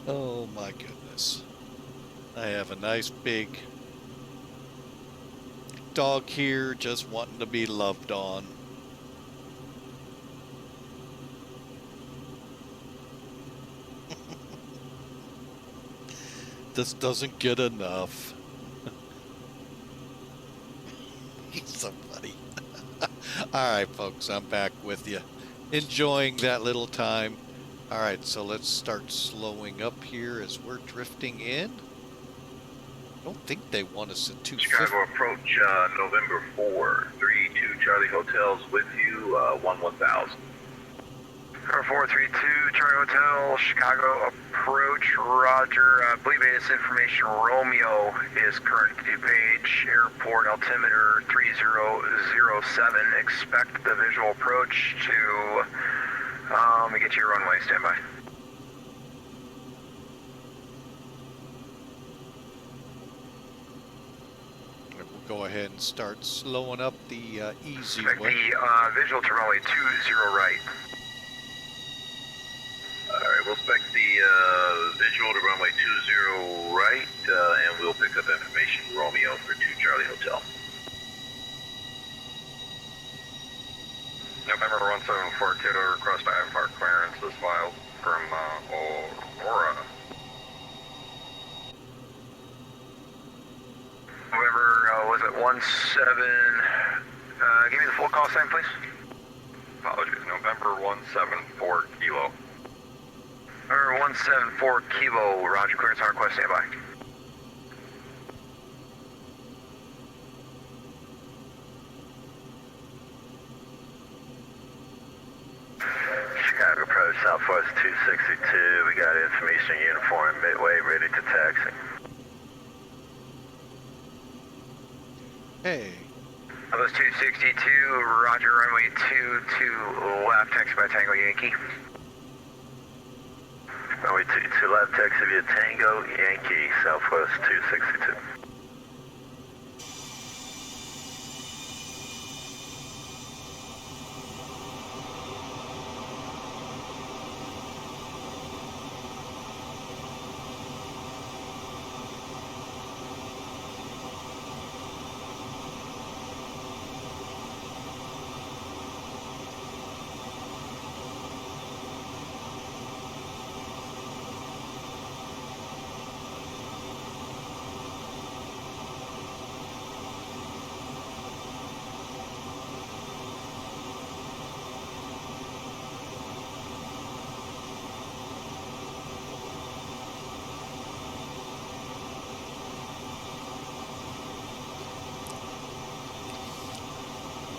Speaker 1: Oh my goodness. I have a nice big dog here just wanting to be loved on. This doesn't get enough. He's so funny. Alright folks, I'm back with you. Enjoying that little time. Alright, so let's start slowing up here as we're drifting in. I don't think they want us at 250.
Speaker 5: Chicago approach, November 4, 32 Charlie Hotels with you, 1000.
Speaker 3: 432 Charlie Hotel, Chicago approach, roger. I believe this information, Romeo is current to page, airport altimeter 3007. Expect the visual approach to, let me get to your runway, standby.
Speaker 1: We'll go ahead and start slowing up the easy
Speaker 3: Expect
Speaker 1: way.
Speaker 3: the visual to runway 20 right.
Speaker 5: Alright, we'll spec the visual to runway 20 right, and we'll pick up information Romeo for 2 Charlie Hotel.
Speaker 7: November 174 Kilo, request IFR clearance is filed from Aurora.
Speaker 3: November, was it 17, give me the full call sign, please.
Speaker 7: Apologies, November 174 Kilo.
Speaker 3: November 174 Kilo, roger, clearance on request, standby.
Speaker 7: Chicago approach, Southwest 262. We got information uniform midway, ready to taxi.
Speaker 1: Hey.
Speaker 3: Southwest 262, roger, runway 22 left, taxi by Tango Yankee.
Speaker 7: Runway 22 left, taxi via Tango Yankee, Southwest 262.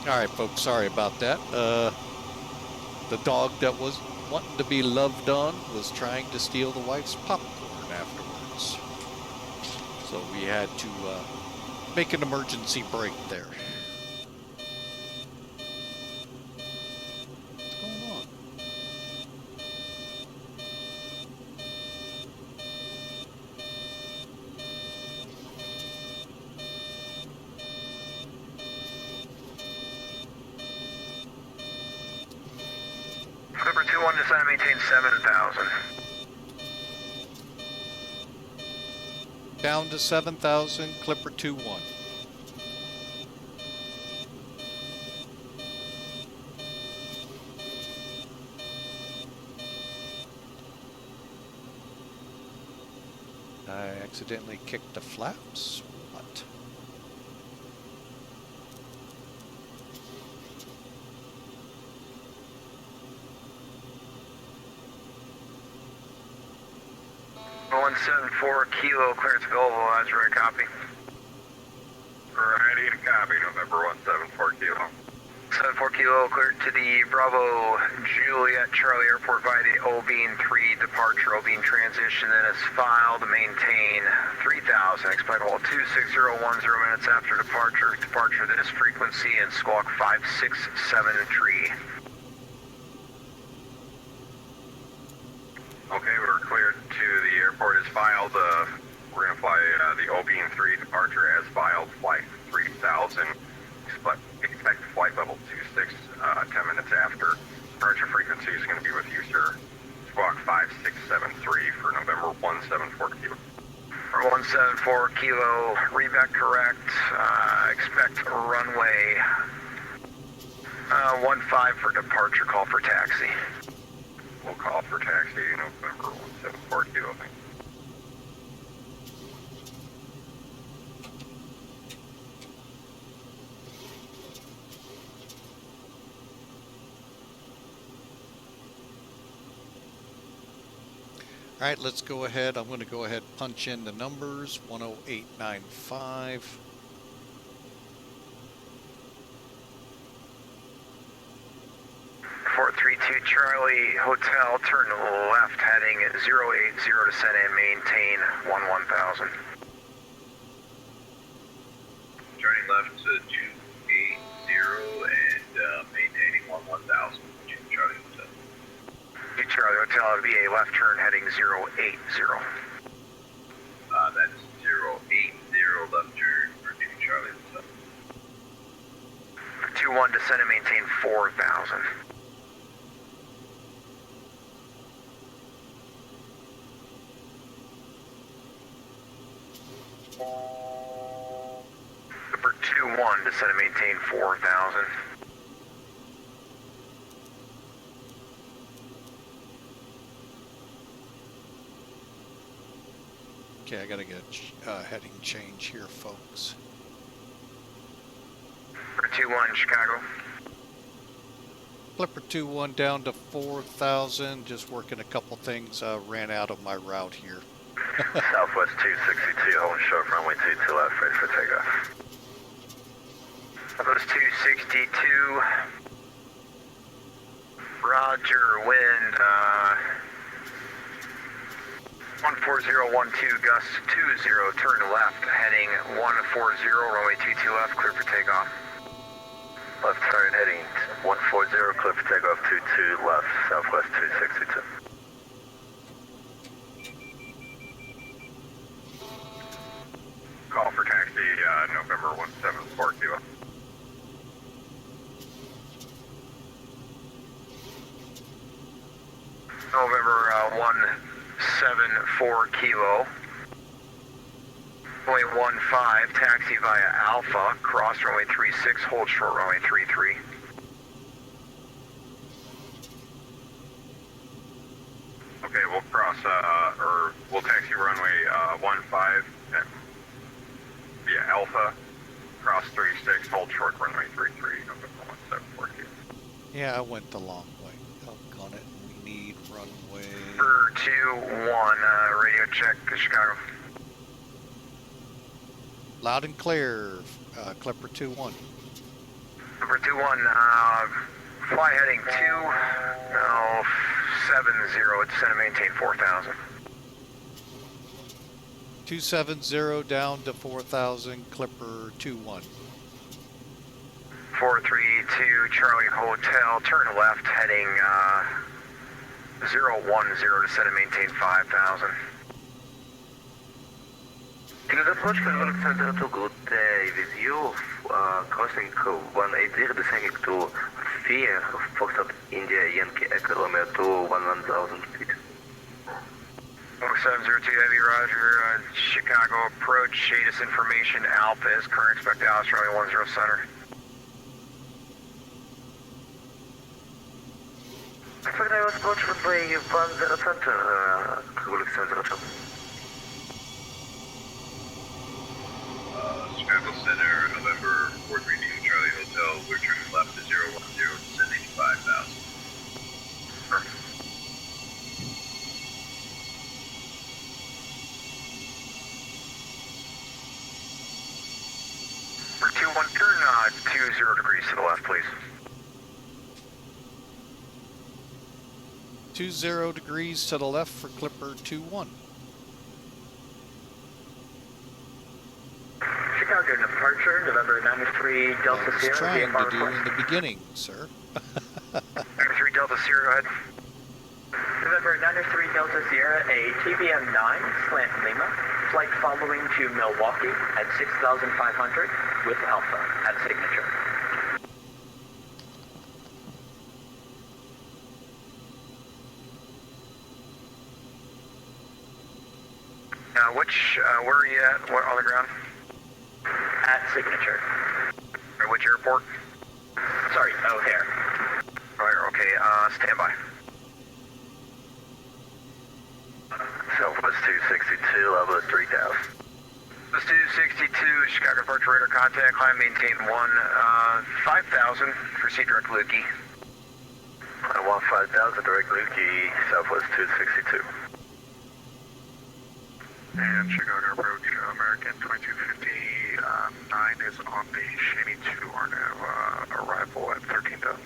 Speaker 1: Alright folks, sorry about that. The dog that was wanting to be loved on was trying to steal the wife's popcorn afterwards. So we had to make an emergency break there. What's going on?
Speaker 3: Clipper 21, descend and maintain 7,000.
Speaker 1: Down to 7,000, Clipper 2-1. I accidentally kicked the flaps. What?
Speaker 3: One 174 Kilo, clearance available, as ready, copy.
Speaker 7: Ready to copy, November 174 Kilo.
Speaker 3: 74 Kilo, cleared to the Bravo Juliet Charlie Airport via the OBean 3 departure, OBean transition, then is filed, maintain 3,000, expect hold 26010 minutes after departure, this frequency and squawk 567
Speaker 7: Okay, we're cleared to the airport as filed. We're going to fly the OBean 3 departure as filed, flight 3000. Expect flight level 26, 10 minutes after. Departure frequency is going to be with you, sir. Squawk 567. 673 for November 174 Kilo.
Speaker 3: For 174 Kilo, reback correct. Expect runway 15 for departure. Call for taxi.
Speaker 7: We'll call for taxi November 174 Kilo.
Speaker 1: All right, let's go ahead. I'm going to go ahead and punch in the numbers. 10895.
Speaker 3: Charlie Hotel, turn left heading 080, descend and maintain 11,000.
Speaker 5: Turning left to 280 and maintaining 11,000. Charlie Hotel.
Speaker 3: Charlie Hotel, it'll be a left turn heading 080.
Speaker 5: That's 080 left turn for Charlie Hotel.
Speaker 3: 21, descend and maintain 4,000. Number 21, descend and maintain 4,000.
Speaker 1: Okay, I got to get a heading change here, folks.
Speaker 3: Number 21, Chicago.
Speaker 1: Clipper 21 down to 4,000. Just working a couple things. Ran out of my route here.
Speaker 3: Southwest 262, holding short runway 22 left, ready for takeoff. Southwest 262, Roger, wind, 14012, gust 20, turn left, heading 140, runway 22 left, clear for takeoff. Left turn heading 140, clear for takeoff 22 left, Southwest 262.
Speaker 7: Call for taxi November 174 Kilo.
Speaker 3: November 174 Kilo. Runway 15, taxi via Alpha, cross runway 36, hold short runway 33.
Speaker 7: Okay, we'll cross, or we'll taxi runway 15 via Alpha, cross 36, hold short runway 33, November 174 Kilo.
Speaker 1: Yeah, I went the long way. Doggone it. We need runway.
Speaker 3: Number 21, radio check, Chicago.
Speaker 1: Loud and clear, Clipper 21.
Speaker 3: Number 21, fly heading 270, descend and maintain 4,000.
Speaker 1: 270 down to 4,000, Clipper 21.
Speaker 3: 432, Charlie Hotel, turn left, heading 010, descend and maintain 5,000.
Speaker 9: Good approach for Alexander to good day with you, crossing 180, descending to Fear, Foxtrot, India, Yankee, Echo, Romeo to 11,000 feet.
Speaker 3: 702 Heavy, Roger, Chicago approach, Shadis information, Alpha is current, expect Alice, runway 10 center.
Speaker 9: Expect I was approach runway 10 center, Alexander.
Speaker 5: Chicago Center, November 432 Charlie Hotel. We're turning left to 010, descending 5,000.
Speaker 3: Perfect. For 21, turn 20 degrees to the left, please.
Speaker 1: 20 degrees to the left for Clipper 21.
Speaker 8: Chicago departure, November 93 Delta
Speaker 1: I was
Speaker 8: Sierra.
Speaker 1: trying
Speaker 8: VFR
Speaker 1: to do
Speaker 8: report.
Speaker 1: in the beginning, sir.
Speaker 3: 93 Delta Sierra, go ahead.
Speaker 8: November 93 Delta Sierra, a TBM 9, slant Lima, flight following to Milwaukee at 6,500 with Alpha at signature.
Speaker 3: Where are you at? What, on the ground?
Speaker 8: At Signature.
Speaker 3: Or which airport?
Speaker 8: Sorry, O'Hare.
Speaker 3: Right, okay, stand by.
Speaker 9: Southwest 262, level 3000.
Speaker 3: This 262, Chicago departure radar contact, climb maintain 5000, proceed direct Lukey.
Speaker 9: I want 5000, direct Lukey, Southwest 262.
Speaker 7: And Chicago approach, American 2250, 9 is on the Shaney 2 RNAV, arrival at 13,000.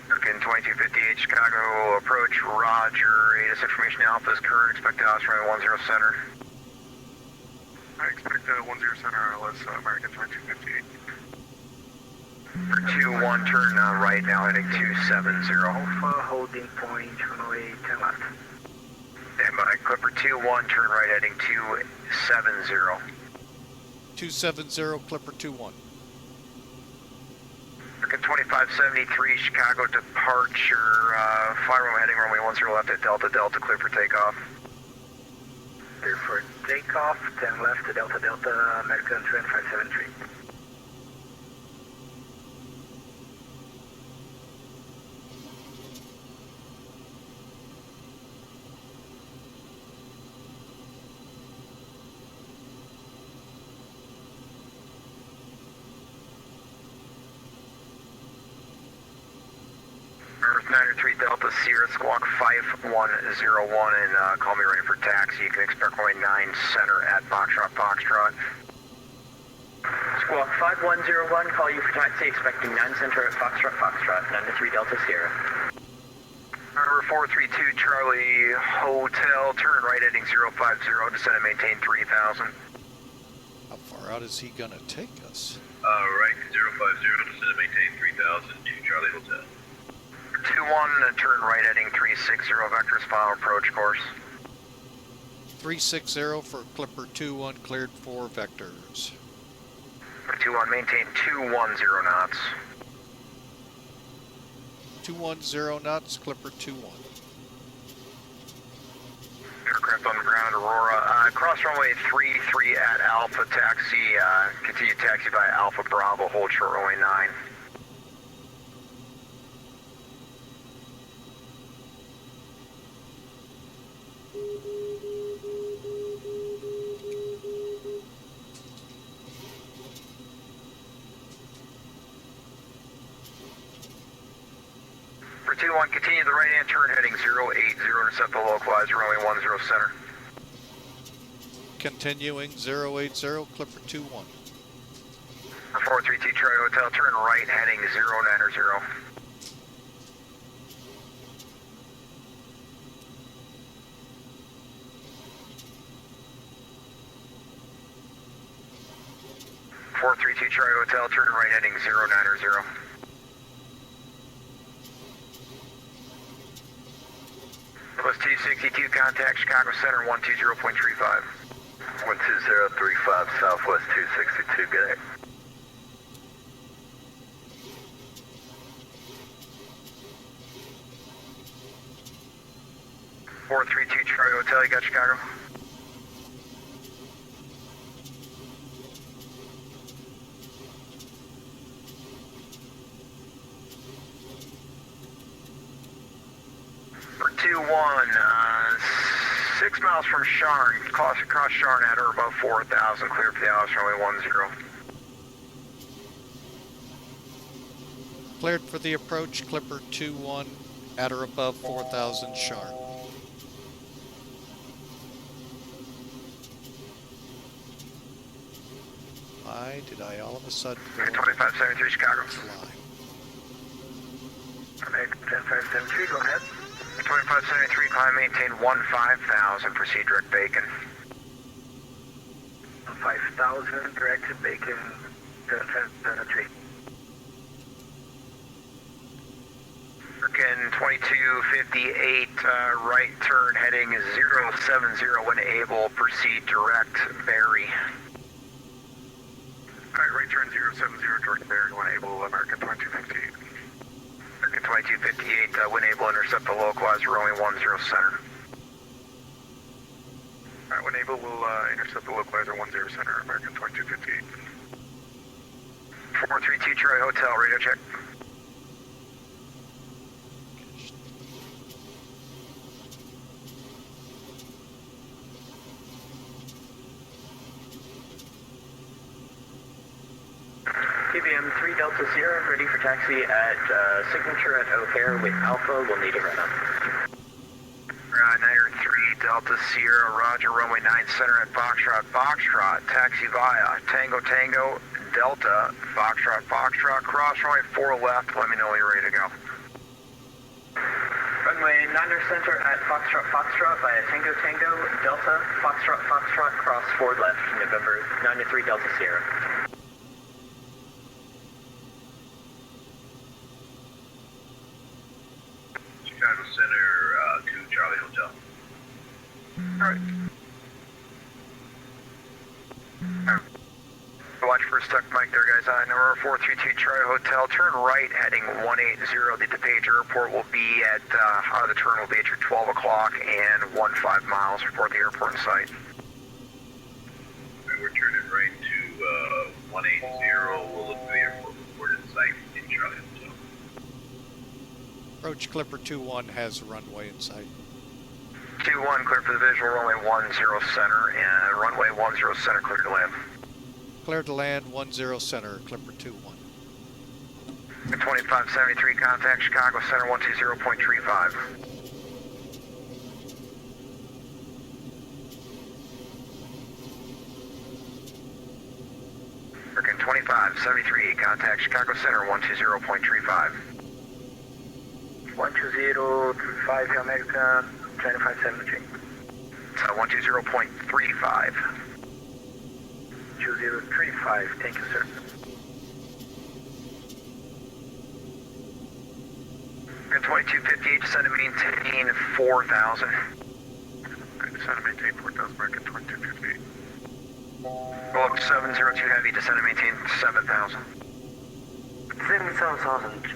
Speaker 3: American 2258, Chicago approach, roger, ATIS information alpha is current, expect to house runway 10 center.
Speaker 7: I expect 10 center, LS, American 2258.
Speaker 3: For 2-1, turn right now, heading 270.
Speaker 8: Alpha, holding point, runway 10 left.
Speaker 3: Stand by, Clipper 2-1, turn right, heading 270.
Speaker 1: 270, Clipper 2-1.
Speaker 3: American 2573, Chicago departure, fly runway heading runway 10 left at Delta Delta, clear for takeoff.
Speaker 8: Clear for takeoff, 10 left to Delta Delta, American 2573.
Speaker 3: Earth 93 Delta Sierra Squawk 5101 and call me ready for taxi. You can expect runway 9 center at Foxtrot Foxtrot.
Speaker 8: Squawk 5101, call you for taxi, expecting 9 center at Foxtrot Foxtrot, 93 Delta Sierra.
Speaker 3: Number 432 Charlie Hotel, turn right heading 050, descend and maintain 3000.
Speaker 1: How far out is he gonna take us?
Speaker 5: Right, 050, descend and maintain 3000 to Charlie Hotel.
Speaker 3: 2-1, turn right heading 360, vectors final approach course.
Speaker 1: 360 for Clipper 2-1, cleared for vectors.
Speaker 3: 2-1, maintain 210 knots.
Speaker 1: 210 knots, Clipper 2-1.
Speaker 3: Aircraft on the ground, Aurora. Cross runway 33 at Alpha, taxi, continue taxi by Alpha Bravo, hold short runway 9. For 2-1, continue the right-hand turn heading 080, intercept the localizer, runway 10 center.
Speaker 1: Continuing 080, Clipper 2-1.
Speaker 3: 432 Charlie Hotel, turn right heading 090. Charlie Hotel, turn right heading 090. Plus 262, contact Chicago Center 120.35.
Speaker 9: 12035, Southwest 262, good day.
Speaker 3: Charlie Hotel, you got Chicago? For 2-1, 6 miles from Sharn, cross Sharn at or above 4,000, clear for the house, runway 10.
Speaker 1: Cleared for the approach, Clipper 2-1, at or above 4,000 Sharn. Why did I all of a sudden go
Speaker 3: 2573 Chicago.
Speaker 1: fly?
Speaker 8: American 10573, go ahead.
Speaker 3: 2573, climb, maintain 15,000, proceed direct Bacon.
Speaker 8: 5,000, direct to Bacon, 773.
Speaker 3: American 2258, right turn heading 070 when able, proceed direct Barry.
Speaker 7: Alright, right turn 070, direct Barry, when able, American 2258.
Speaker 3: American 2258, when able, intercept the localizer, runway 10 center. Alright, when able, we'll intercept the localizer 10 center, American 2258. 432 Troy Hotel, radio check.
Speaker 8: TBM 3 Delta Sierra, ready for taxi at Signature at O'Hare with Alpha. We'll need a run up.
Speaker 3: Niner 3 Delta Sierra, roger, runway 9 center at Foxtrot, Foxtrot, taxi via Tango Tango, Delta, Foxtrot, Foxtrot, cross runway 4 left, let me know when you're ready to go.
Speaker 8: Runway 9 center at Foxtrot, Foxtrot via Tango Tango, Delta, Foxtrot, Foxtrot, cross 4 left, November 93 Delta Sierra.
Speaker 5: Chicago Center, 2 Charlie Hotel.
Speaker 3: Alright. Watch for a stuck mic there, guys. Number 432 Charlie Hotel. Turn right, heading 180. The DePage Airport will be at, the turn will be at your 12 o'clock and 15 miles. Report the airport in sight.
Speaker 5: We're turning right to 180. We'll look for the airport report in sight in Charlie Hotel.
Speaker 1: Approach Clipper 2-1 has a runway in sight.
Speaker 3: 2-1, clear for the visual, runway 10 center, and runway 10 center, clear to land.
Speaker 1: Clear to land 10 center, Clipper 2-1.
Speaker 3: 2573, contact Chicago Center 120.35. American 2573, contact Chicago Center 120.35. 120.35, American 2573. It's 120.35. 2035, thank you, sir. American 2258, descend and maintain 4,000. Descend and maintain 4,000, American 2258. Roll up 702 heavy, descend and maintain 7,000.
Speaker 9: 7,000,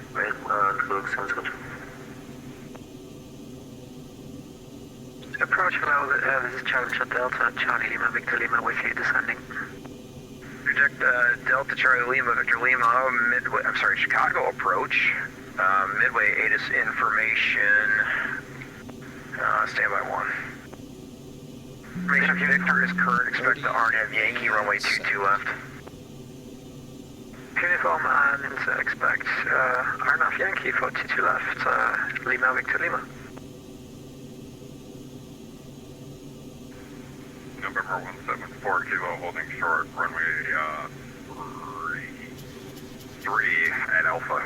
Speaker 3: Approach below, this is Charlie Delta, Charlie Lima, Victor Lima with you descending. Project Delta Charlie Lima, Victor Lima, Midway, I'm sorry, Chicago approach. Midway ATIS information. Standby 1. Information Victor is current, expect the RNAV Yankee, runway 22 left. Uniform and expect RNAV Yankee for 22 left, Lima, Victor Lima.
Speaker 7: November 174 Kilo holding short, runway 3 at Alpha.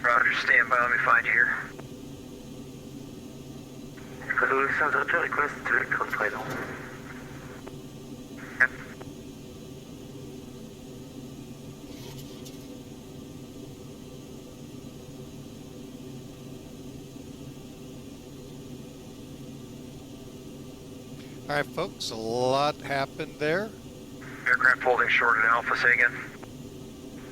Speaker 3: Roger, stand by, let me find you here.
Speaker 9: request direct on final.
Speaker 1: All right, folks, a lot happened there.
Speaker 3: Aircraft holding short at Alpha, say again.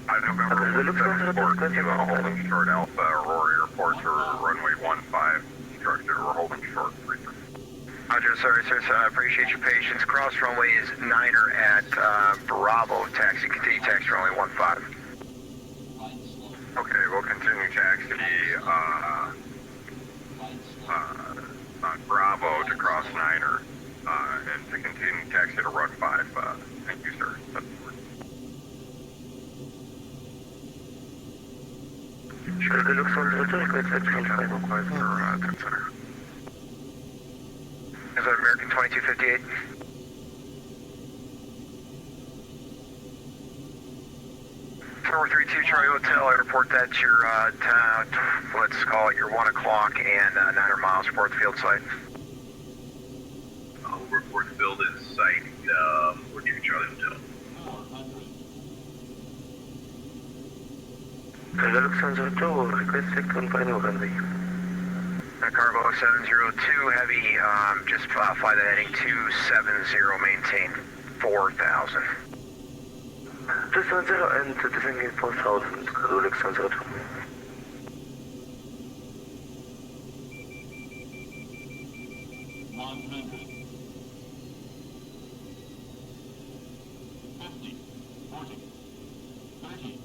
Speaker 7: November 174 Kilo holding short Alpha, Aurora Airport to runway 15. Instructed, we're holding short 33.
Speaker 3: Roger, sorry, sir, so I appreciate your patience. Cross runway is 9er at Bravo, taxi, continue taxi runway 15.
Speaker 7: Okay, we'll continue taxi Bravo to cross 9er, and to continue taxi to run 5. Thank you, sir.
Speaker 9: Sure, the looks on the request at 25
Speaker 7: request for 10 center.
Speaker 3: Is that American 2258? Tower 32 Charlie Hotel, I report that's your, let's call it your 1 o'clock and 900 miles, report the field site.
Speaker 5: I'll report the field in sight, 42 Charlie Hotel.
Speaker 9: The looks on the request check on final runway.
Speaker 3: Cargo 702 heavy, just fly the heading 270, maintain 4,000.
Speaker 9: 270 and descending 4,000, Rolex 102.
Speaker 2: 100. 50, 40, 30,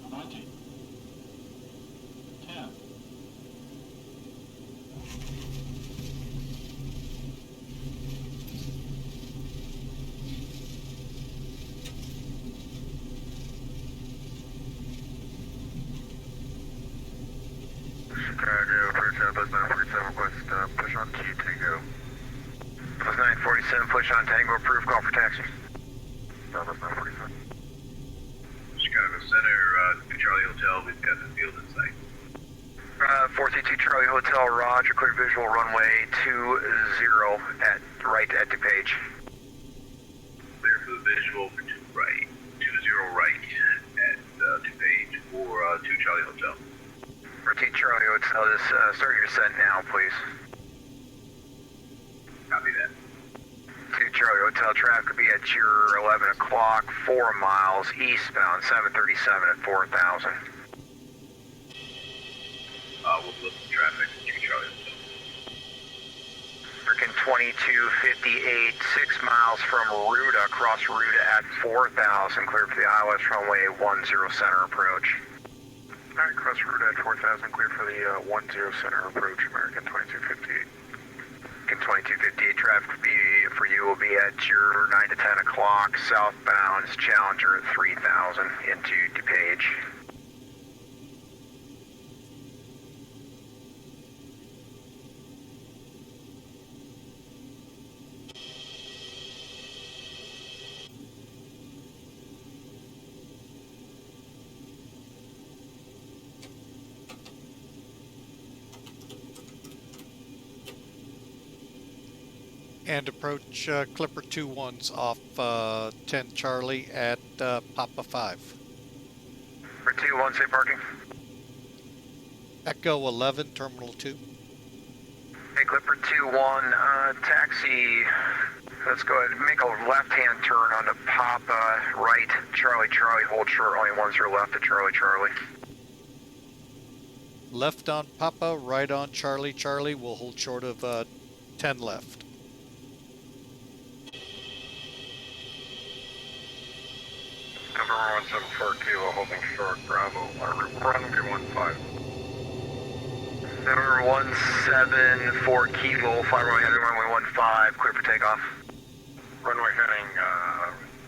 Speaker 2: 20, 10.
Speaker 3: Chicago, approach Bus 947, request push on T Tango. Bus 947, push on Tango, approved, call for taxi. Bus 947.
Speaker 5: Chicago Center, 2 Charlie Hotel, we've got the field in sight.
Speaker 3: 432 Charlie Hotel, roger, clear visual, runway 20 at right at DuPage.
Speaker 5: Clear for the visual for 2 right, 20 right at DuPage for 2 Charlie Hotel.
Speaker 3: 432 Charlie Hotel, just start your descent now, please.
Speaker 5: Copy that.
Speaker 3: 2 Charlie Hotel, traffic will be at your 11 o'clock, 4 miles eastbound, 737 at 4,000.
Speaker 5: We'll look at traffic at 2 Charlie Hotel.
Speaker 3: American 2258, 6 miles from Ruta, cross Ruta at 4,000, clear for the ILS runway 10 center approach. Alright, cross Ruta at 4,000, clear for the 10 center approach, American 2258. American 2258, traffic for you will be at your 9 to 10 o'clock, southbound Challenger at 3,000 into DuPage.
Speaker 1: And approach Clipper 2-1's off 10 Charlie at Papa 5.
Speaker 3: For 2-1, say parking.
Speaker 1: Echo 11, Terminal 2.
Speaker 3: Hey, Clipper 2-1, taxi. Let's go ahead and make a left-hand turn onto Papa, right, Charlie, Charlie, hold short, only 10 left at Charlie, Charlie.
Speaker 1: Left on Papa, right on Charlie, Charlie. We'll hold short of 10 left.
Speaker 7: Number 174 Kilo, holding short, Bravo, runway 15.
Speaker 3: Number 174 Kilo, fly runway heading runway 15, clear for takeoff.
Speaker 7: Runway heading,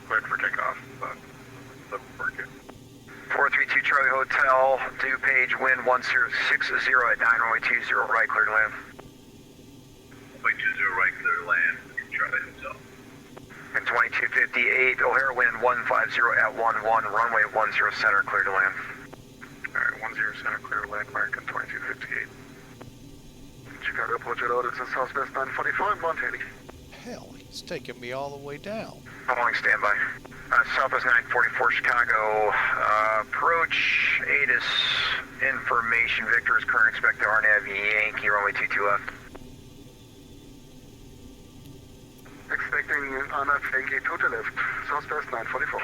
Speaker 7: cleared for takeoff, 742.
Speaker 3: 432 Charlie Hotel, DuPage, wind 1060 at 9, runway 20 right, clear to land.
Speaker 5: Runway 20 right, clear to land, 2 Charlie Hotel.
Speaker 3: And 2258, O'Hare wind 150 at 11, runway 10 center, clear to land. Alright, 10 center, clear to land, American 2258. Chicago, approach at audits in Southwest 945, Montana.
Speaker 1: Hell, he's taking me all the way down.
Speaker 3: Following standby. Southwest 944, Chicago, approach, ATIS information, Victor is current, expect the RNAV Yankee, runway 22 left. Expecting RNAV Yankee 2 to left, Southwest 944.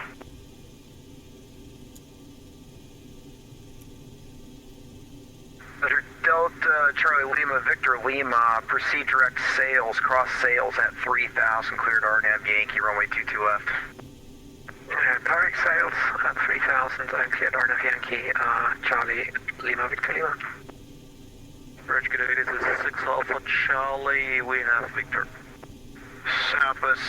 Speaker 3: Letter Delta, Charlie Lima, Victor Lima, proceed direct sales, cross sales at 3,000, cleared RNAV Yankee, runway 22 left. Direct sales at 3,000, cleared RNAV Yankee, Charlie Lima, Victor Lima. Bridge, good day, this is 6 Alpha Charlie, we have Victor. Southwest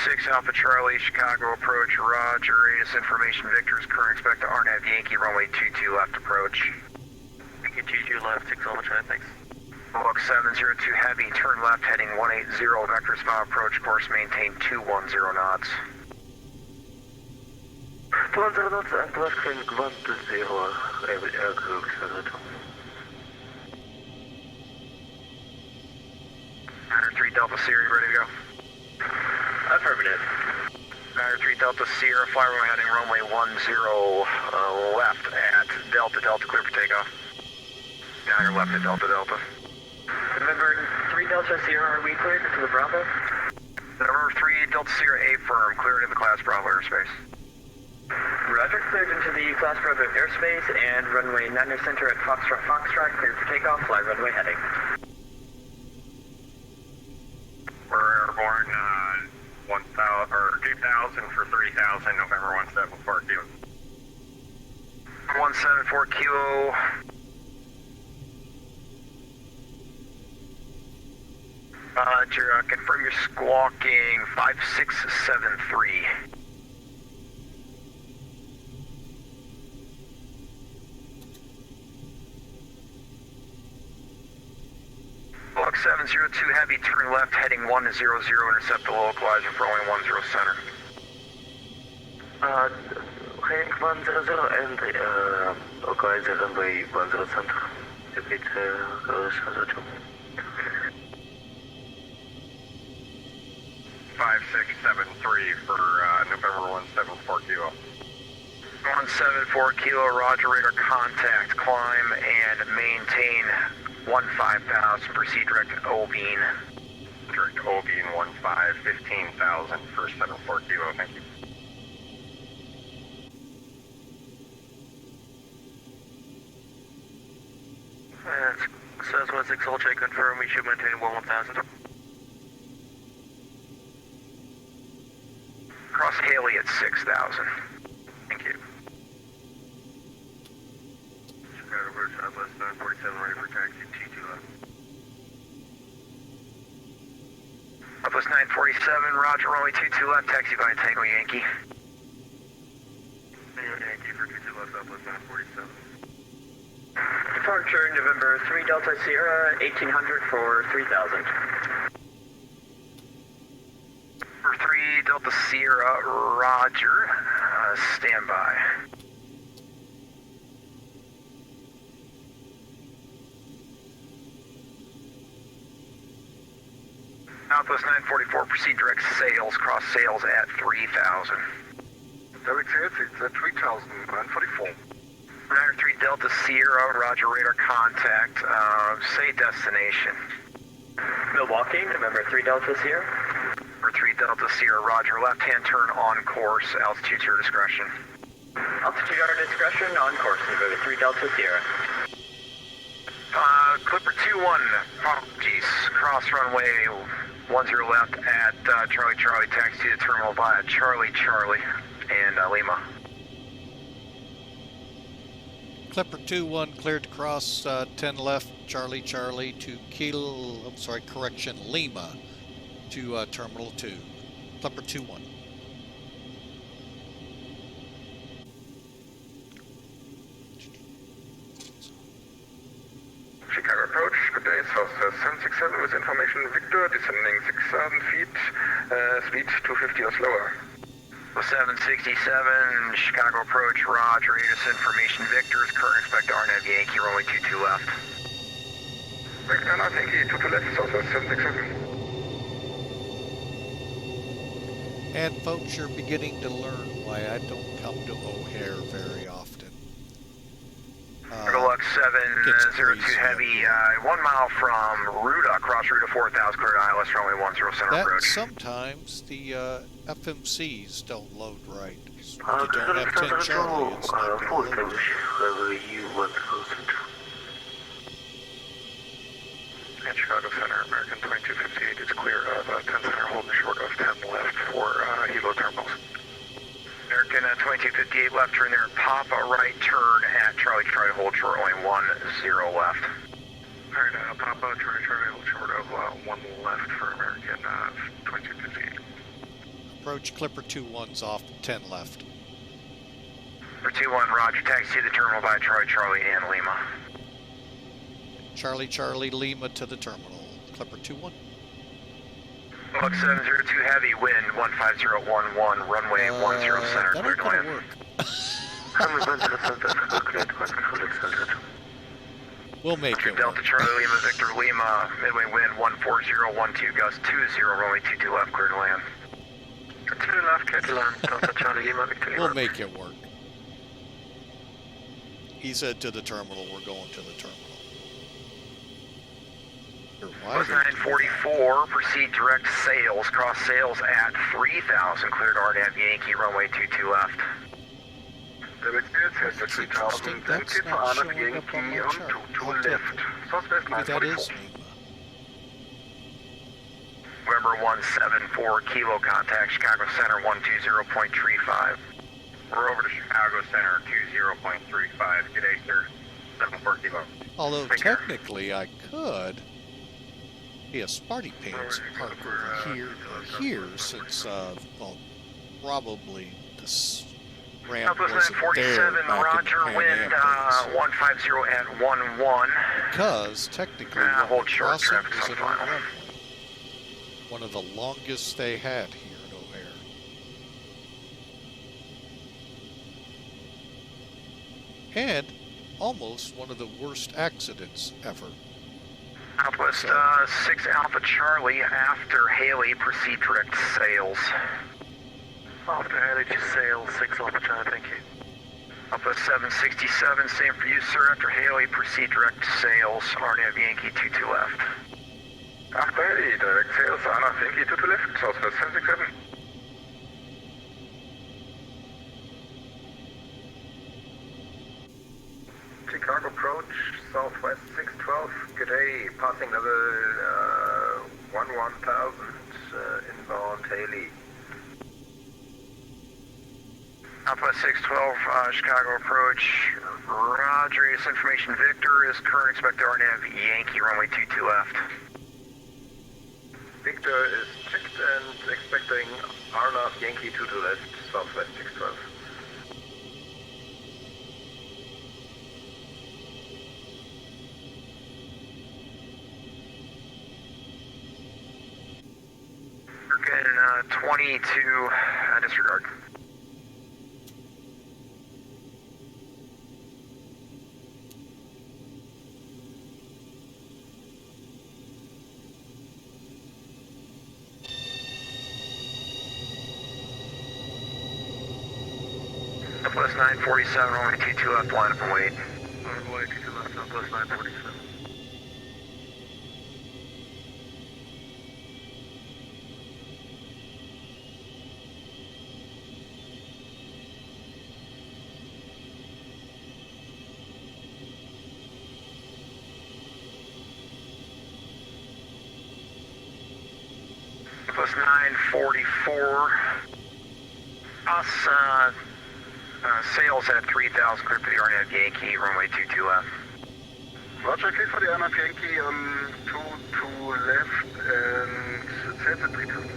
Speaker 3: 6 Alpha Charlie, Chicago approach, roger, ATIS information, Victor is current, expect the RNAV Yankee, runway 22 left approach. Yankee 22 left, 6 Alpha Charlie, thanks. Book 702 heavy, turn left heading 180, vector spot approach, course maintain 210 knots. 210 knots and left heading 120, air crew 702. 903 Delta Sierra, ready to go? Affirmative. 903 Delta Sierra, fly runway heading runway 10 left at Delta, Delta, clear for takeoff. 9 left at Delta, Delta. Remember 3 Delta Sierra, are we cleared into the Bravo? Number 3 Delta Sierra A firm, cleared into Class Bravo airspace. Roger, cleared into the Class Bravo airspace and runway 9 center at Foxtrot, Foxtrot, cleared for takeoff, fly runway heading.
Speaker 6: Roger, confirm you're squawking 5673. Block 702 heavy, turn left, heading 100, intercept the localizer for only 10 center.
Speaker 9: Heading 100 and localizer runway 10 center. Repeat, 702.
Speaker 7: 5673 for November 174 kilo.
Speaker 6: 174 kilo, roger, radar contact, climb and maintain 15,000, proceed direct Ovine.
Speaker 7: Direct Ovine 15,000 for 74 kilo, thank you.
Speaker 6: Southwest XLJ, confirm we should maintain 1,000. Cross Haley at 6,000. Thank you.
Speaker 3: Chicago Bridge, Southwest 947, ready for taxi, T2 left.
Speaker 6: Southwest 947, roger, runway 22 left, taxi by Tango Yankee.
Speaker 3: Tango Yankee for 22 left, Southwest 947.
Speaker 8: Departure November 3 Delta Sierra, 1800 for 3000.
Speaker 6: For 3 Delta Sierra, roger, stand by. Southwest 944, proceed direct sales, cross sales at 3,000.
Speaker 3: Direct sales, it's at 3,000, 944.
Speaker 6: 93 Delta Sierra, roger, radar contact, say destination.
Speaker 8: Milwaukee, November 3 Delta Sierra.
Speaker 6: For 3 Delta Sierra, roger, left-hand turn on course, altitude to your discretion.
Speaker 8: Altitude our discretion, on course, November 3 Delta Sierra.
Speaker 6: Clipper 21, apologies, cross runway 10 left at Charlie Charlie, taxi to the terminal via Charlie Charlie and Lima.
Speaker 1: Clipper 2-1 cleared to cross 10 left, Charlie Charlie to Lima to Terminal 2. Clipper 2-1.
Speaker 3: Chicago approach, good day, Southwest 767 with information Victor, descending 6,000 feet, speed 250 or slower.
Speaker 6: 767, Chicago approach, roger, ATIS information Victor's, current expect RNAV Yankee, runway 22 left.
Speaker 3: Victor, now Yankee, 22 left, Southwest 767.
Speaker 1: And folks, you're beginning to learn why I don't come to O'Hare very often.
Speaker 6: Deluxe 702 heavy, 1 mile from Ruta, cross Ruta 4000, clear to ILS, runway 10 center approach.
Speaker 1: Sometimes the FMCs don't load right. If you don't have 10 Charlie, it's not going to load.
Speaker 3: And Chicago Center, American 2258 is clear of 10 center, holding short of 10 left for Hilo terminals.
Speaker 6: American 2258 left turn there, Papa right turn at Charlie Charlie, hold short, only 10 left.
Speaker 3: Alright, Papa, Charlie Charlie, hold short of 1 left for American 2258.
Speaker 1: Approach Clipper 2-1's off 10 left.
Speaker 6: For 2-1, roger, taxi to the terminal by Charlie Charlie and Lima.
Speaker 1: Charlie Charlie Lima to the terminal. Clipper 2-1.
Speaker 6: Lux 702 heavy, wind 15011, runway 10 center,
Speaker 1: That
Speaker 6: clear
Speaker 1: ain't
Speaker 6: to
Speaker 1: gonna
Speaker 6: land.
Speaker 1: work.
Speaker 3: We'll
Speaker 1: We'll make it
Speaker 6: Delta
Speaker 1: work.
Speaker 6: Charlie Lima, Victor Lima, midway wind 14012, gust 20, runway 22 left, clear to land.
Speaker 3: 2 left, Catalan, Delta Charlie Lima, Victor Lima.
Speaker 1: We'll make it work. He said to the terminal, we're going to the terminal. Why
Speaker 6: Plus 944, proceed direct sales, cross sales at 3000, cleared RNAV Yankee, runway 22 left.
Speaker 3: Direct sales has the 3000, then keep RNAV Yankee on 22 left. Southwest
Speaker 1: Maybe that is
Speaker 3: 944.
Speaker 1: Lima.
Speaker 6: November 174, kilo contact, Chicago Center 120.35.
Speaker 7: We're over to Chicago Center 20.35. Good day, sir. 74 kilo.
Speaker 1: Although
Speaker 6: Thank you.
Speaker 1: technically I could Yeah, Sparty Pants park over here or here since, well, probably this ramp
Speaker 6: Southwest
Speaker 1: wasn't there
Speaker 6: 947,
Speaker 1: back
Speaker 6: Roger,
Speaker 1: in the
Speaker 6: wind
Speaker 1: Pan Am days.
Speaker 6: 150 at 11.
Speaker 1: Because technically
Speaker 6: hold
Speaker 1: what
Speaker 6: short,
Speaker 1: crossing
Speaker 6: traffic's
Speaker 1: was
Speaker 6: on
Speaker 1: an old
Speaker 6: final.
Speaker 1: runway. One of the longest they had here at O'Hare. And almost one of the worst accidents ever.
Speaker 6: Southwest 6 Alpha Charlie, after Haley, proceed direct sales.
Speaker 3: After Haley to sales, 6 Alpha Charlie, thank you.
Speaker 6: Alpha 767, same for you, sir. After Haley, proceed direct sales. RNAV Yankee 22 left.
Speaker 3: After Haley, direct sales, RNAV Yankee 22 left, Southwest 767. Chicago approach, Southwest 612, good day, passing level 1000, inbound Haley.
Speaker 6: Alpha 612, Chicago approach. Roger, this information Victor is current expected RNAV Yankee runway 22 left.
Speaker 3: Victor is checked and expecting RNAV Yankee 22 left, Southwest 612.
Speaker 6: American 22, disregard. Southwest 947, runway 22 left, line up and wait.
Speaker 3: Runway 22 left, Southwest 947.
Speaker 6: Southwest 944. Us, sales at 3,000, clear for the RNAV Yankee, runway 22 left.
Speaker 3: Roger, clear for the RNAV Yankee on 22 left and sales at 3000.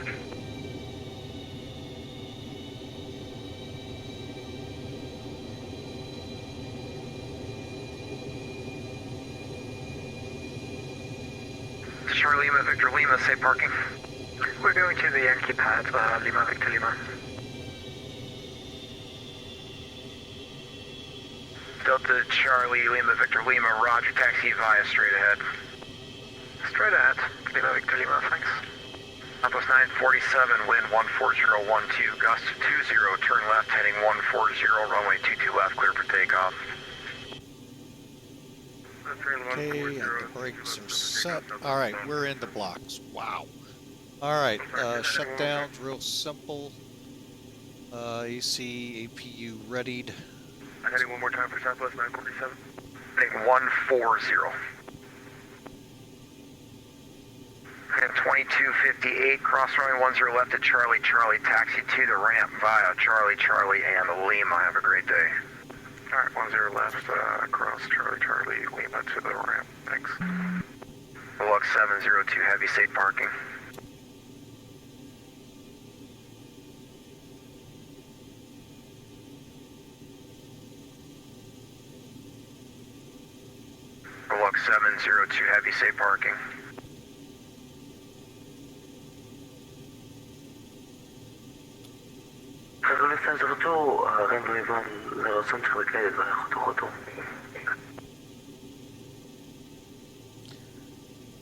Speaker 6: Charlie Lima, Victor Lima, safe parking.
Speaker 3: We're going to the Yankee pad, Lima, Victor Lima.
Speaker 6: Delta Charlie Lima, Victor Lima, Roger, taxi via straight ahead.
Speaker 3: Straight ahead, Lima, Victor Lima, thanks.
Speaker 6: Southwest 947, wind 14012, gust 20, turn left, heading 140, runway 22 left, clear for takeoff.
Speaker 1: Okay, and the brakes are set. Alright, we're in the blocks. Wow. Alright, shutdown's real simple. AC, APU readied.
Speaker 3: I'm heading one more time for Southwest 947.
Speaker 6: Heading 140. And 2258, cross runway 10 left at Charlie, Charlie, taxi to the ramp via Charlie, Charlie, and Lima. Have a great day.
Speaker 3: Alright, 10 left, cross Charlie, Charlie, Lima to the ramp, thanks.
Speaker 6: Lux 702, heavy, safe parking. Lux 702, heavy, safe parking.
Speaker 9: Runway 702, runway 1 center located via Hoto.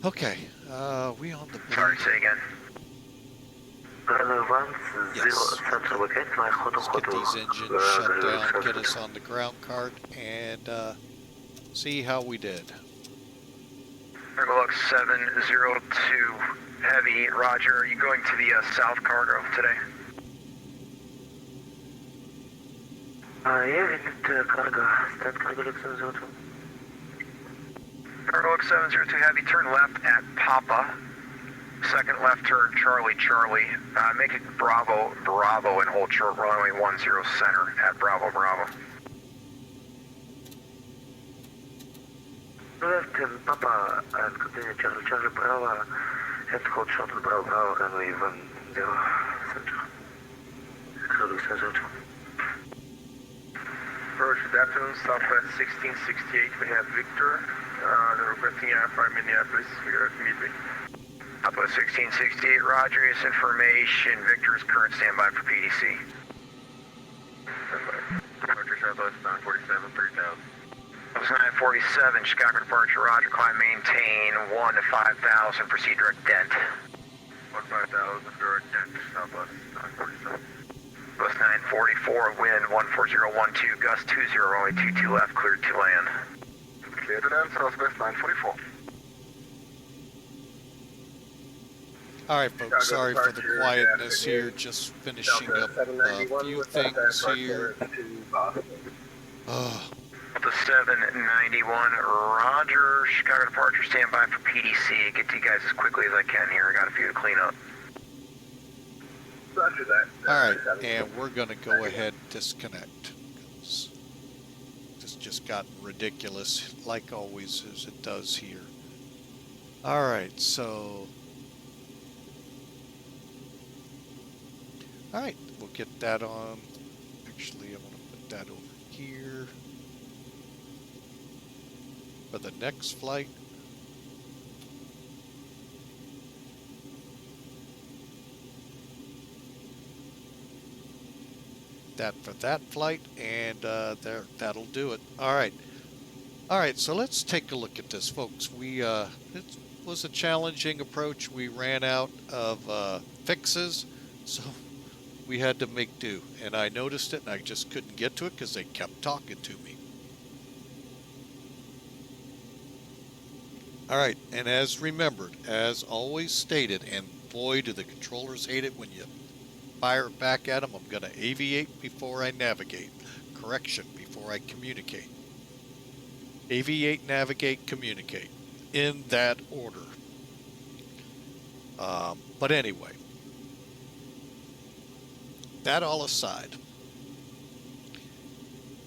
Speaker 1: Okay, we on the blue.
Speaker 6: Sorry, say again.
Speaker 9: Runway 1
Speaker 1: Yes.
Speaker 9: center located via Hoto.
Speaker 1: Let's get these engines shut down, get us on the ground cart, and see how we did.
Speaker 6: Lux 702, heavy, Roger. Are you going to the south cargo today?
Speaker 9: Yeah, we need cargo. Stand cargo Lux 702.
Speaker 6: Cargo Lux 702, heavy, turn left at Papa. Second left turn, Charlie, Charlie. Make it Bravo, Bravo, and hold short runway 10 center at Bravo, Bravo.
Speaker 9: Left Papa and continue Charlie, Charlie, Bravo. Head code shuttle Bravo Bravo, runway 10 center. Cruise center.
Speaker 3: Roger, good afternoon, Southwest 1668, we have Victor, requesting from Minneapolis, we are at Midway.
Speaker 6: Southwest 1668, roger, this information, Victor's current standby for PDC.
Speaker 3: Roger, Southwest 947, 3000.
Speaker 6: 947, Chicago departure, roger, climb, maintain 1 to 5,000, proceed direct dent.
Speaker 3: 15000, direct dent, Southwest 947.
Speaker 6: Bus 944, wind 14012, gust 20, runway 22 left, cleared to land.
Speaker 3: Clear to land, Southwest 944.
Speaker 1: All right, folks, sorry for the quietness here, just finishing up a few things here.
Speaker 6: The 791, roger, Chicago departure, standby for PDC. Get to you guys as quickly as I can here, I got a few to clean up.
Speaker 3: Roger that.
Speaker 1: All right, and we're going to go ahead and disconnect. This just got ridiculous, like always as it does here. All right, so... All right, we'll get that on. Actually, I want to put that over here for the next flight. That for that flight, and there, that'll do it. All right, so let's take a look at this, folks. It was a challenging approach. We ran out of fixes, so we had to make do, and I noticed it and I just couldn't get to it because they kept talking to me. All right, and as remembered, as always stated, and boy do the controllers hate it when you fire it back at them, I'm going to aviate before I navigate. Correction, before I communicate. Aviate, navigate, communicate. In that order. But anyway, that all aside,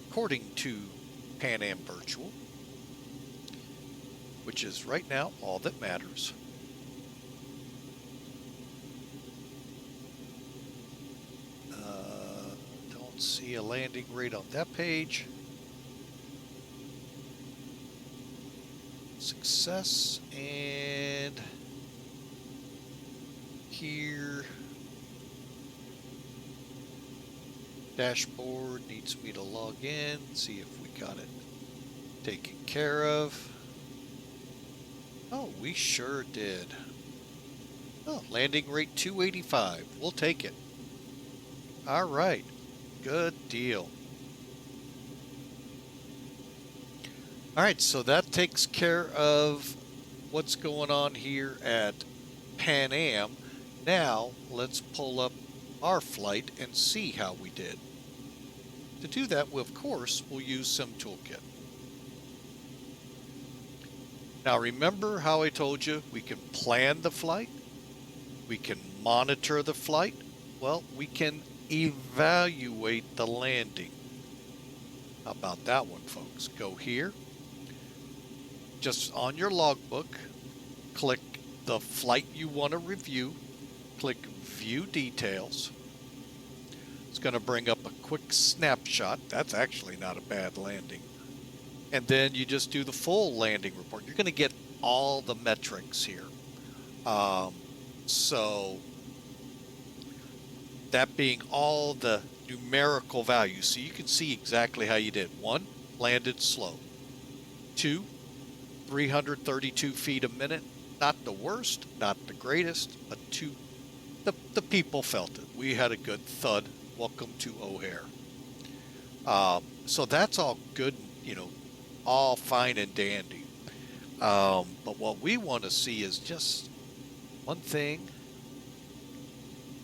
Speaker 1: according to Pan Am Virtual, which is right now all that matters, don't see a landing rate on that page. Success, and here dashboard needs me to log in, see if we got it taken care of. Oh, we sure did. Oh, landing rate 285. We'll take it. All right. Good deal. All right, so that takes care of what's going on here at Pan Am. Now, let's pull up our flight and see how we did. To do that, of course, we'll use Sim Toolkit. Now, remember how I told you we can plan the flight? We can monitor the flight? Well, we can evaluate the landing. How about that one, folks? Go here. Just on your logbook, click the flight you want to review, click View Details. It's going to bring up a quick snapshot. That's actually not a bad landing. And then you just do the full landing report. You're going to get all the metrics here. So that being all the numerical values. So you can see exactly how you did. 1, landed slow. 2, 332 feet a minute. Not the worst, not the greatest, but the people felt it. We had a good thud. Welcome to O'Hare. So that's all good, you know, all fine and dandy. But what we want to see is just one thing.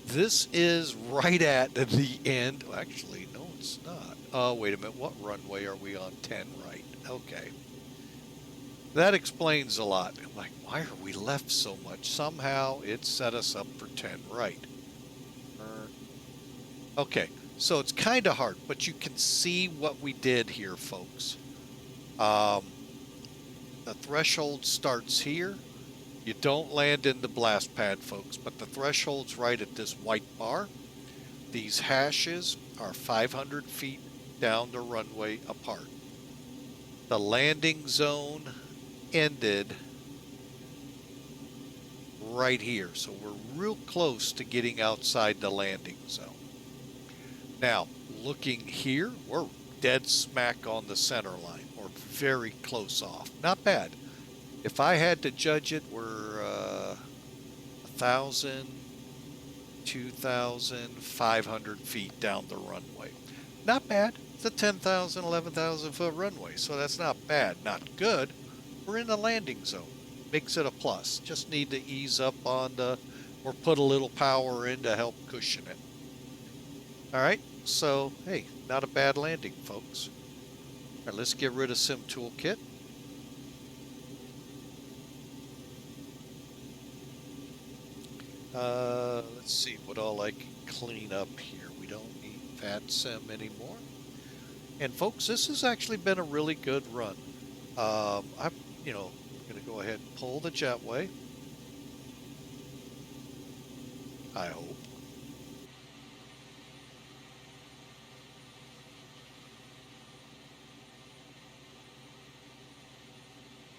Speaker 1: This is right at the end. Actually, no, it's not. Oh, wait a minute. What runway are we on? 10 right. Okay. That explains a lot. I'm like, why are we left so much? Somehow it set us up for 10 right. Okay, so it's kind of hard, but you can see what we did here, folks. The threshold starts here. You don't land in the blast pad, folks, but the threshold's right at this white bar. These hashes are 500 feet down the runway apart. The landing zone ended right here, so we're real close to getting outside the landing zone. Now, looking here, we're dead smack on the center line, or very close off. Not bad. If I had to judge it, we're 1,000, 2,500 feet down the runway. Not bad. It's a 10,000, 11,000 foot runway, so that's not bad. Not good. We're in the landing zone. Makes it a plus. Just need to ease up on the, or put a little power in to help cushion it. All right, so hey, not a bad landing, folks. All right, let's get rid of Sim Toolkit. Let's see what all I can clean up here. We don't need VATSIM anymore. And folks, this has actually been a really good run. I'm, going to go ahead and pull the jetway. I hope.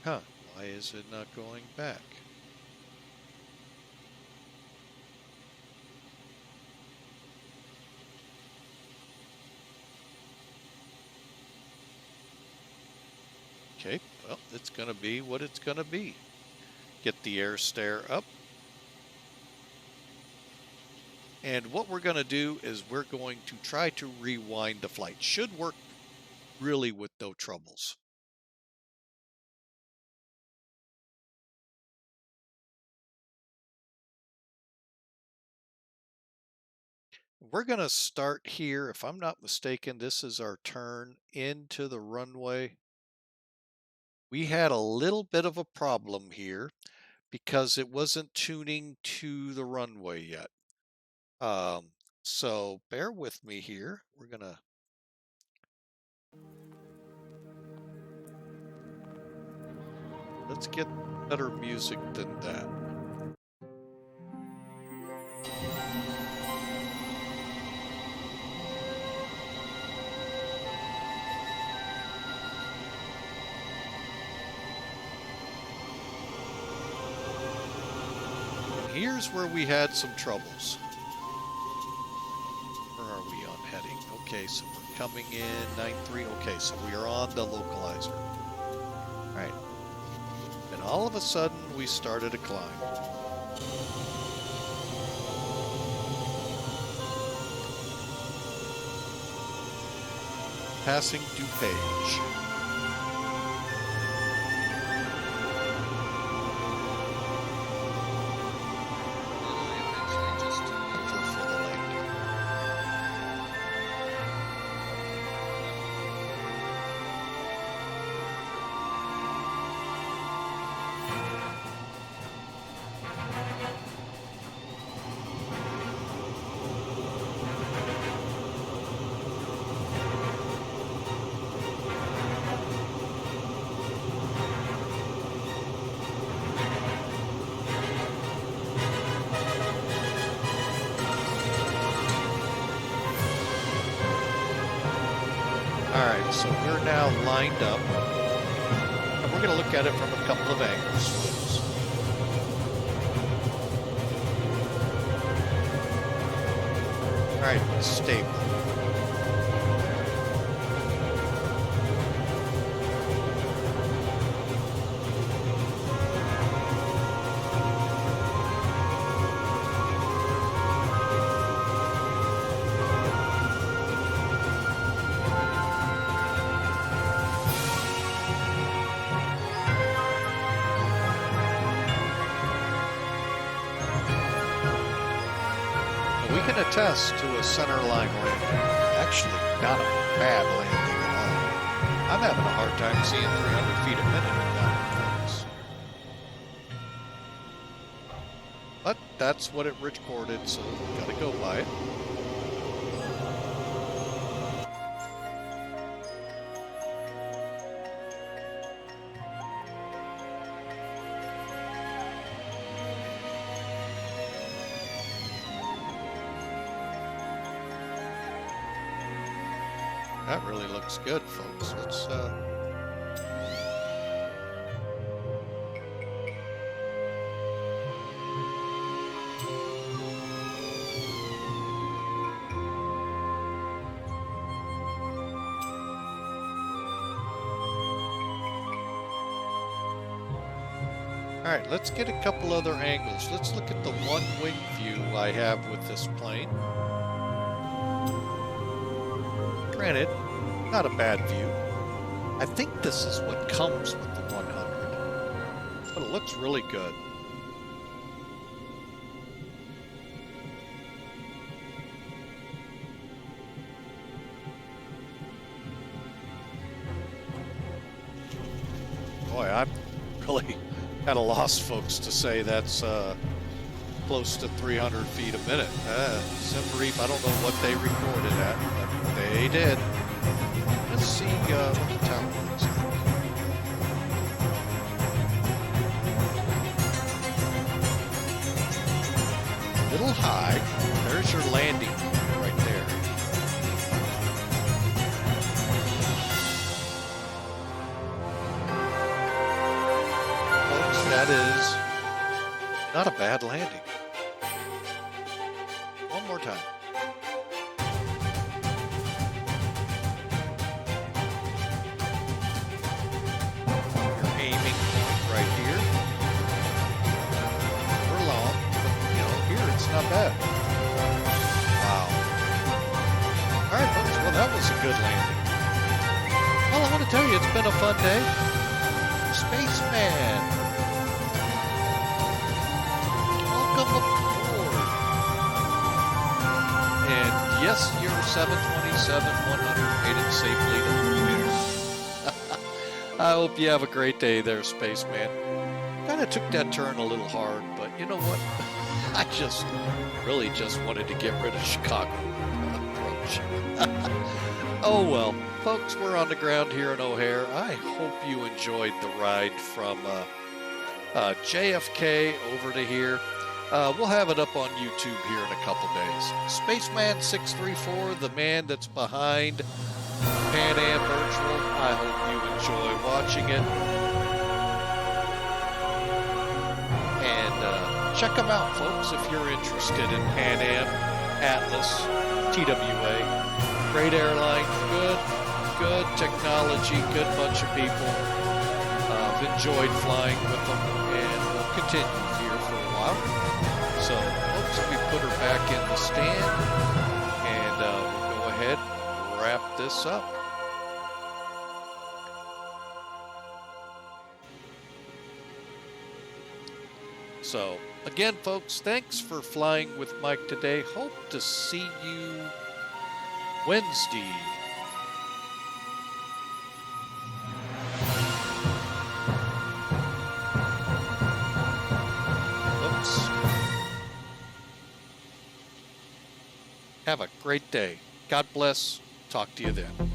Speaker 1: Huh, why is it not going back? Okay, well, it's going to be what it's going to be. Get the air stair up. And what we're going to do is we're going to try to rewind the flight. Should work really with no troubles. We're going to start here. If I'm not mistaken, this is our turn into the runway. We had a little bit of a problem here because it wasn't tuning to the runway yet. So bear with me here. We're going to let's get better music than that. Here's where we had some troubles. Where are we on heading? Okay, so we're coming in 93. Okay, so we are on the localizer. All right. And all of a sudden, we started a climb. Passing DuPage. So we're now lined up, and we're going to look at it from a couple of angles, folks. All right, stable. Attest to a center line landing. Actually, not a bad landing at all. I'm having a hard time seeing 300 feet a minute in that one, folks. But that's what it recorded, so gotta go by it. That really looks good, folks. Let's all right, let's get a couple other angles. Let's look at the one wing view I have with this plane. Granted, not a bad view. I think this is what comes with the 100, but it looks really good. Boy, I'm really kind of lost, folks, to say that's close to 300 feet a minute. Sim Reap, I don't know what they recorded at, but they did. Let's see what the tower looks like. Little high. There's your landing right there. Folks, that is not a bad landing. One more time. You're aiming right here. We're long, but you know, here it's not bad. Wow. All right, folks. Well, that was a good landing. Well, I want to tell you, it's been a fun day. Spaceman. Welcome aboard. And yes, your 727-100 made it safely to the I hope you have a great day there, Spaceman. Kind of took that turn a little hard, but you know what? I really just wanted to get rid of Chicago approach. Oh well, folks, we're on the ground here in O'Hare. I hope you enjoyed the ride from JFK over to here. We'll have it up on YouTube here in a couple days. Spaceman 634, the man that's behind Pan Am Virtual. I hope you enjoy watching it. And check them out, folks, if you're interested in Pan Am, Atlas, TWA. Great airline, good technology, good bunch of people. I've enjoyed flying with them, and we'll continue here for a while. So, folks, we put her back in the stand, and we'll go ahead and wrap this up. So, again, folks, thanks for flying with Mike today. Hope to see you Wednesday. Oops. Have a great day. God bless. Talk to you then.